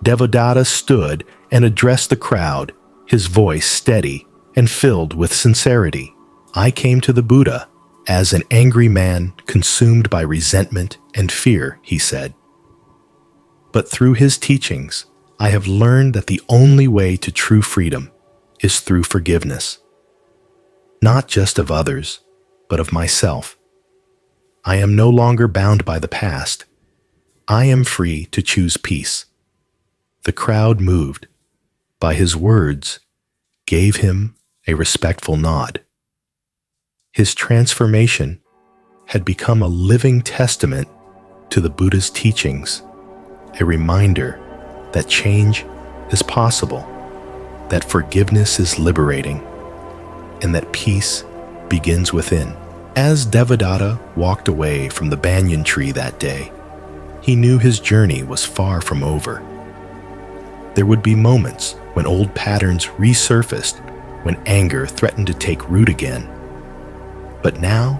Devadatta stood and addressed the crowd, his voice steady and filled with sincerity. "I came to the Buddha as an angry man consumed by resentment and fear," he said. "But through his teachings, I have learned that the only way to true freedom is through forgiveness, not just of others, but of myself. I am no longer bound by the past. I am free to choose peace." The crowd, moved by his words, gave him a respectful nod. His transformation had become a living testament to the Buddha's teachings, a reminder that change is possible, that forgiveness is liberating, and that peace begins within. As Devadatta walked away from the banyan tree that day, he knew his journey was far from over. There would be moments when old patterns resurfaced, when anger threatened to take root again. But now,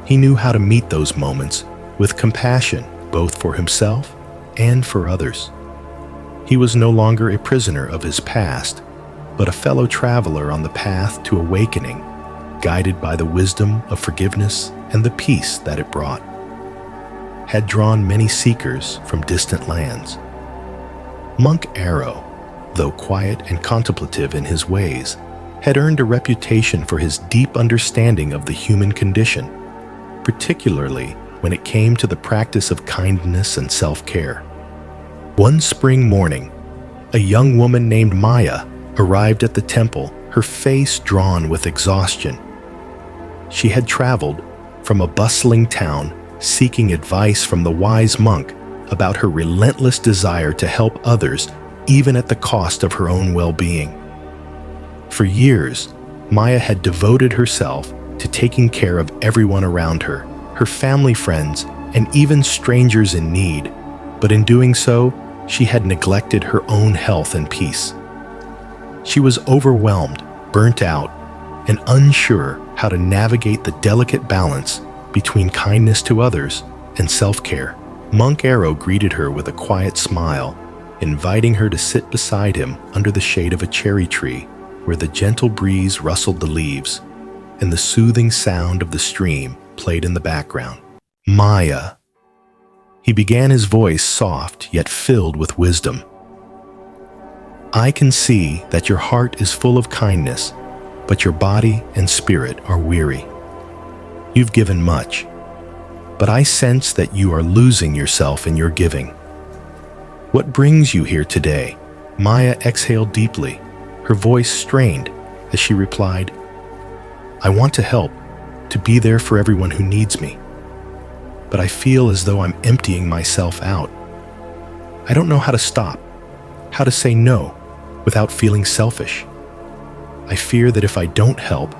he knew how to meet those moments with compassion, both for himself and for others. He was no longer a prisoner of his past, but a fellow traveler on the path to awakening, guided by the wisdom of forgiveness and the peace that it brought. Had drawn many seekers from distant lands. Monk Arrow, though quiet and contemplative in his ways, had earned a reputation for his deep understanding of the human condition, particularly when it came to the practice of kindness and self-care. One spring morning, a young woman named Maya arrived at the temple, her face drawn with exhaustion. She had traveled from a bustling town seeking advice from the wise monk about her relentless desire to help others, even at the cost of her own well-being. For years, Maya had devoted herself to taking care of everyone around her, her family, friends, and even strangers in need, but in doing so, she had neglected her own health and peace. She was overwhelmed, burnt out, and unsure how to navigate the delicate balance between kindness to others and self-care. Monk Arrow greeted her with a quiet smile, inviting her to sit beside him under the shade of a cherry tree, where the gentle breeze rustled the leaves and the soothing sound of the stream played in the background. "Maya," he began, his voice soft yet filled with wisdom. "I can see that your heart is full of kindness, but your body and spirit are weary. You've given much, but I sense that you are losing yourself in your giving. What brings you here today?" Maya exhaled deeply, her voice strained as she replied, "I want to help, to be there for everyone who needs me. But I feel as though I'm emptying myself out. I don't know how to stop, how to say no without feeling selfish. I fear that if I don't help,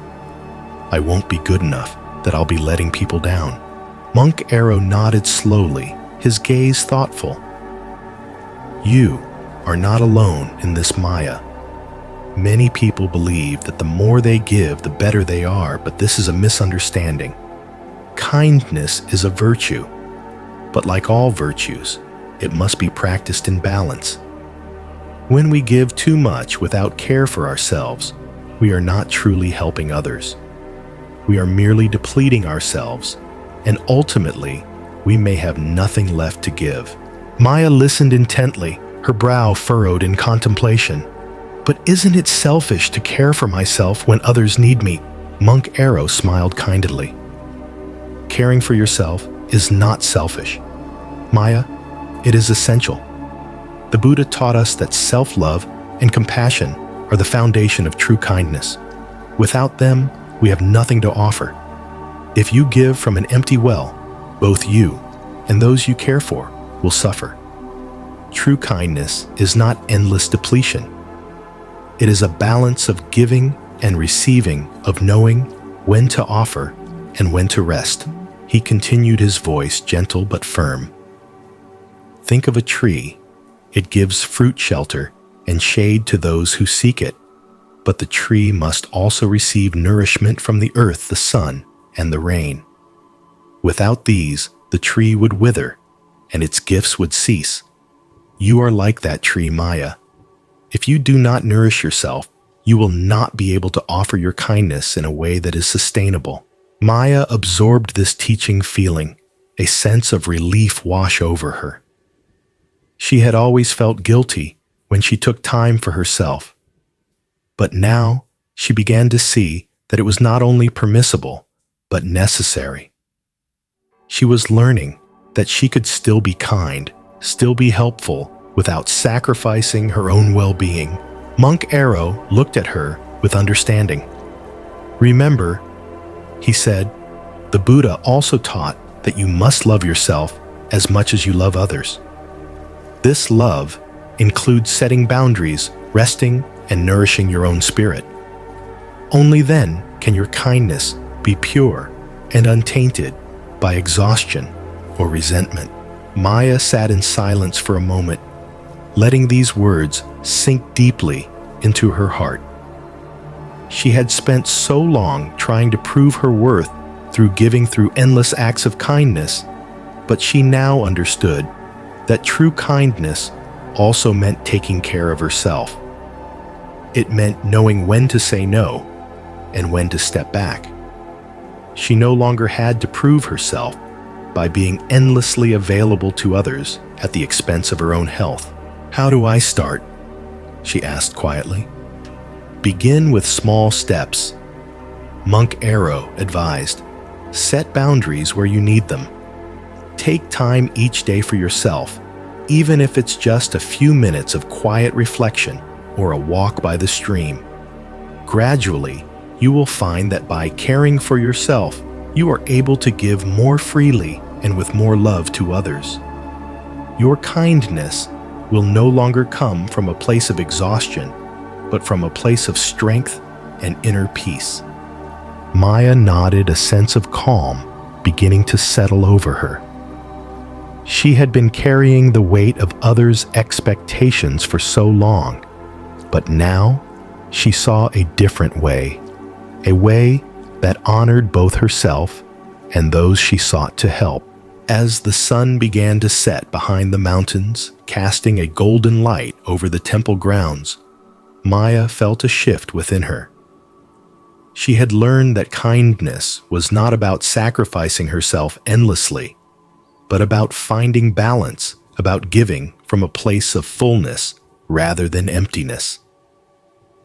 I won't be good enough, that I'll be letting people down." Monk Arrow nodded slowly, his gaze thoughtful. "You are not alone in this, Maya. Many people believe that the more they give, the better they are, but this is a misunderstanding. Kindness is a virtue, but like all virtues, it must be practiced in balance. When we give too much without care for ourselves, we are not truly helping others. We are merely depleting ourselves, and ultimately, we may have nothing left to give." Maya listened intently, her brow furrowed in contemplation. "But isn't it selfish to care for myself when others need me?" Monk Arrow smiled kindly. "Caring for yourself is not selfish. Maya, it is essential. The Buddha taught us that self-love and compassion are the foundation of true kindness. Without them, we have nothing to offer. If you give from an empty well, both you and those you care for will suffer. True kindness is not endless depletion. It is a balance of giving and receiving, of knowing when to offer and when to rest. He continued, his voice gentle but firm. Think of a tree. It gives fruit, shelter, and shade to those who seek it. But the tree must also receive nourishment from the earth, the sun, and the rain. Without these, the tree would wither, and its gifts would cease. You are like that tree, Maya. If you do not nourish yourself, you will not be able to offer your kindness in a way that is sustainable. Maya absorbed this teaching, feeling a sense of relief wash over her. She had always felt guilty when she took time for herself. But now she began to see that it was not only permissible, but necessary. She was learning that she could still be kind, still be helpful, without sacrificing her own well-being. Monk Arrow looked at her with understanding. Remember, he said, the Buddha also taught that you must love yourself as much as you love others. This love includes setting boundaries, resting, and nourishing your own spirit. Only then can your kindness be pure and untainted by exhaustion or resentment. Maya sat in silence for a moment, letting these words sink deeply into her heart. She had spent so long trying to prove her worth through giving through endless acts of kindness, but she now understood that true kindness also meant taking care of herself. It meant knowing when to say no and when to step back. She no longer had to prove herself by being endlessly available to others at the expense of her own health. How do I start? She asked quietly. Begin with small steps. Monk Arrow advised. Set boundaries where you need them. Take time each day for yourself, even if it's just a few minutes of quiet reflection or a walk by the stream. Gradually, you will find that by caring for yourself, you are able to give more freely and with more love to others. Your kindness will no longer come from a place of exhaustion, but from a place of strength and inner peace. Maya nodded, a sense of calm beginning to settle over her. She had been carrying the weight of others' expectations for so long, but now she saw a different way, a way that honored both herself and those she sought to help. As the sun began to set behind the mountains, casting a golden light over the temple grounds, Maya felt a shift within her. She had learned that kindness was not about sacrificing herself endlessly, but about finding balance, about giving from a place of fullness rather than emptiness.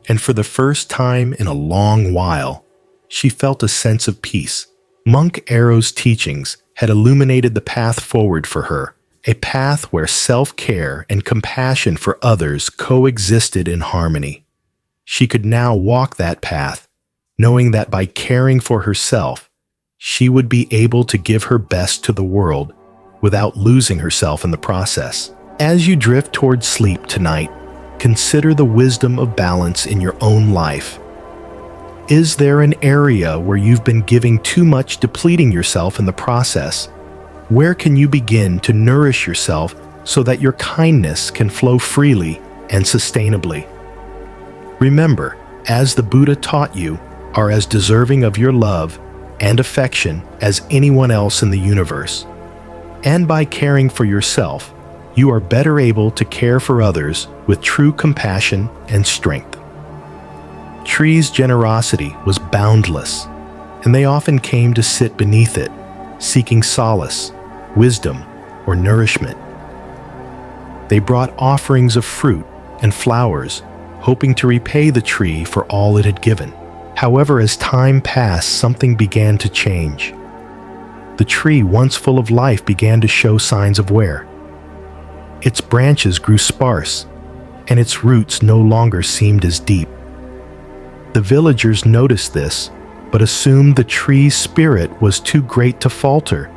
And for the first time in a long while, she felt a sense of peace. Monk Arrow's teachings had illuminated the path forward for her, a path where self-care and compassion for others coexisted in harmony. She could now walk that path, knowing that by caring for herself, she would be able to give her best to the world without losing herself in the process. As you drift towards sleep tonight, consider the wisdom of balance in your own life. Is there an area where you've been giving too much, depleting yourself in the process? Where can you begin to nourish yourself so that your kindness can flow freely and sustainably? Remember, as the Buddha taught you, are as deserving of your love and affection as anyone else in the universe. And by caring for yourself, you are better able to care for others with true compassion and strength. Trees' generosity was boundless, and they often came to sit beneath it, seeking solace, wisdom, or nourishment. They brought offerings of fruit and flowers, hoping to repay the tree for all it had given. However, as time passed, something began to change. The tree, once full of life, began to show signs of wear. Its branches grew sparse, and its roots no longer seemed as deep. The villagers noticed this, but assumed the tree's spirit was too great to falter,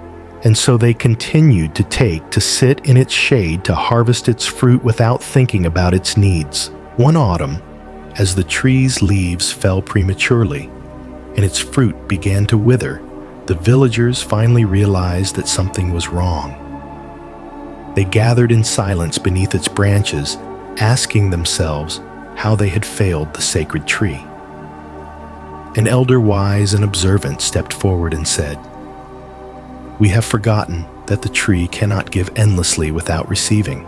And so they continued to sit in its shade to harvest its fruit without thinking about its needs. One autumn, as the tree's leaves fell prematurely and its fruit began to wither, the villagers finally realized that something was wrong. They gathered in silence beneath its branches, asking themselves how they had failed the sacred tree. An elder wise and observant stepped forward and said, "We have forgotten that the tree cannot give endlessly without receiving.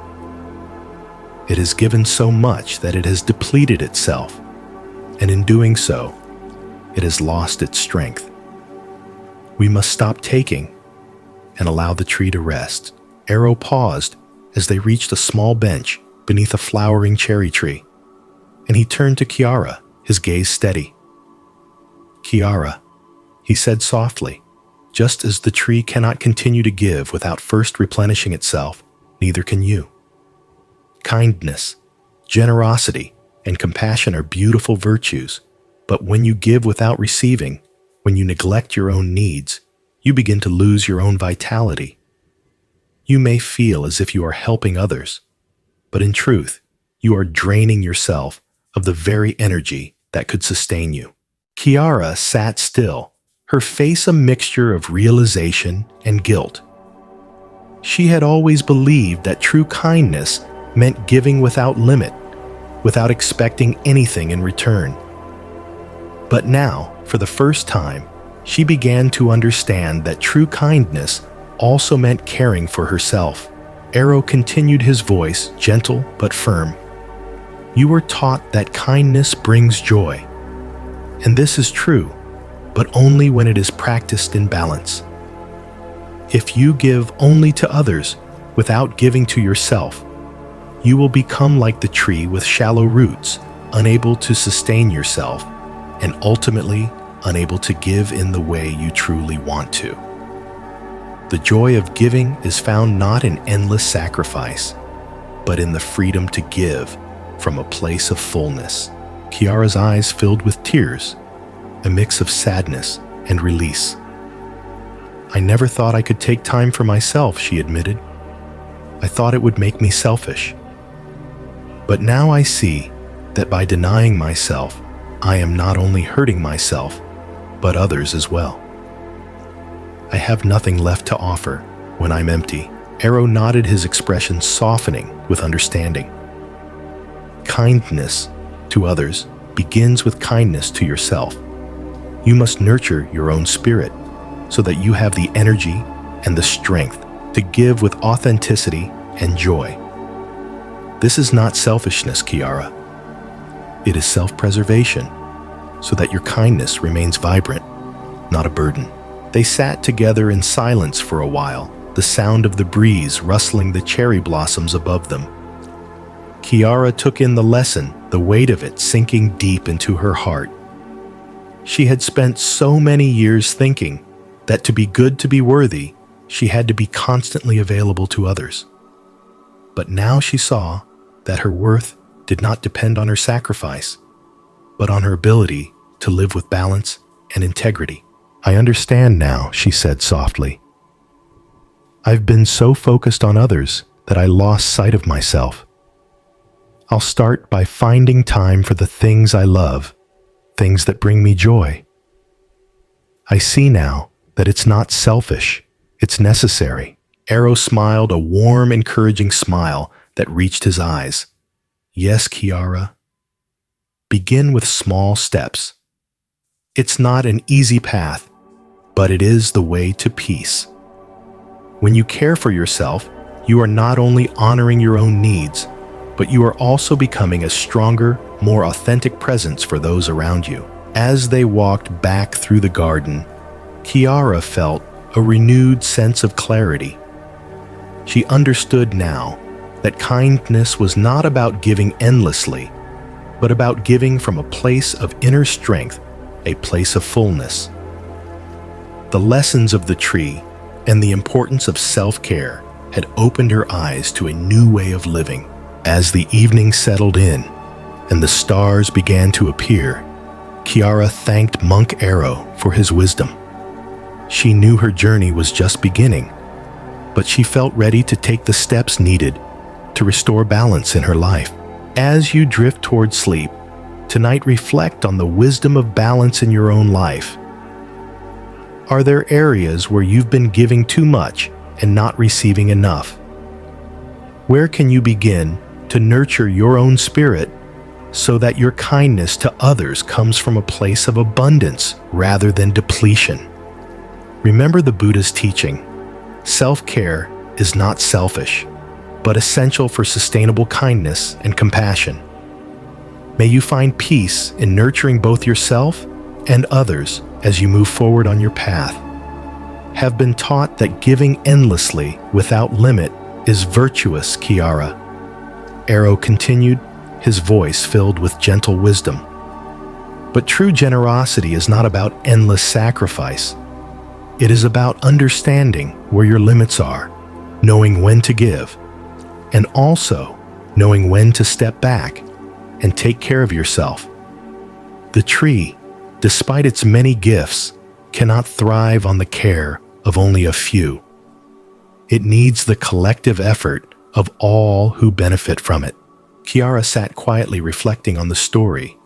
It has given so much that it has depleted itself, and in doing so, it has lost its strength. We must stop taking and allow the tree to rest." Arrow paused as they reached a small bench beneath a flowering cherry tree, and he turned to Kiara, his gaze steady. "Kiara," he said softly, "just as the tree cannot continue to give without first replenishing itself, neither can you. Kindness, generosity, and compassion are beautiful virtues, but when you give without receiving, when you neglect your own needs, you begin to lose your own vitality. You may feel as if you are helping others, but in truth, you are draining yourself of the very energy that could sustain you." Kiara sat still, her face a mixture of realization and guilt. She had always believed that true kindness meant giving without limit, without expecting anything in return. But now, for the first time, she began to understand that true kindness also meant caring for herself. Arrow continued, his voice gentle but firm. "You were taught that kindness brings joy. And this is true, but only when it is practiced in balance. If you give only to others without giving to yourself, you will become like the tree with shallow roots, unable to sustain yourself, and ultimately unable to give in the way you truly want to. The joy of giving is found not in endless sacrifice, but in the freedom to give from a place of fullness." Kiara's eyes filled with tears, a mix of sadness and release. "I never thought I could take time for myself," she admitted. "I thought it would make me selfish. But now I see that by denying myself, I am not only hurting myself, but others as well. I have nothing left to offer when I'm empty." Arrow nodded, his expression softening with understanding. "Kindness to others begins with kindness to yourself. You must nurture your own spirit so that you have the energy and the strength to give with authenticity and joy. This is not selfishness, Kiara. It is self-preservation, so that your kindness remains vibrant, not a burden." They sat together in silence for a while, the sound of the breeze rustling the cherry blossoms above them. Kiara took in the lesson, the weight of it sinking deep into her heart. She had spent so many years thinking that to be good to be worthy, she had to be constantly available to others. But now she saw that her worth did not depend on her sacrifice, but on her ability to live with balance and integrity. "I understand now," she said softly. "I've been so focused on others that I lost sight of myself. I'll start by finding time for the things I love, things that bring me joy. I see now that it's not selfish, it's necessary." Arrow smiled, a warm, encouraging smile that reached his eyes. "Yes, Kiara. Begin with small steps. It's not an easy path, but it is the way to peace. When you care for yourself, you are not only honoring your own needs, but you are also becoming a stronger, more authentic presence for those around you." As they walked back through the garden, Kiara felt a renewed sense of clarity. She understood now that kindness was not about giving endlessly, but about giving from a place of inner strength, a place of fullness. The lessons of the tree and the importance of self-care had opened her eyes to a new way of living. As the evening settled in and the stars began to appear, Kiara thanked Monk Arrow for his wisdom. She knew her journey was just beginning, but she felt ready to take the steps needed to restore balance in her life. As you drift toward sleep, tonight reflect on the wisdom of balance in your own life. Are there areas where you've been giving too much and not receiving enough? Where can you begin to nurture your own spirit so that your kindness to others comes from a place of abundance rather than depletion? Remember the Buddha's teaching. Self-care is not selfish, but essential for sustainable kindness and compassion. May you find peace in nurturing both yourself and others as you move forward on your path. Have been taught that giving endlessly without limit is virtuous, Kiara. Arrow continued, his voice filled with gentle wisdom. But true generosity is not about endless sacrifice. It is about understanding where your limits are, knowing when to give, and also knowing when to step back and take care of yourself. The tree, despite its many gifts, cannot thrive on the care of only a few. It needs the collective effort of all who benefit from it. Kiara sat quietly reflecting on the story,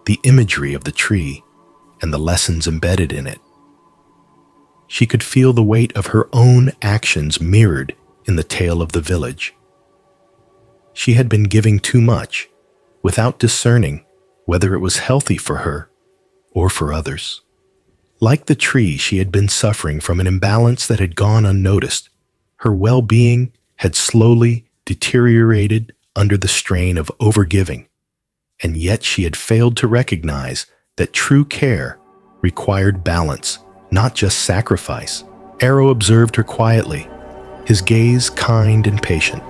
the imagery of the tree, and the lessons embedded in it. She could feel the weight of her own actions mirrored in the tale of the village. She had been giving too much, without discerning whether it was healthy for her or for others. Like the tree, she had been suffering from an imbalance that had gone unnoticed. Her well-being had slowly deteriorated under the strain of overgiving, and yet she had failed to recognize that true care required balance, not just sacrifice. Arrow observed her quietly, his gaze kind and patient.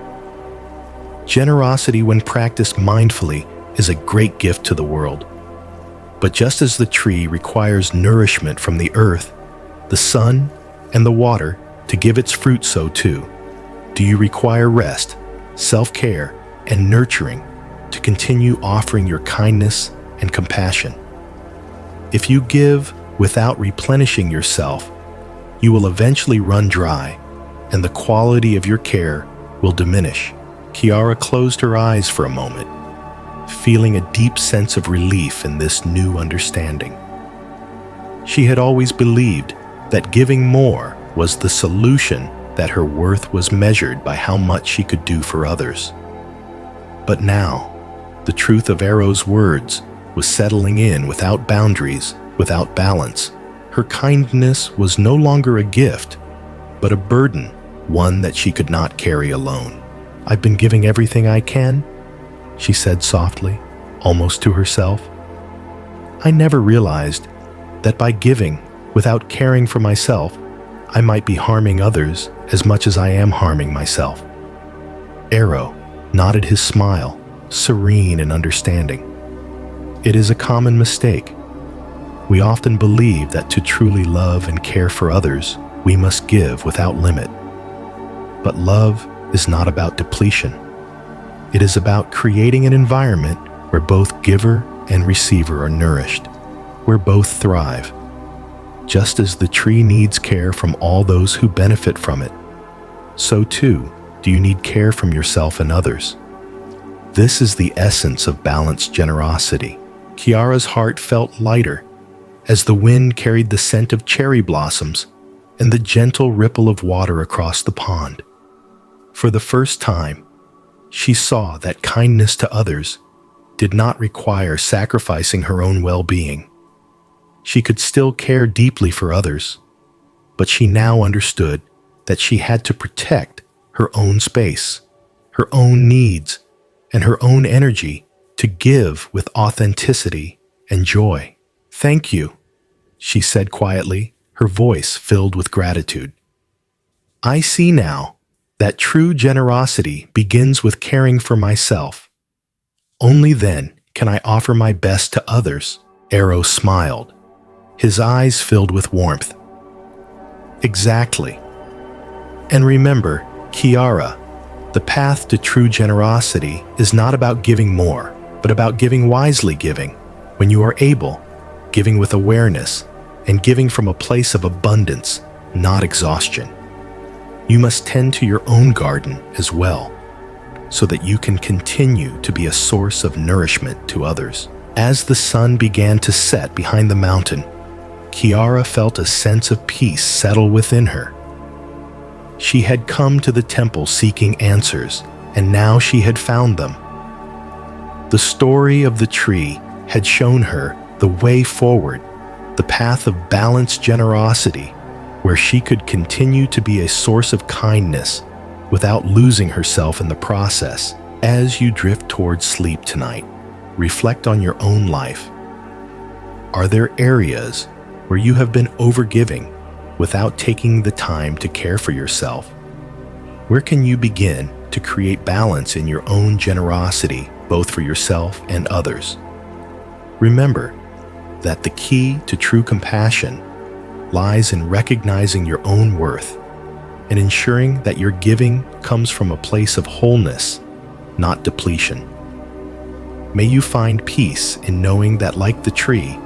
Generosity, when practiced mindfully, is a great gift to the world. But just as the tree requires nourishment from the earth, the sun, and the water to give its fruit, so too do you require rest, self-care, and nurturing to continue offering your kindness and compassion. If you give without replenishing yourself, you will eventually run dry, and the quality of your care will diminish. Kiara closed her eyes for a moment, feeling a deep sense of relief in this new understanding. She had always believed that giving more was the solution, that her worth was measured by how much she could do for others. But now, the truth of Arrow's words was settling in. Without boundaries, without balance, her kindness was no longer a gift, but a burden, one that she could not carry alone. "I've been giving everything I can," she said softly, almost to herself. "I never realized that by giving without caring for myself, I might be harming others as much as I am harming myself." Arrow nodded his smile, serene and understanding. It is a common mistake. We often believe that to truly love and care for others, we must give without limit. But love is not about depletion. It is about creating an environment where both giver and receiver are nourished, where both thrive. Just as the tree needs care from all those who benefit from it, so too do you need care from yourself and others. This is the essence of balanced generosity. Kiara's heart felt lighter as the wind carried the scent of cherry blossoms and the gentle ripple of water across the pond. For the first time, she saw that kindness to others did not require sacrificing her own well-being. She could still care deeply for others, but she now understood that she had to protect her own space, her own needs, and her own energy to give with authenticity and joy. "Thank you," she said quietly, her voice filled with gratitude. "I see now that true generosity begins with caring for myself. Only then can I offer my best to others." Arrow smiled, his eyes filled with warmth. "Exactly. And remember, Kiara, the path to true generosity is not about giving more, but about giving wisely, giving when you are able, giving with awareness, and giving from a place of abundance, not exhaustion. You must tend to your own garden as well, so that you can continue to be a source of nourishment to others. As the sun began to set behind the mountain, Kiara felt a sense of peace settle within her. She had come to the temple seeking answers, and now she had found them. The story of the tree had shown her the way forward, the path of balanced generosity, where she could continue to be a source of kindness without losing herself in the process. As you drift towards sleep tonight, reflect on your own life. Are there areas where you have been overgiving without taking the time to care for yourself? Where can you begin to create balance in your own generosity, both for yourself and others? Remember that the key to true compassion lies in recognizing your own worth and ensuring that your giving comes from a place of wholeness, not depletion. May you find peace in knowing that, like the tree,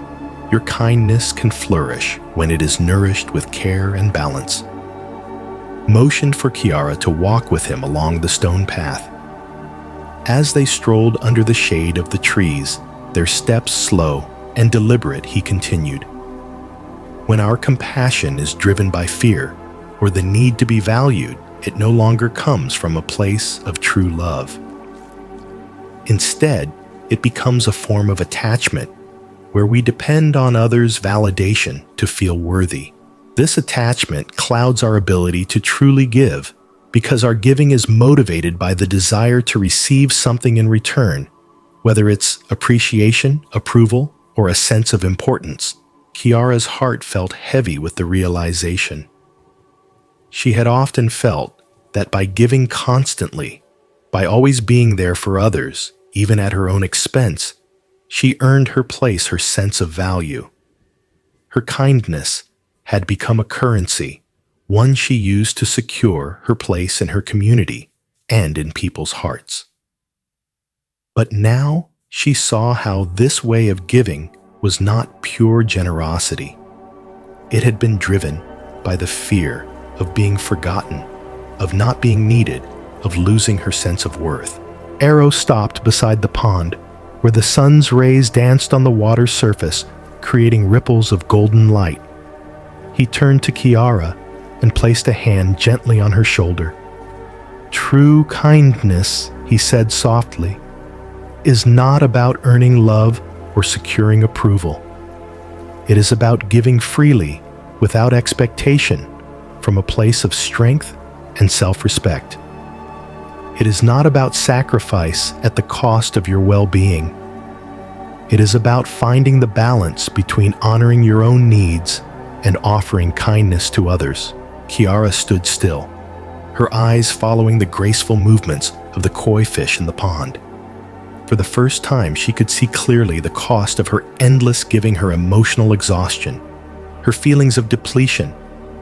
your kindness can flourish when it is nourished with care and balance. Motioned for Kiara to walk with him along the stone path. As they strolled under the shade of the trees, their steps slow and deliberate, he continued. When our compassion is driven by fear or the need to be valued, it no longer comes from a place of true love. Instead, it becomes a form of attachment where we depend on others' validation to feel worthy. This attachment clouds our ability to truly give because our giving is motivated by the desire to receive something in return, whether it's appreciation, approval, or a sense of importance. Kiara's heart felt heavy with the realization. She had often felt that by giving constantly, by always being there for others, even at her own expense, she earned her place, her sense of value. Her kindness had become a currency, one she used to secure her place in her community and in people's hearts. But now she saw how this way of giving was not pure generosity. It had been driven by the fear of being forgotten, of not being needed, of losing her sense of worth. Arrow stopped beside the pond, where the sun's rays danced on the water's surface, creating ripples of golden light. He turned to Kiara and placed a hand gently on her shoulder. True kindness, he said softly, is not about earning love or securing approval. It is about giving freely, without expectation, from a place of strength and self-respect. It is not about sacrifice at the cost of your well-being. It is about finding the balance between honoring your own needs and offering kindness to others. Kiara stood still, her eyes following the graceful movements of the koi fish in the pond. For the first time, she could see clearly the cost of her endless giving, her emotional exhaustion, her feelings of depletion,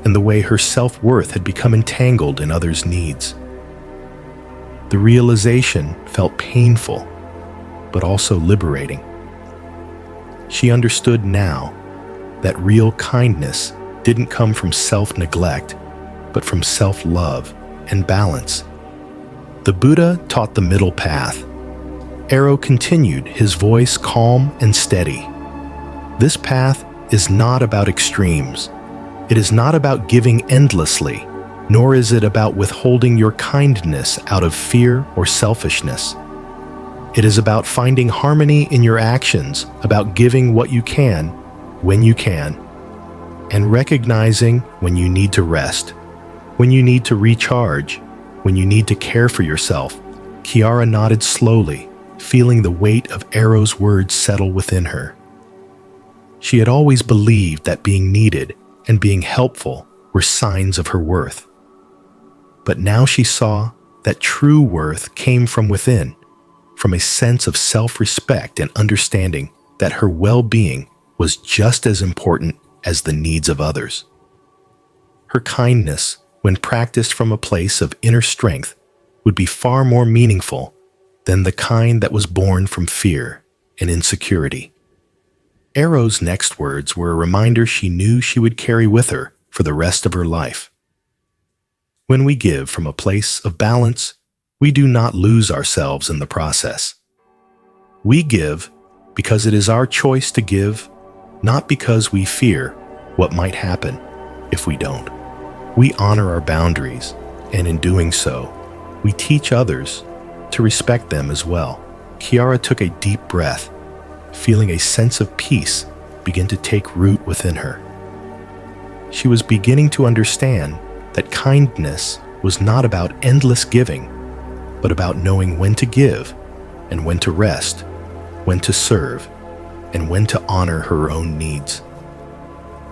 and the way her self-worth had become entangled in others' needs. The realization felt painful, but also liberating. She understood now that real kindness didn't come from self-neglect, but from self-love and balance. The Buddha taught the middle path. Arrow continued, his voice calm and steady. This path is not about extremes. It is not about giving endlessly, nor is it about withholding your kindness out of fear or selfishness. It is about finding harmony in your actions, about giving what you can, when you can, and recognizing when you need to rest, when you need to recharge, when you need to care for yourself. Kiara nodded slowly, feeling the weight of Arrow's words settle within her. She had always believed that being needed and being helpful were signs of her worth. But now she saw that true worth came from within, from a sense of self-respect and understanding that her well-being was just as important as the needs of others. Her kindness, when practiced from a place of inner strength, would be far more meaningful than the kind that was born from fear and insecurity. Arrow's next words were a reminder she knew she would carry with her for the rest of her life. When we give from a place of balance, we do not lose ourselves in the process. We give because it is our choice to give, not because we fear what might happen if we don't. We honor our boundaries, and in doing so, we teach others to respect them as well. Kiara took a deep breath, feeling a sense of peace begin to take root within her. She was beginning to understand that kindness was not about endless giving, but about knowing when to give and when to rest, when to serve, and when to honor her own needs.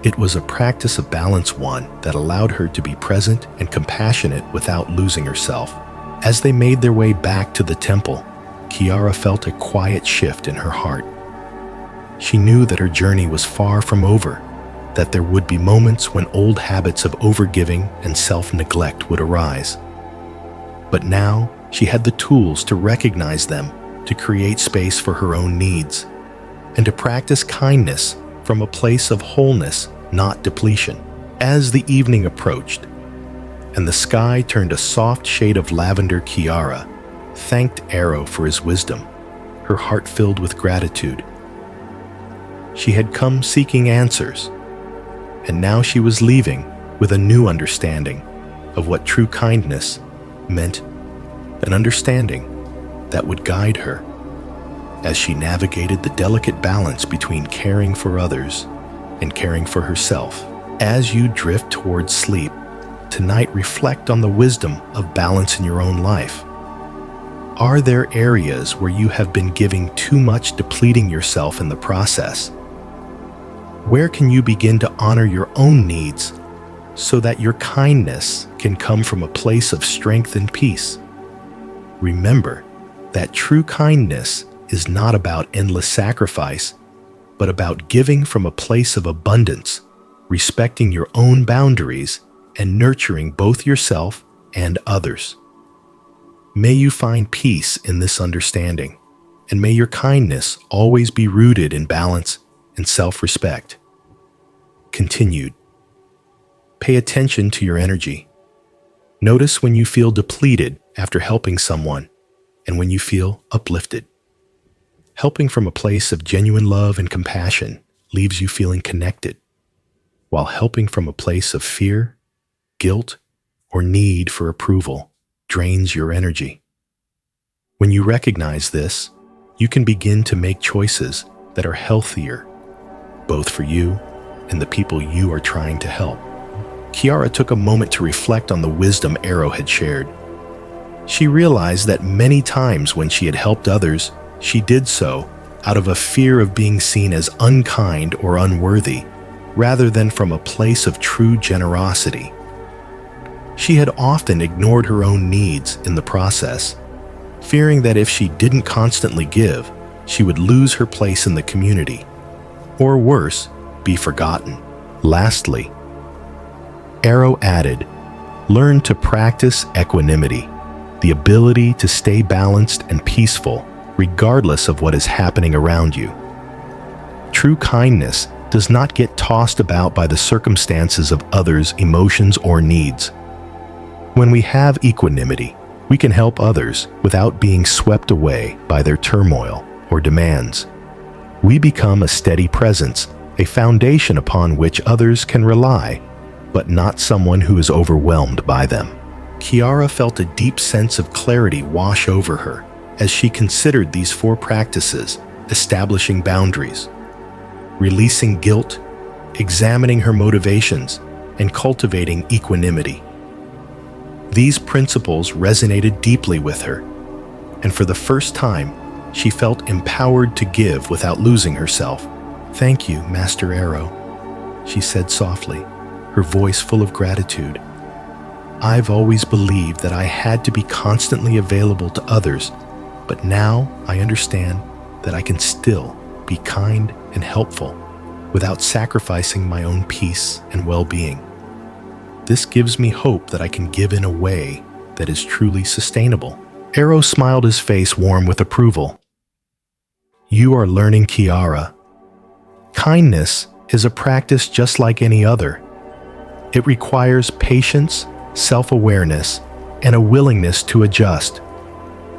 It was a practice of balance, one that allowed her to be present and compassionate without losing herself. As they made their way back to the temple, Kiara felt a quiet shift in her heart. She knew that her journey was far from over, that there would be moments when old habits of overgiving and self-neglect would arise. But now she had the tools to recognize them, to create space for her own needs, and to practice kindness from a place of wholeness, not depletion. As the evening approached, and the sky turned a soft shade of lavender, Kiara thanked Arrow for his wisdom, her heart filled with gratitude. She had come seeking answers, and now she was leaving with a new understanding of what true kindness meant, an understanding that would guide her as she navigated the delicate balance between caring for others and caring for herself. As you drift towards sleep, tonight reflect on the wisdom of balance in your own life. Are there areas where you have been giving too much, depleting yourself in the process? Where can you begin to honor your own needs so that your kindness can come from a place of strength and peace? Remember that true kindness is not about endless sacrifice, but about giving from a place of abundance, respecting your own boundaries, and nurturing both yourself and others. May you find peace in this understanding, and may your kindness always be rooted in balance and self-respect. Continued. Pay attention to your energy. Notice when you feel depleted after helping someone, and when you feel uplifted. Helping from a place of genuine love and compassion leaves you feeling connected, while helping from a place of fear, guilt, or need for approval drains your energy. When you recognize this, you can begin to make choices that are healthier, both for you and the people you are trying to help. Kiara took a moment to reflect on the wisdom Arrow had shared. She realized that many times when she had helped others, she did so out of a fear of being seen as unkind or unworthy, rather than from a place of true generosity. She had often ignored her own needs in the process, fearing that if she didn't constantly give, she would lose her place in the community, or worse, be forgotten. Lastly, Arrow added, learn to practice equanimity, the ability to stay balanced and peaceful regardless of what is happening around you. True kindness does not get tossed about by the circumstances of others' emotions or needs. When we have equanimity, we can help others without being swept away by their turmoil or demands. We become a steady presence, a foundation upon which others can rely, but not someone who is overwhelmed by them. Kiara felt a deep sense of clarity wash over her as she considered these 4 practices: establishing boundaries, releasing guilt, examining her motivations, and cultivating equanimity. These principles resonated deeply with her, and for the first time, she felt empowered to give without losing herself. "Thank you, Master Arrow," she said softly, her voice full of gratitude. "I've always believed that I had to be constantly available to others, but now I understand that I can still be kind and helpful without sacrificing my own peace and well-being. This gives me hope that I can give in a way that is truly sustainable." Arrow smiled, his face warm with approval. "You are learning, Kiara. Kindness is a practice just like any other. It requires patience, self-awareness, and a willingness to adjust.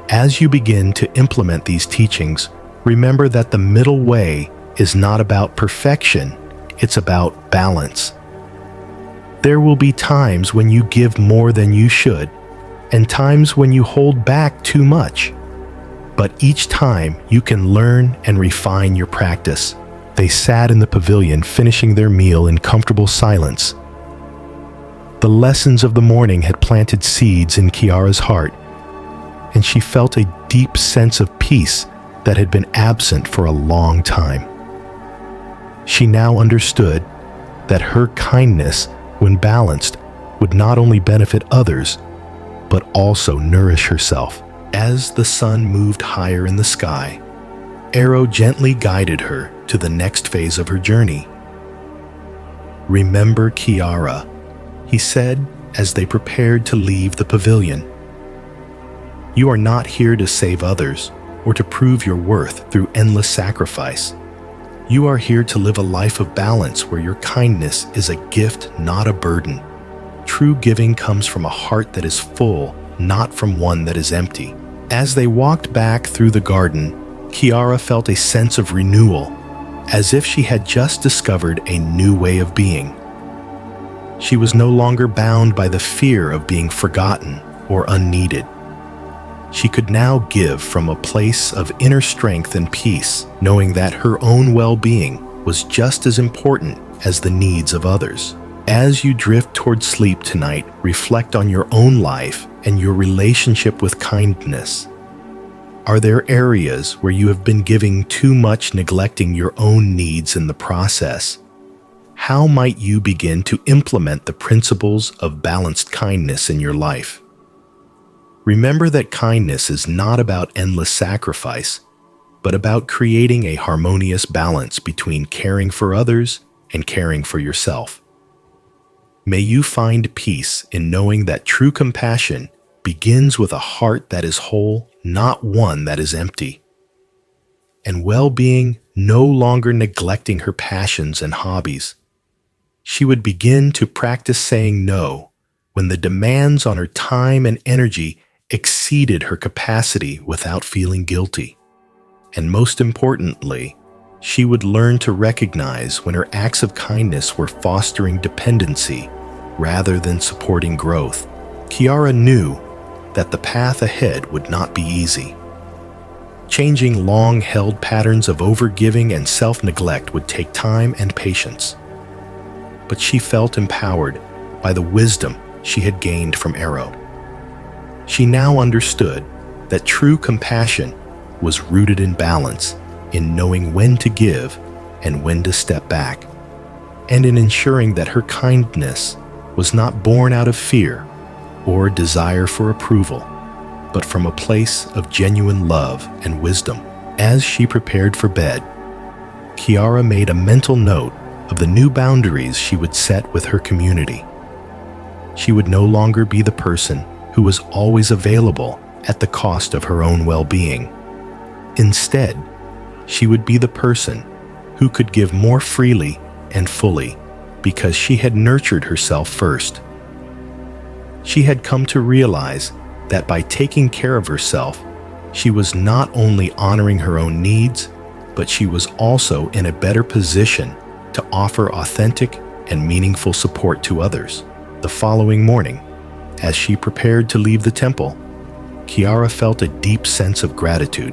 As you begin to implement these teachings, remember that the middle way is not about perfection, it's about balance. There will be times when you give more than you should, and times when you hold back too much. But each time you can learn and refine your practice. They sat in the pavilion finishing their meal in comfortable silence. The lessons of the morning had planted seeds in Kiara's heart, and she felt a deep sense of peace that had been absent for a long time. She now understood that her kindness, when balanced, would not only benefit others, but also nourish herself. As the sun moved higher in the sky, Arrow gently guided her to the next phase of her journey. "Remember Kiara," he said as they prepared to leave the pavilion. "You are not here to save others or to prove your worth through endless sacrifice. You are here to live a life of balance where your kindness is a gift, not a burden. True giving comes from a heart that is full, not from one that is empty." As they walked back through the garden, Kiara felt a sense of renewal, as if she had just discovered a new way of being. She was no longer bound by the fear of being forgotten or unneeded. She could now give from a place of inner strength and peace, knowing that her own well-being was just as important as the needs of others. As you drift toward sleep tonight, reflect on your own life and your relationship with kindness. Are there areas where you have been giving too much, neglecting your own needs in the process? How might you begin to implement the principles of balanced kindness in your life? Remember that kindness is not about endless sacrifice, but about creating a harmonious balance between caring for others and caring for yourself. May you find peace in knowing that true compassion begins with a heart that is whole, not one that is empty. And well-being, no longer neglecting her passions and hobbies. She would begin to practice saying no when the demands on her time and energy exceeded her capacity without feeling guilty. And most importantly, she would learn to recognize when her acts of kindness were fostering dependency rather than supporting growth. Kiara knew that the path ahead would not be easy. Changing long-held patterns of overgiving and self-neglect would take time and patience. But she felt empowered by the wisdom she had gained from Arrow. She now understood that true compassion was rooted in balance, in knowing when to give and when to step back, and in ensuring that her kindness was not born out of fear or desire for approval, but from a place of genuine love and wisdom. As she prepared for bed, Kiara made a mental note of the new boundaries she would set with her community. She would no longer be the person who was always available at the cost of her own well-being. Instead, she would be the person who could give more freely and fully because she had nurtured herself first. She had come to realize that by taking care of herself, she was not only honoring her own needs, but she was also in a better position to offer authentic and meaningful support to others. The following morning, as she prepared to leave the temple, Kiara felt a deep sense of gratitude.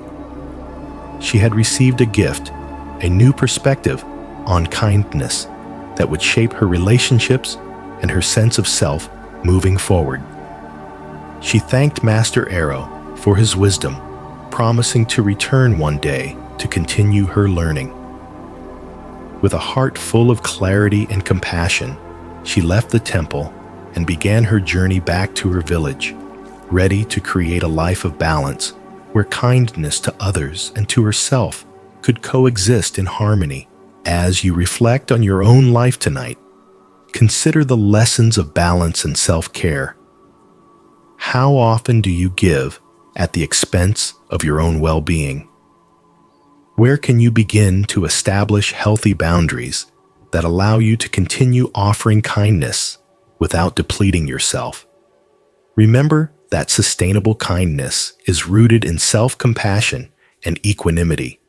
She had received a gift, a new perspective on kindness that would shape her relationships and her sense of self moving forward. She thanked Master Arrow for his wisdom, promising to return one day to continue her learning. With a heart full of clarity and compassion, she left the temple and began her journey back to her village, ready to create a life of balance where kindness to others and to herself could coexist in harmony. As you reflect on your own life tonight, consider the lessons of balance and self-care. How often do you give at the expense of your own well-being? Where can you begin to establish healthy boundaries that allow you to continue offering kindness without depleting yourself? Remember that sustainable kindness is rooted in self-compassion and equanimity,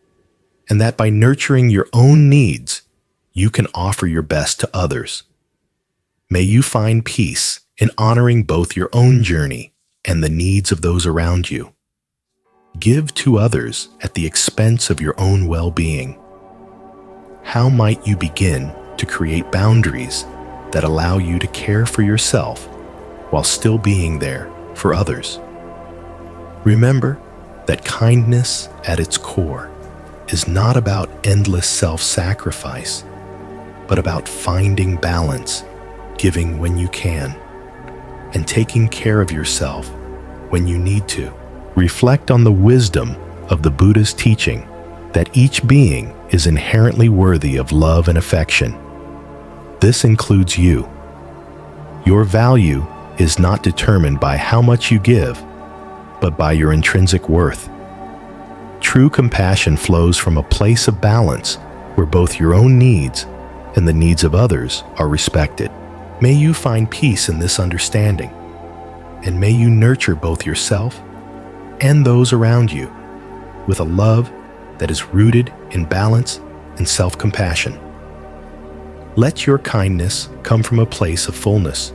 and that by nurturing your own needs, you can offer your best to others. May you find peace in honoring both your own journey and the needs of those around you. Give to others at the expense of your own well-being. How might you begin to create boundaries that allow you to care for yourself while still being there for others? Remember that kindness at its core is not about endless self-sacrifice, but about finding balance, giving when you can, and taking care of yourself when you need to. Reflect on the wisdom of the Buddha's teaching that each being is inherently worthy of love and affection. This includes you. Your value is not determined by how much you give, but by your intrinsic worth. True compassion flows from a place of balance where both your own needs and the needs of others are respected. May you find peace in this understanding, and may you nurture both yourself and those around you with a love that is rooted in balance and self-compassion. Let your kindness come from a place of fullness,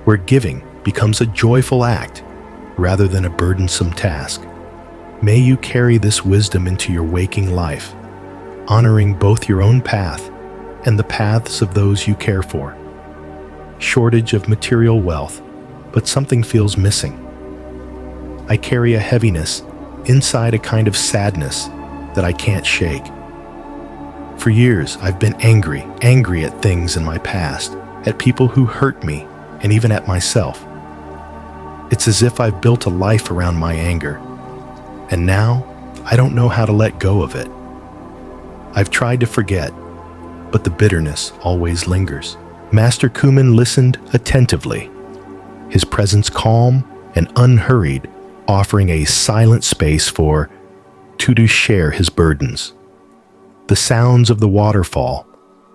where giving becomes a joyful act rather than a burdensome task. May you carry this wisdom into your waking life, honoring both your own path and the paths of those you care for. Shortage of material wealth, but something feels missing. I carry a heaviness inside, a kind of sadness that I can't shake. For years, I've been angry at things in my past, at people who hurt me, and even at myself. It's as if I've built a life around my anger, and now I don't know how to let go of it. I've tried to forget, but the bitterness always lingers. Master Kumen listened attentively, his presence calm and unhurried, offering a silent space for two to share his burdens. The sounds of the waterfall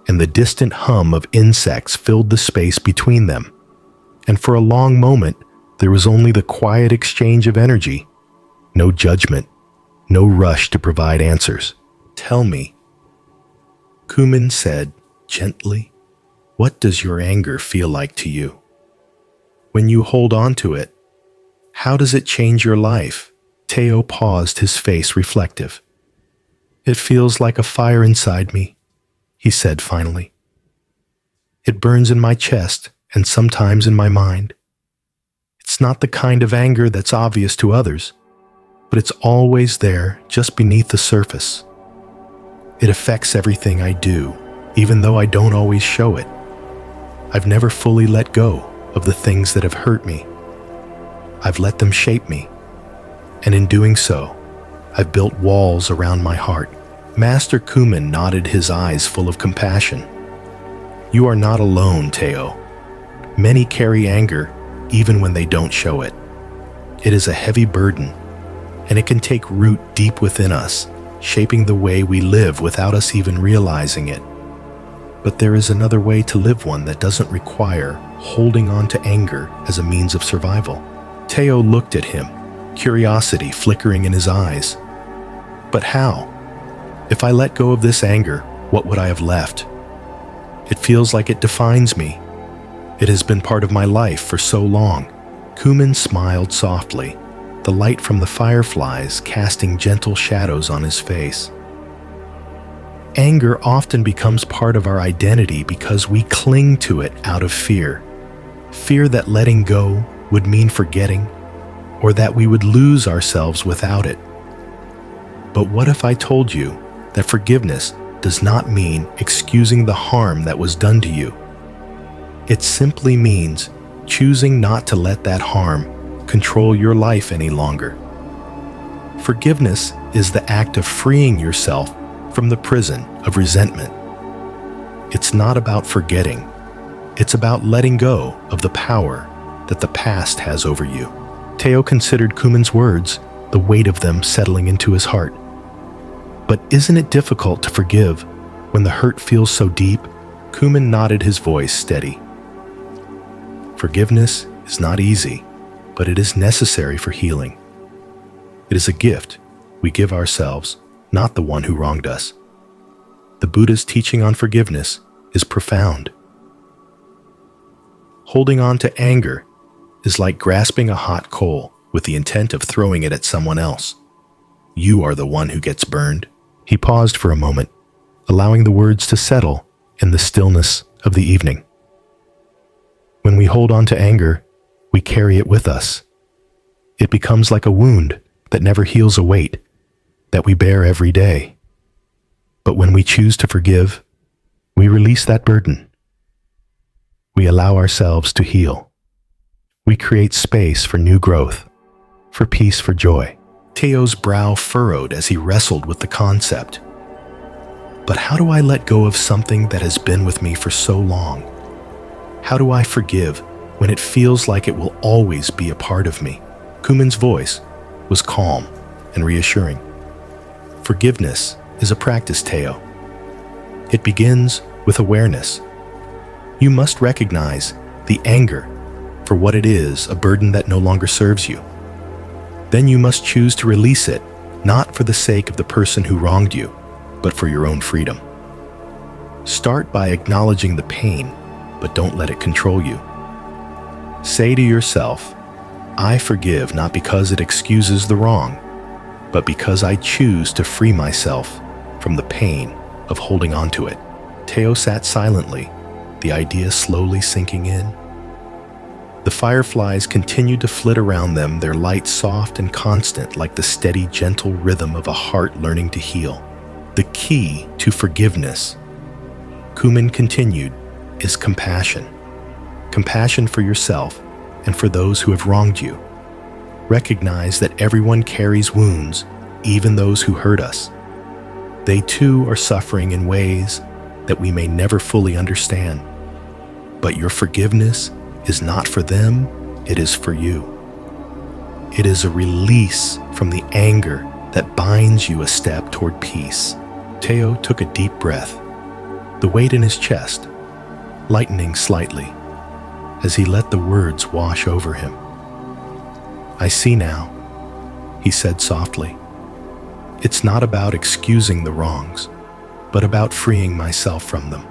and the distant hum of insects filled the space between them, and for a long moment there was only the quiet exchange of energy, no judgment, no rush to provide answers. "Tell me," Kumen said gently, "what does your anger feel like to you? When you hold on to it, how does it change your life?" Teo paused, his face reflective. "It feels like a fire inside me," he said finally. "It burns in my chest and sometimes in my mind. It's not the kind of anger that's obvious to others, but it's always there just beneath the surface. It affects everything I do, even though I don't always show it. I've never fully let go of the things that have hurt me. I've let them shape me, and in doing so, I've built walls around my heart." Master Kumen nodded, his eyes full of compassion. "You are not alone, Teo. Many carry anger even when they don't show it. It is a heavy burden, and it can take root deep within us, shaping the way we live without us even realizing it. But there is another way to live, one that doesn't require holding on to anger as a means of survival." Teo looked at him, curiosity flickering in his eyes. "But how? If I let go of this anger, what would I have left? It feels like it defines me. It has been part of my life for so long." Kumen smiled softly, the light from the fireflies casting gentle shadows on his face. "Anger often becomes part of our identity because we cling to it out of fear. Fear that letting go would mean forgetting, or that we would lose ourselves without it. But what if I told you that forgiveness does not mean excusing the harm that was done to you? It simply means choosing not to let that harm control your life any longer. Forgiveness is the act of freeing yourself from the prison of resentment. It's not about forgetting. It's about letting go of the power that the past has over you." Teo considered Kumen's words, the weight of them settling into his heart. "But isn't it difficult to forgive when the hurt feels so deep?" Kumen nodded, his voice steady. "Forgiveness is not easy, but it is necessary for healing. It is a gift we give ourselves, not the one who wronged us. The Buddha's teaching on forgiveness is profound. Holding on to anger is like grasping a hot coal with the intent of throwing it at someone else. You are the one who gets burned. He paused for a moment, allowing the words to settle in the stillness of the evening. When we hold on to anger, we carry it with us. It becomes like a wound that never heals a weight that we bear every day. But when we choose to forgive, we release that burden. We allow ourselves to heal. We create space for new growth, for peace, for joy. Teo's brow furrowed as he wrestled with the concept. But how do I let go of something that has been with me for so long? How do I forgive when it feels like it will always be a part of me? Kuman's voice was calm and reassuring. Forgiveness is a practice, Teo. It begins with awareness. You must recognize the anger for what it is, a burden that no longer serves you. Then you must choose to release it, not for the sake of the person who wronged you, but for your own freedom. Start by acknowledging the pain, but don't let it control you. Say to yourself, I forgive not because it excuses the wrong, but because I choose to free myself from the pain of holding on to it. Teo sat silently, the idea slowly sinking in. The fireflies continued to flit around them, their light soft and constant like the steady, gentle rhythm of a heart learning to heal. The key to forgiveness, Kuman continued, is compassion. Compassion for yourself and for those who have wronged you. Recognize that everyone carries wounds, even those who hurt us. They too are suffering in ways that we may never fully understand. But your forgiveness is not for them, it is for you. It is a release from the anger that binds you a step toward peace. Teo took a deep breath, the weight in his chest lightening slightly as he let the words wash over him. I see now, he said softly. It's not about excusing the wrongs, but about freeing myself from them.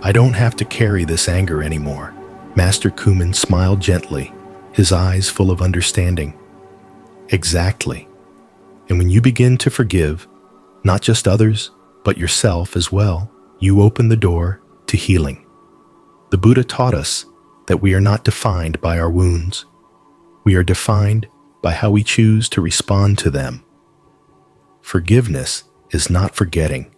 I don't have to carry this anger anymore. Master Kuman smiled gently, his eyes full of understanding. Exactly. And when you begin to forgive, not just others, but yourself as well, you open the door to healing. The Buddha taught us that we are not defined by our wounds. We are defined by how we choose to respond to them. Forgiveness is not forgetting.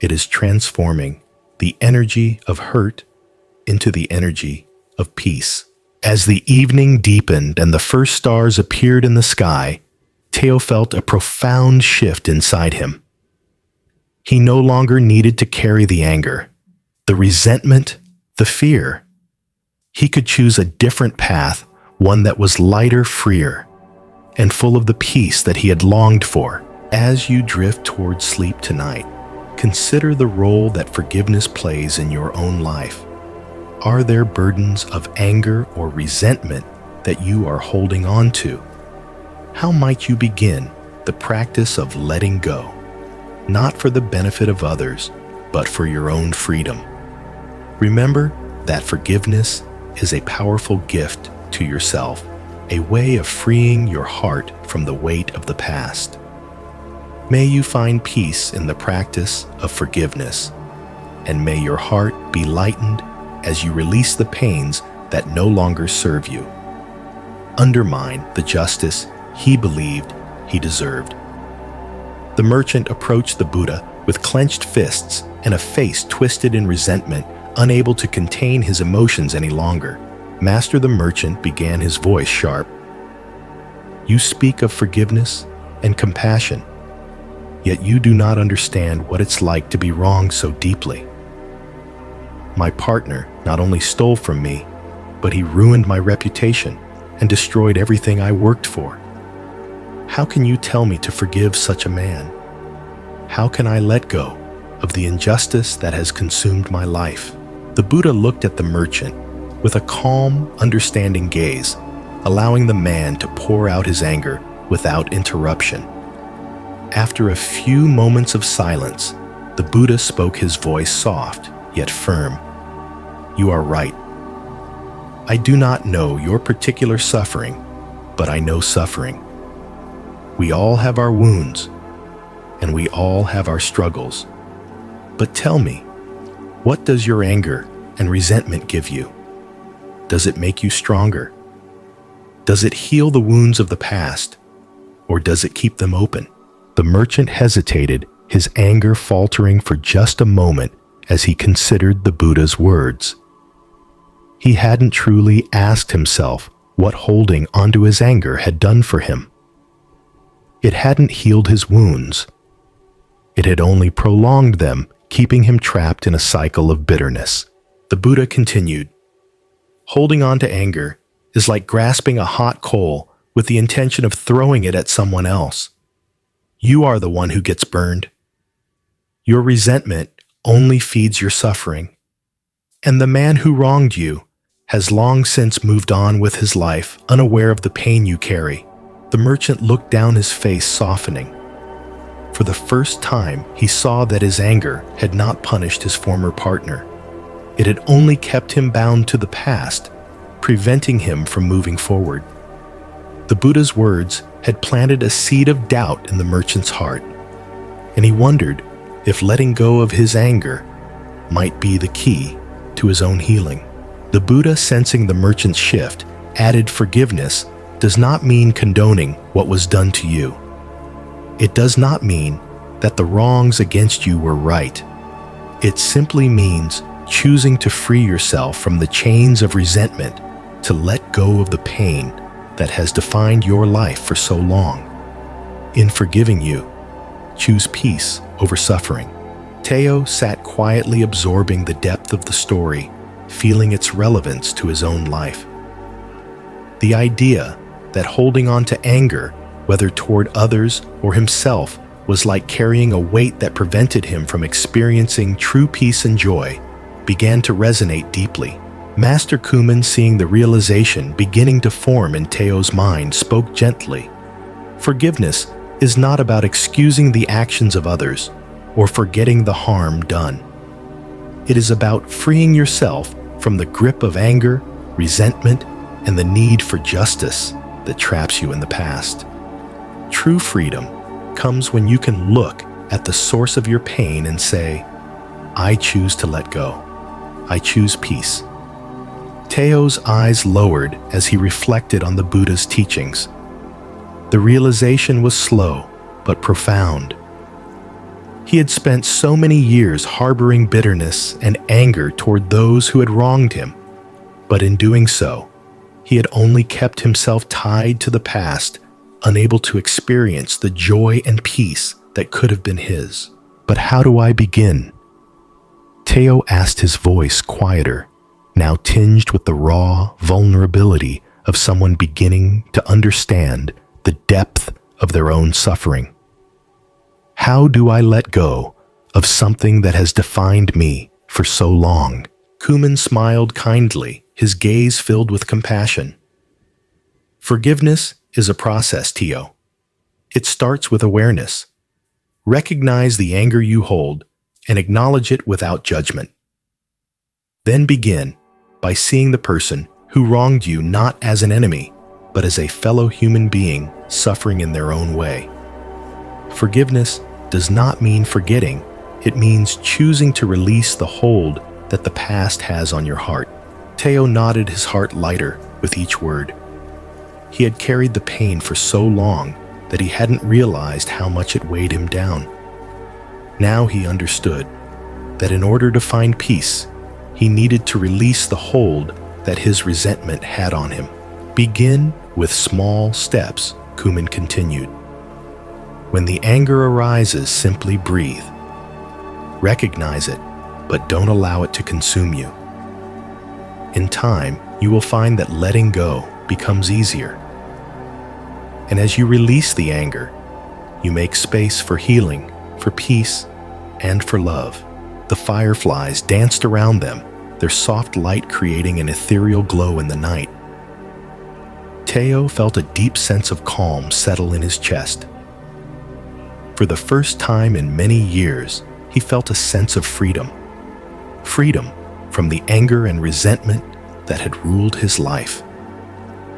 It is transforming the energy of hurt into the energy of peace. As the evening deepened and the first stars appeared in the sky, Teo felt a profound shift inside him. He no longer needed to carry the anger, the resentment, the fear. He could choose a different path, one that was lighter, freer, and full of the peace that he had longed for. As you drift towards sleep tonight, consider the role that forgiveness plays in your own life. Are there burdens of anger or resentment that you are holding on to? How might you begin the practice of letting go, not for the benefit of others, but for your own freedom? Remember that forgiveness is a powerful gift to yourself, a way of freeing your heart from the weight of the past. May you find peace in the practice of forgiveness, and may your heart be lightened as you release the pains that no longer serve you. Undermine the justice he believed he deserved. The merchant approached the Buddha with clenched fists and a face twisted in resentment, unable to contain his emotions any longer. Master the merchant began, his voice sharp. You speak of forgiveness and compassion, yet you do not understand what it's like to be wronged so deeply. My partner not only stole from me, but he ruined my reputation and destroyed everything I worked for. How can you tell me to forgive such a man? How can I let go of the injustice that has consumed my life? The Buddha looked at the merchant with a calm, understanding gaze, allowing the man to pour out his anger without interruption. After a few moments of silence, the Buddha spoke, his voice soft yet firm. "You are right. I do not know your particular suffering, but I know suffering. We all have our wounds, and we all have our struggles. But tell me, what does your anger and resentment give you? Does it make you stronger? Does it heal the wounds of the past, or does it keep them open?" The merchant hesitated, his anger faltering for just a moment as he considered the Buddha's words. He hadn't truly asked himself what holding onto his anger had done for him. It hadn't healed his wounds. It had only prolonged them, keeping him trapped in a cycle of bitterness. The Buddha continued, "Holding on to anger is like grasping a hot coal with the intention of throwing it at someone else. You are the one who gets burned. Your resentment only feeds your suffering. And the man who wronged you has long since moved on with his life, unaware of the pain you carry." The merchant looked down, his face softening. For the first time, he saw that his anger had not punished his former partner. It had only kept him bound to the past, preventing him from moving forward. The Buddha's words had planted a seed of doubt in the merchant's heart, and he wondered if letting go of his anger might be the key to his own healing. The Buddha, sensing the merchant's shift, added, "Forgiveness does not mean condoning what was done to you. It does not mean that the wrongs against you were right. It simply means choosing to free yourself from the chains of resentment, to let go of the pain that has defined your life for so long. In forgiving you, choose peace over suffering." Teo sat quietly, absorbing the depth of the story, feeling its relevance to his own life. The idea that holding on to anger, whether toward others or himself, was like carrying a weight that prevented him from experiencing true peace and joy, began to resonate deeply. Master Kumen, seeing the realization beginning to form in Teo's mind, spoke gently. "Forgiveness is not about excusing the actions of others or forgetting the harm done. It is about freeing yourself from the grip of anger, resentment, and the need for justice that traps you in the past. True freedom comes when you can look at the source of your pain and say, 'I choose to let go. I choose peace.'" Teo's eyes lowered as he reflected on the Buddha's teachings. The realization was slow but profound. He had spent so many years harboring bitterness and anger toward those who had wronged him, but in doing so, he had only kept himself tied to the past, unable to experience the joy and peace that could have been his. "But how do I begin?" Teo asked, his voice quieter, now tinged with the raw vulnerability of someone beginning to understand the depth of their own suffering. "How do I let go of something that has defined me for so long?" Kumen smiled kindly, his gaze filled with compassion. "Forgiveness is a process, Teo. It starts with awareness. Recognize the anger you hold and acknowledge it without judgment. Then begin by seeing the person who wronged you not as an enemy, but as a fellow human being suffering in their own way. Forgiveness does not mean forgetting. It means choosing to release the hold that the past has on your heart." Teo nodded, his heart lighter with each word. He had carried the pain for so long that he hadn't realized how much it weighed him down. Now he understood that in order to find peace, he needed to release the hold that his resentment had on him. "Begin with small steps," Kumen continued. "When the anger arises, simply breathe. Recognize it, but don't allow it to consume you. In time, you will find that letting go becomes easier. And as you release the anger, you make space for healing, for peace, and for love." The fireflies danced around them, their soft light creating an ethereal glow in the night. Teo felt a deep sense of calm settle in his chest. For the first time in many years, he felt a sense of freedom. Freedom from the anger and resentment that had ruled his life.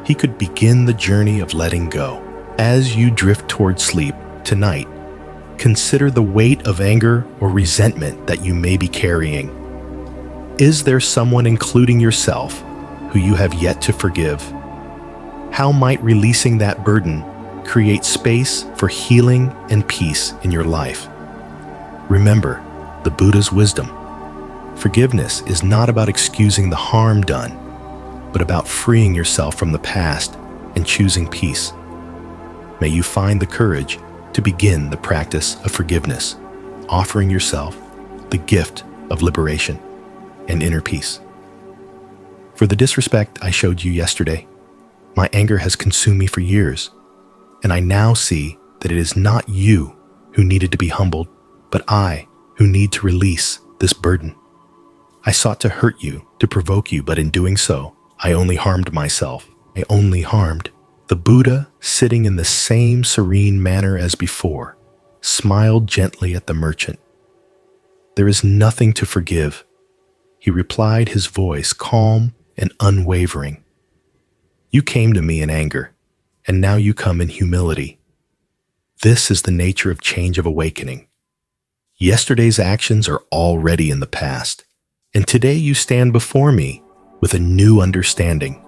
He could begin the journey of letting go. As you drift toward sleep tonight, consider the weight of anger or resentment that you may be carrying. Is there someone, including yourself, who you have yet to forgive? How might releasing that burden create space for healing and peace in your life? Remember the Buddha's wisdom. Forgiveness is not about excusing the harm done, but about freeing yourself from the past and choosing peace. May you find the courage to begin the practice of forgiveness, offering yourself the gift of liberation and inner peace. For the disrespect I showed you yesterday, my anger has consumed me for years, and I now see that it is not you who needed to be humbled, but I who need to release this burden. I sought to hurt you, to provoke you, but in doing so, I only harmed myself. I only harmed. The Buddha, sitting in the same serene manner as before, smiled gently at the merchant. There is nothing to forgive, he replied, his voice calm and unwavering. You came to me in anger, and now you come in humility. This is the nature of change of awakening. Yesterday's actions are already in the past, and today you stand before me with a new understanding.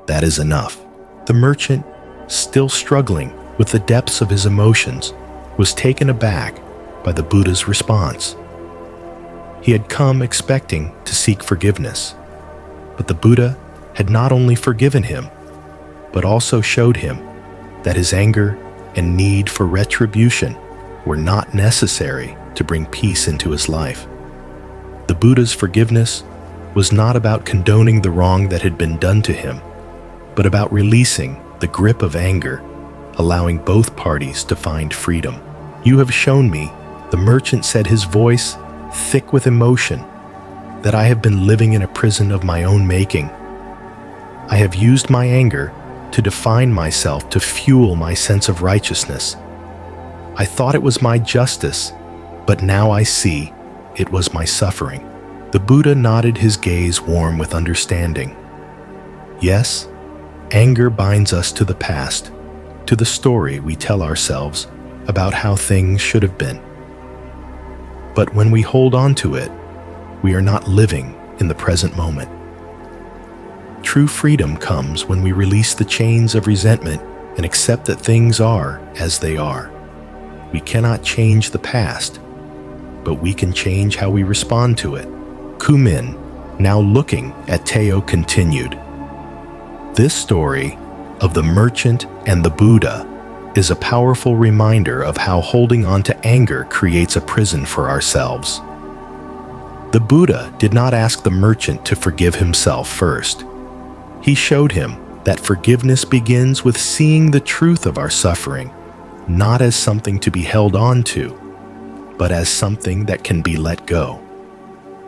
That is enough. The merchant, still struggling with the depths of his emotions, was taken aback by the Buddha's response. He had come expecting to seek forgiveness, but the Buddha had not only forgiven him, but also showed him that his anger and need for retribution were not necessary to bring peace into his life. The Buddha's forgiveness was not about condoning the wrong that had been done to him, but about releasing the grip of anger, allowing both parties to find freedom. You have shown me, the merchant said, his voice thick with emotion, that I have been living in a prison of my own making. I have used my anger to define myself, to fuel my sense of righteousness. I thought it was my justice, but now I see it was my suffering. The Buddha nodded, his gaze warm with understanding. Yes, anger binds us to the past, to the story we tell ourselves about how things should have been. But when we hold on to it, we are not living in the present moment. True freedom comes when we release the chains of resentment and accept that things are as they are. We cannot change the past, but we can change how we respond to it. Kumin, now looking at Teo, continued. This story of the merchant and the Buddha is a powerful reminder of how holding on to anger creates a prison for ourselves. The Buddha did not ask the merchant to forgive himself first. He showed him that forgiveness begins with seeing the truth of our suffering, not as something to be held on to, but as something that can be let go.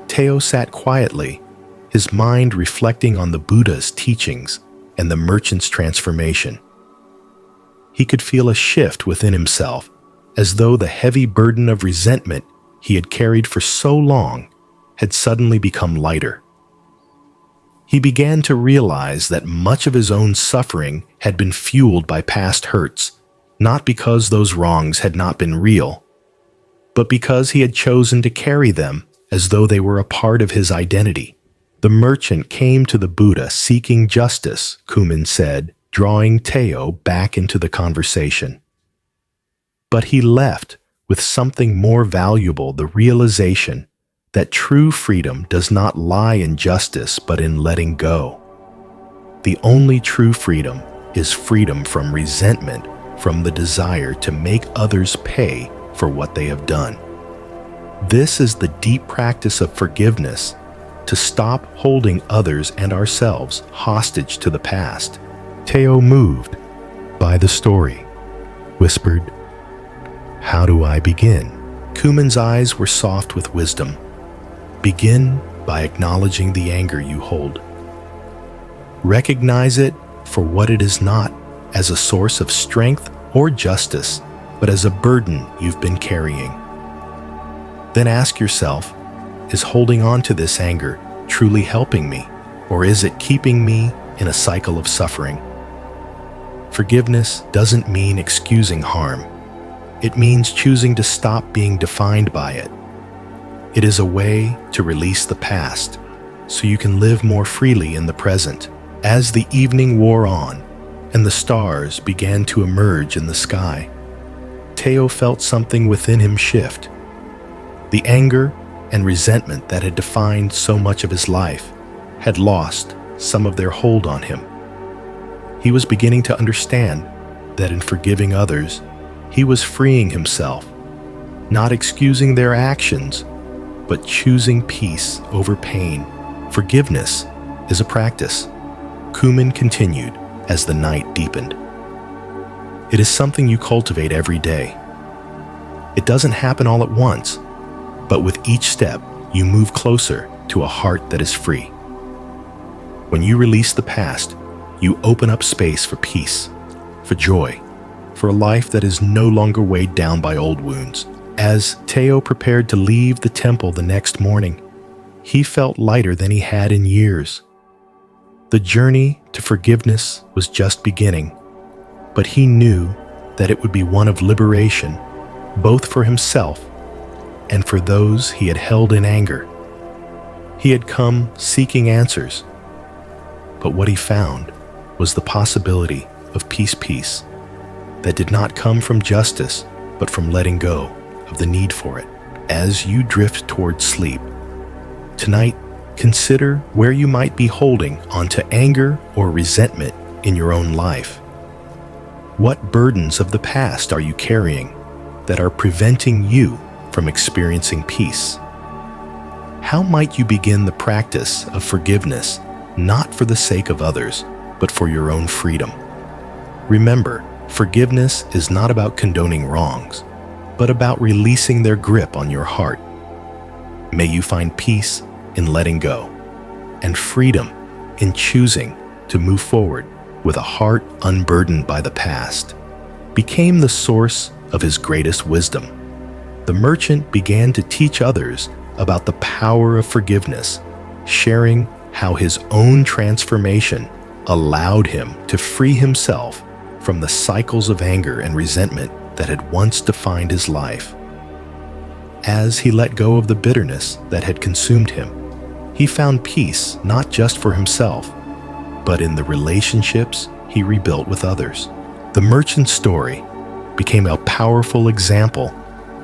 Teo sat quietly, his mind reflecting on the Buddha's teachings and the merchant's transformation. He could feel a shift within himself, as though the heavy burden of resentment he had carried for so long had suddenly become lighter. He began to realize that much of his own suffering had been fueled by past hurts, not because those wrongs had not been real, but because he had chosen to carry them as though they were a part of his identity. The merchant came to the Buddha seeking justice, Kumin said, drawing Teo back into the conversation. But he left with something more valuable, the realization that true freedom does not lie in justice but in letting go. The only true freedom is freedom from resentment, from the desire to make others pay for what they have done. This is the deep practice of forgiveness, to stop holding others and ourselves hostage to the past. Teo, moved by the story, whispered, "How do I begin?" Kumin's eyes were soft with wisdom. Begin by acknowledging the anger you hold. Recognize it, for what it is, not as a source of strength or justice, but as a burden you've been carrying. Then ask yourself, is holding on to this anger truly helping me, or is it keeping me in a cycle of suffering? Forgiveness doesn't mean excusing harm. It means choosing to stop being defined by it. It is a way to release the past so you can live more freely in the present. As the evening wore on and the stars began to emerge in the sky, Teo felt something within him shift. The anger and resentment that had defined so much of his life had lost some of their hold on him. He was beginning to understand that in forgiving others, he was freeing himself, not excusing their actions, but choosing peace over pain. Forgiveness is a practice, Kumin continued as the night deepened. It is something you cultivate every day. It doesn't happen all at once, but with each step, you move closer to a heart that is free. When you release the past, you open up space for peace, for joy, for a life that is no longer weighed down by old wounds. As Teo prepared to leave the temple the next morning, he felt lighter than he had in years. The journey to forgiveness was just beginning, but he knew that it would be one of liberation, both for himself and for those he had held in anger. He had come seeking answers, but what he found was the possibility of peace that did not come from justice, but from letting go of the need for it. As you drift toward sleep, tonight, consider where you might be holding onto anger or resentment in your own life. What burdens of the past are you carrying that are preventing you from experiencing peace? How might you begin the practice of forgiveness, not for the sake of others, but for your own freedom? Remember, forgiveness is not about condoning wrongs, but about releasing their grip on your heart. May you find peace in letting go, and freedom in choosing to move forward with a heart unburdened by the past. Became the source of his greatest wisdom. The merchant began to teach others about the power of forgiveness, sharing how his own transformation allowed him to free himself from the cycles of anger and resentment that had once defined his life. As he let go of the bitterness that had consumed him, he found peace not just for himself, but in the relationships he rebuilt with others. The merchant's story became a powerful example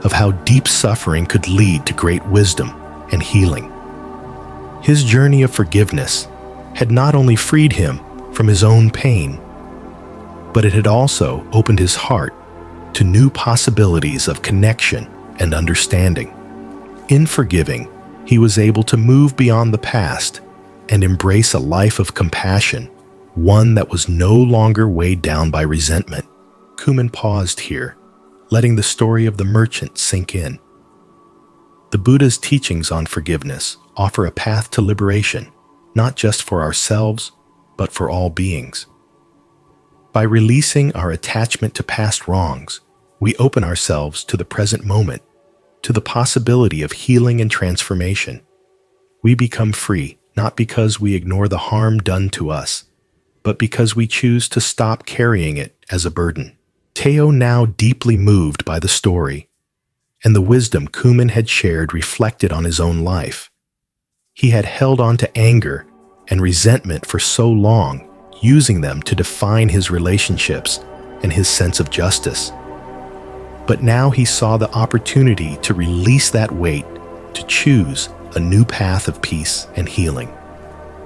of how deep suffering could lead to great wisdom and healing. His journey of forgiveness had not only freed him from his own pain, but it had also opened his heart to new possibilities of connection and understanding. In forgiving, he was able to move beyond the past and embrace a life of compassion, one that was no longer weighed down by resentment. Kumin paused here, letting the story of the merchant sink in. The Buddha's teachings on forgiveness offer a path to liberation, not just for ourselves, but for all beings. By releasing our attachment to past wrongs, we open ourselves to the present moment, to the possibility of healing and transformation. We become free, not because we ignore the harm done to us, but because we choose to stop carrying it as a burden. Teo, now deeply moved by the story, and the wisdom Kumin had shared reflected on his own life. He had held on to anger and resentment for so long, using them to define his relationships and his sense of justice. But now he saw the opportunity to release that weight, to choose a new path of peace and healing.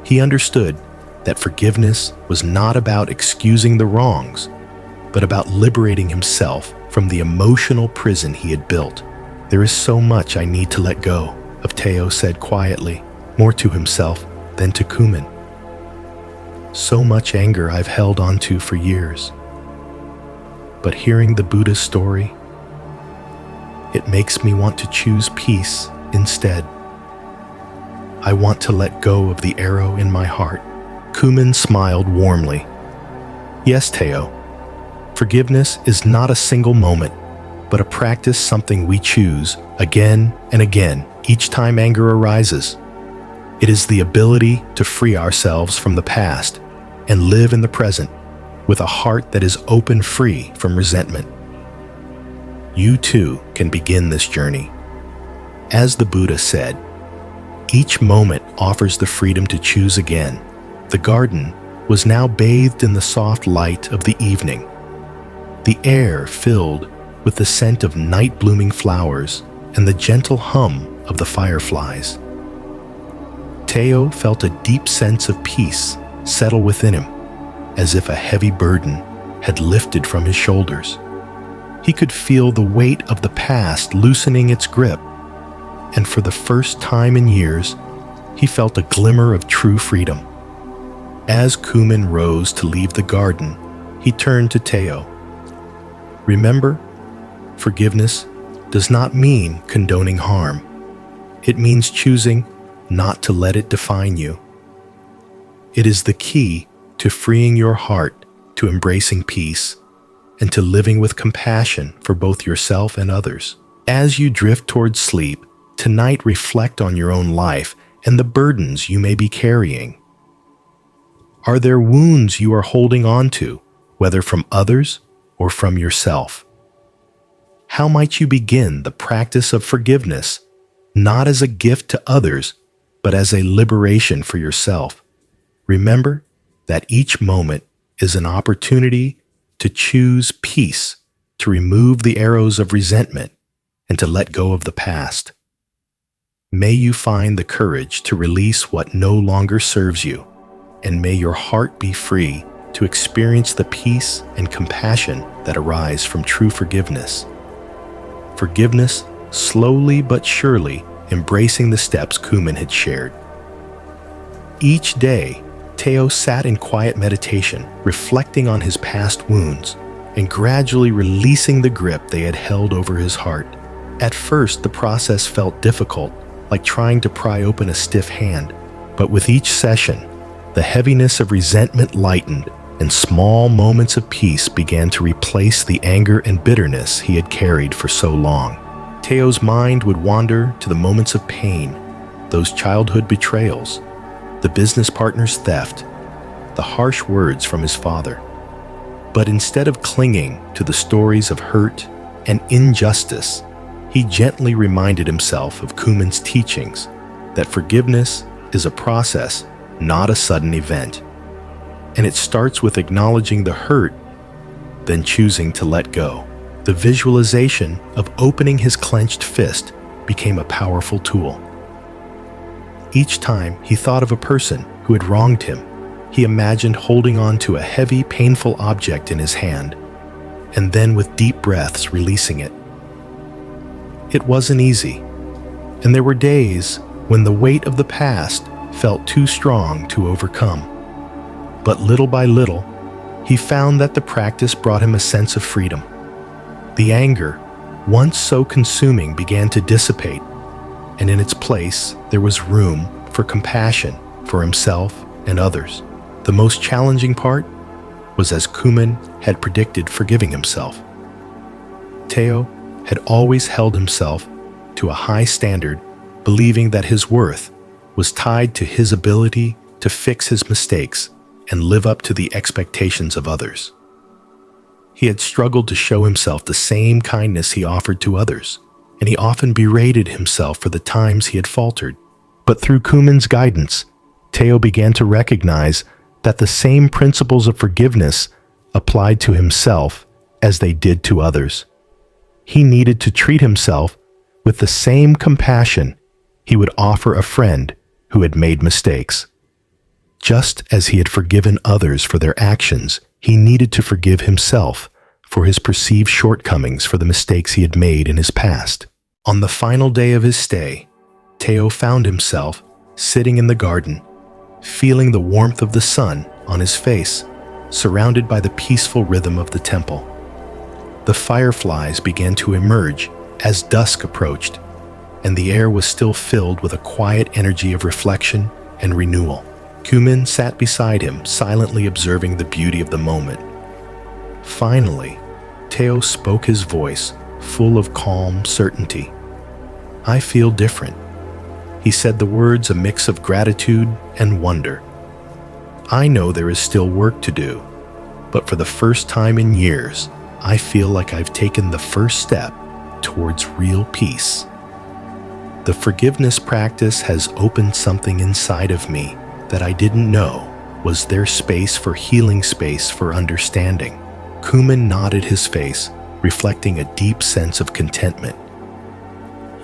He understood that forgiveness was not about excusing the wrongs, but about liberating himself from the emotional prison he had built. "There is so much I need to let go of," Teo said quietly, more to himself than to Kumin. "So much anger I've held onto for years. But hearing the Buddha's story, it makes me want to choose peace instead. I want to let go of the arrow in my heart." Kumin smiled warmly, Yes, Teo, forgiveness is not a single moment, but a practice, something we choose again and again each time anger arises. It is the ability to free ourselves from the past and live in the present with a heart that is open, free from resentment. You too can begin this journey. As the Buddha said, each moment offers the freedom to choose again. The garden was now bathed in the soft light of the evening, the air filled with the scent of night-blooming flowers and the gentle hum of the fireflies. Teo felt a deep sense of peace settle within him, as if a heavy burden had lifted from his shoulders. He could feel the weight of the past loosening its grip, and for the first time in years, he felt a glimmer of true freedom. As Kumin rose to leave the garden, he turned to Teo. Remember, forgiveness does not mean condoning harm. It means choosing not to let it define you. It is the key to freeing your heart, to embracing peace, and to living with compassion for both yourself and others. As you drift towards sleep, tonight reflect on your own life and the burdens you may be carrying. Are there wounds you are holding on to, whether from others or from yourself? How might you begin the practice of forgiveness, not as a gift to others, but as a liberation for yourself? Remember that each moment is an opportunity to choose peace, to remove the arrows of resentment, and to let go of the past. May you find the courage to release what no longer serves you, and may your heart be free to experience the peace and compassion that arise from true forgiveness. Forgiveness, slowly but surely embracing the steps Kumin had shared. Each day, Teo sat in quiet meditation, reflecting on his past wounds and gradually releasing the grip they had held over his heart. At first, the process felt difficult, like trying to pry open a stiff hand, but with each session, the heaviness of resentment lightened and small moments of peace began to replace the anger and bitterness he had carried for so long. Teo's mind would wander to the moments of pain, those childhood betrayals, the business partner's theft, the harsh words from his father. But instead of clinging to the stories of hurt and injustice, he gently reminded himself of Kumin's teachings that forgiveness is a process, not a sudden event. And it starts with acknowledging the hurt, then choosing to let go. The visualization of opening his clenched fist became a powerful tool. Each time he thought of a person who had wronged him, he imagined holding on to a heavy, painful object in his hand, and then with deep breaths releasing it. It wasn't easy, and there were days when the weight of the past felt too strong to overcome. But little by little, he found that the practice brought him a sense of freedom. The anger, once so consuming, began to dissipate, and in its place, there was room for compassion for himself and others. The most challenging part was, as Kumin had predicted, forgiving himself. Teo had always held himself to a high standard, believing that his worth was tied to his ability to fix his mistakes and live up to the expectations of others. He had struggled to show himself the same kindness he offered to others, and he often berated himself for the times he had faltered. But through Kumin's guidance, Teo began to recognize that the same principles of forgiveness applied to himself as they did to others. He needed to treat himself with the same compassion he would offer a friend who had made mistakes. Just as he had forgiven others for their actions, he needed to forgive himself for his perceived shortcomings, for the mistakes he had made in his past. On the final day of his stay, Teo found himself sitting in the garden, feeling the warmth of the sun on his face, surrounded by the peaceful rhythm of the temple. The fireflies began to emerge as dusk approached, and the air was still filled with a quiet energy of reflection and renewal. Kumin sat beside him, silently observing the beauty of the moment, Finally, Teo spoke his voice, full of calm certainty. "I feel different." He said the words a mix of gratitude and wonder. "I know there is still work to do, but for the first time in years, I feel like I've taken the first step towards real peace. The forgiveness practice has opened something inside of me that I didn't know was there space for healing, space for understanding." Kuman nodded his face, reflecting a deep sense of contentment.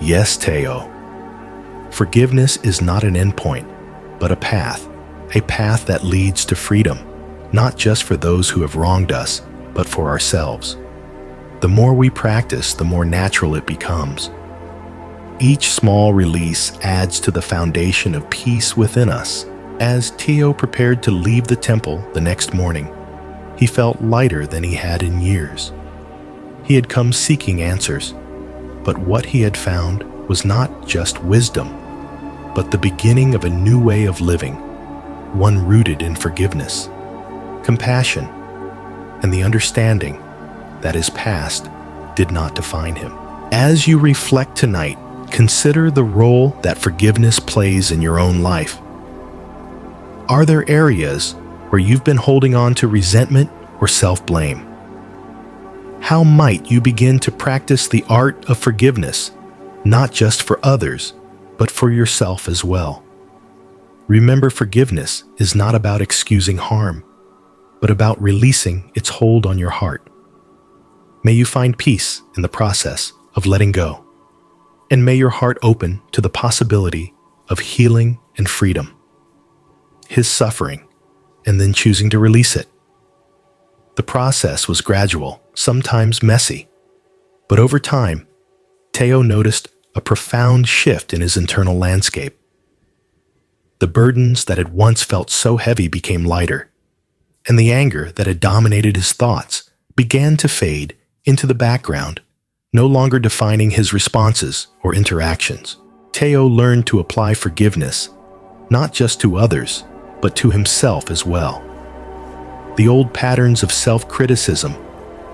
"Yes, Teo. Forgiveness is not an endpoint, but a path that leads to freedom, not just for those who have wronged us, but for ourselves. The more we practice, the more natural it becomes. Each small release adds to the foundation of peace within us." As Teo prepared to leave the temple the next morning, he felt lighter than he had in years. He had come seeking answers, but what he had found was not just wisdom, but the beginning of a new way of living, one rooted in forgiveness, compassion, and the understanding that his past did not define him. As you reflect tonight, consider the role that forgiveness plays in your own life. Are there areas where you've been holding on to resentment or self-blame? How might you begin to practice the art of forgiveness, not just for others, but for yourself as well? Remember, forgiveness is not about excusing harm, but about releasing its hold on your heart. May you find peace in the process of letting go, and may your heart open to the possibility of healing and freedom. His suffering, and then choosing to release it. The process was gradual, sometimes messy, but over time, Teo noticed a profound shift in his internal landscape. The burdens that had once felt so heavy became lighter, and the anger that had dominated his thoughts began to fade into the background, no longer defining his responses or interactions. Teo learned to apply forgiveness, not just to others, but to himself as well. The old patterns of self-criticism,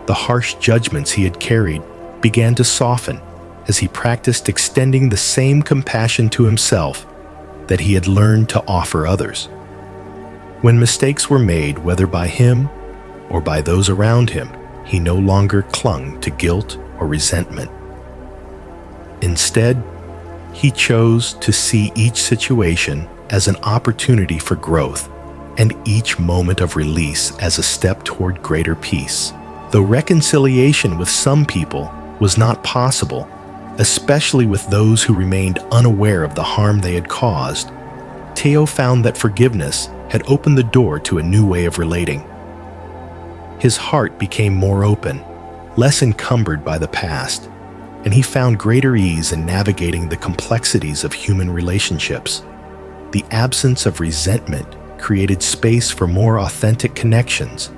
the harsh judgments he had carried, began to soften as he practiced extending the same compassion to himself that he had learned to offer others. When mistakes were made, whether by him or by those around him, he no longer clung to guilt or resentment. Instead, he chose to see each situation as an opportunity for growth and each moment of release as a step toward greater peace. Though reconciliation with some people was not possible, especially with those who remained unaware of the harm they had caused, Teo found that forgiveness had opened the door to a new way of relating. His heart became more open, less encumbered by the past, and he found greater ease in navigating the complexities of human relationships. The absence of resentment created space for more authentic connections,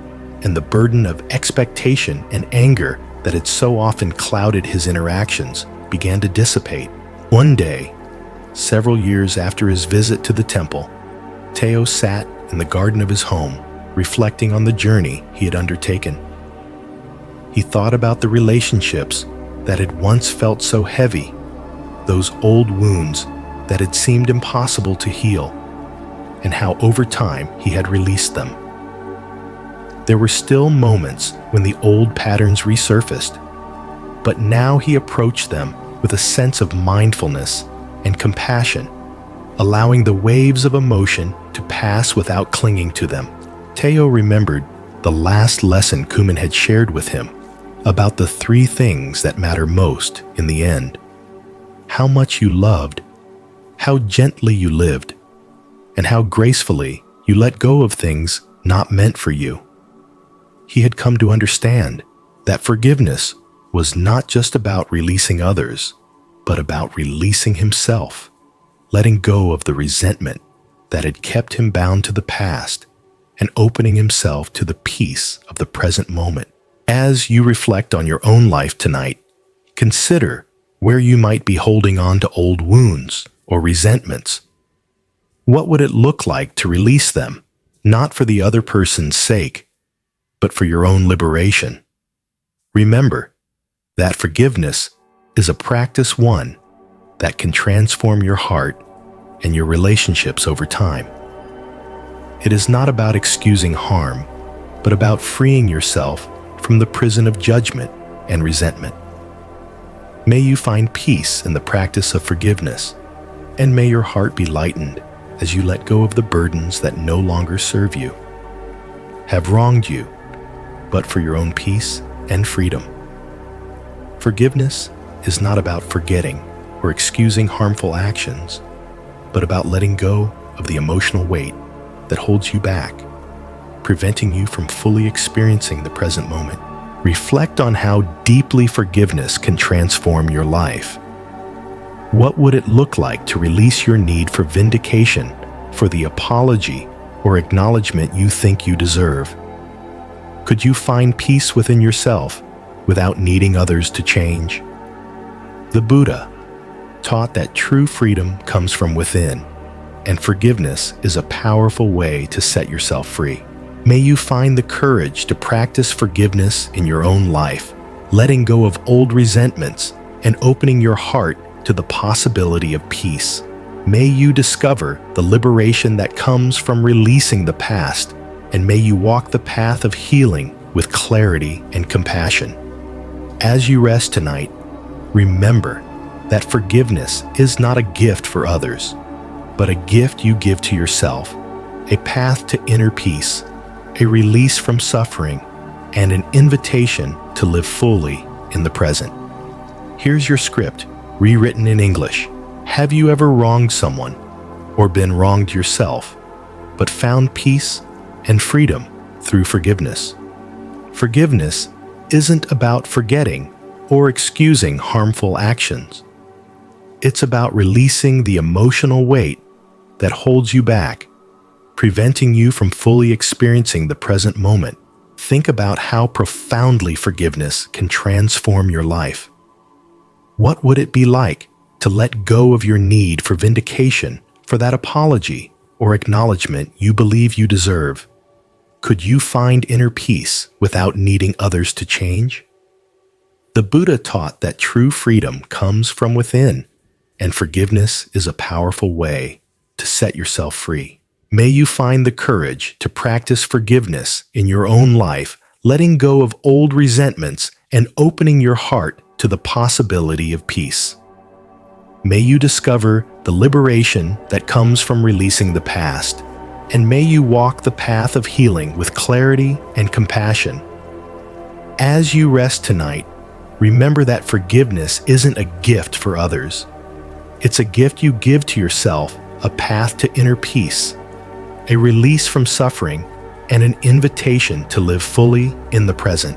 and the burden of expectation and anger that had so often clouded his interactions began to dissipate. One day, several years after his visit to the temple, Teo sat in the garden of his home, reflecting on the journey he had undertaken. He thought about the relationships that had once felt so heavy, those old wounds that had seemed impossible to heal, and how over time he had released them. There were still moments when the old patterns resurfaced, but now he approached them with a sense of mindfulness and compassion, allowing the waves of emotion to pass without clinging to them. Teo remembered the last lesson Kuman had shared with him about the 3 things that matter most in the end: how much you loved, how gently you lived, and how gracefully you let go of things not meant for you. He had come to understand that forgiveness was not just about releasing others, but about releasing himself, letting go of the resentment that had kept him bound to the past, and opening himself to the peace of the present moment. As you reflect on your own life tonight, consider where you might be holding on to old wounds or resentments. What would it look like to release them, not for the other person's sake, but for your own liberation. Remember that forgiveness is a practice one that can transform your heart and your relationships over time. It is not about excusing harm, but about freeing yourself from the prison of judgment and resentment. May you find peace in the practice of forgiveness, and may your heart be lightened as you let go of the burdens that no longer serve you, have wronged you, but for your own peace and freedom. Forgiveness is not about forgetting or excusing harmful actions, but about letting go of the emotional weight that holds you back, preventing you from fully experiencing the present moment. Reflect on how deeply forgiveness can transform your life. What would it look like to release your need for vindication, for the apology or acknowledgement you think you deserve? Could you find peace within yourself without needing others to change? The Buddha taught that true freedom comes from within, and forgiveness is a powerful way to set yourself free. May you find the courage to practice forgiveness in your own life, letting go of old resentments and opening your heart to the possibility of peace. May you discover the liberation that comes from releasing the past, and may you walk the path of healing with clarity and compassion. As you rest tonight, remember that forgiveness is not a gift for others, but a gift you give to yourself, a path to inner peace, a release from suffering, and an invitation to live fully in the present. Here's your script, rewritten in English. Have you ever wronged someone or been wronged yourself, but found peace and freedom through forgiveness? Forgiveness isn't about forgetting or excusing harmful actions. It's about releasing the emotional weight that holds you back, preventing you from fully experiencing the present moment. Think about how profoundly forgiveness can transform your life. What would it be like to let go of your need for vindication, for that apology or acknowledgement you believe you deserve? Could you find inner peace without needing others to change? The Buddha taught that true freedom comes from within, and forgiveness is a powerful way to set yourself free. May you find the courage to practice forgiveness in your own life, letting go of old resentments and opening your heart to the possibility of peace. May you discover the liberation that comes from releasing the past, and may you walk the path of healing with clarity and compassion. As you rest tonight, remember that forgiveness isn't a gift for others. It's a gift you give to yourself, a path to inner peace, a release from suffering, and an invitation to live fully in the present.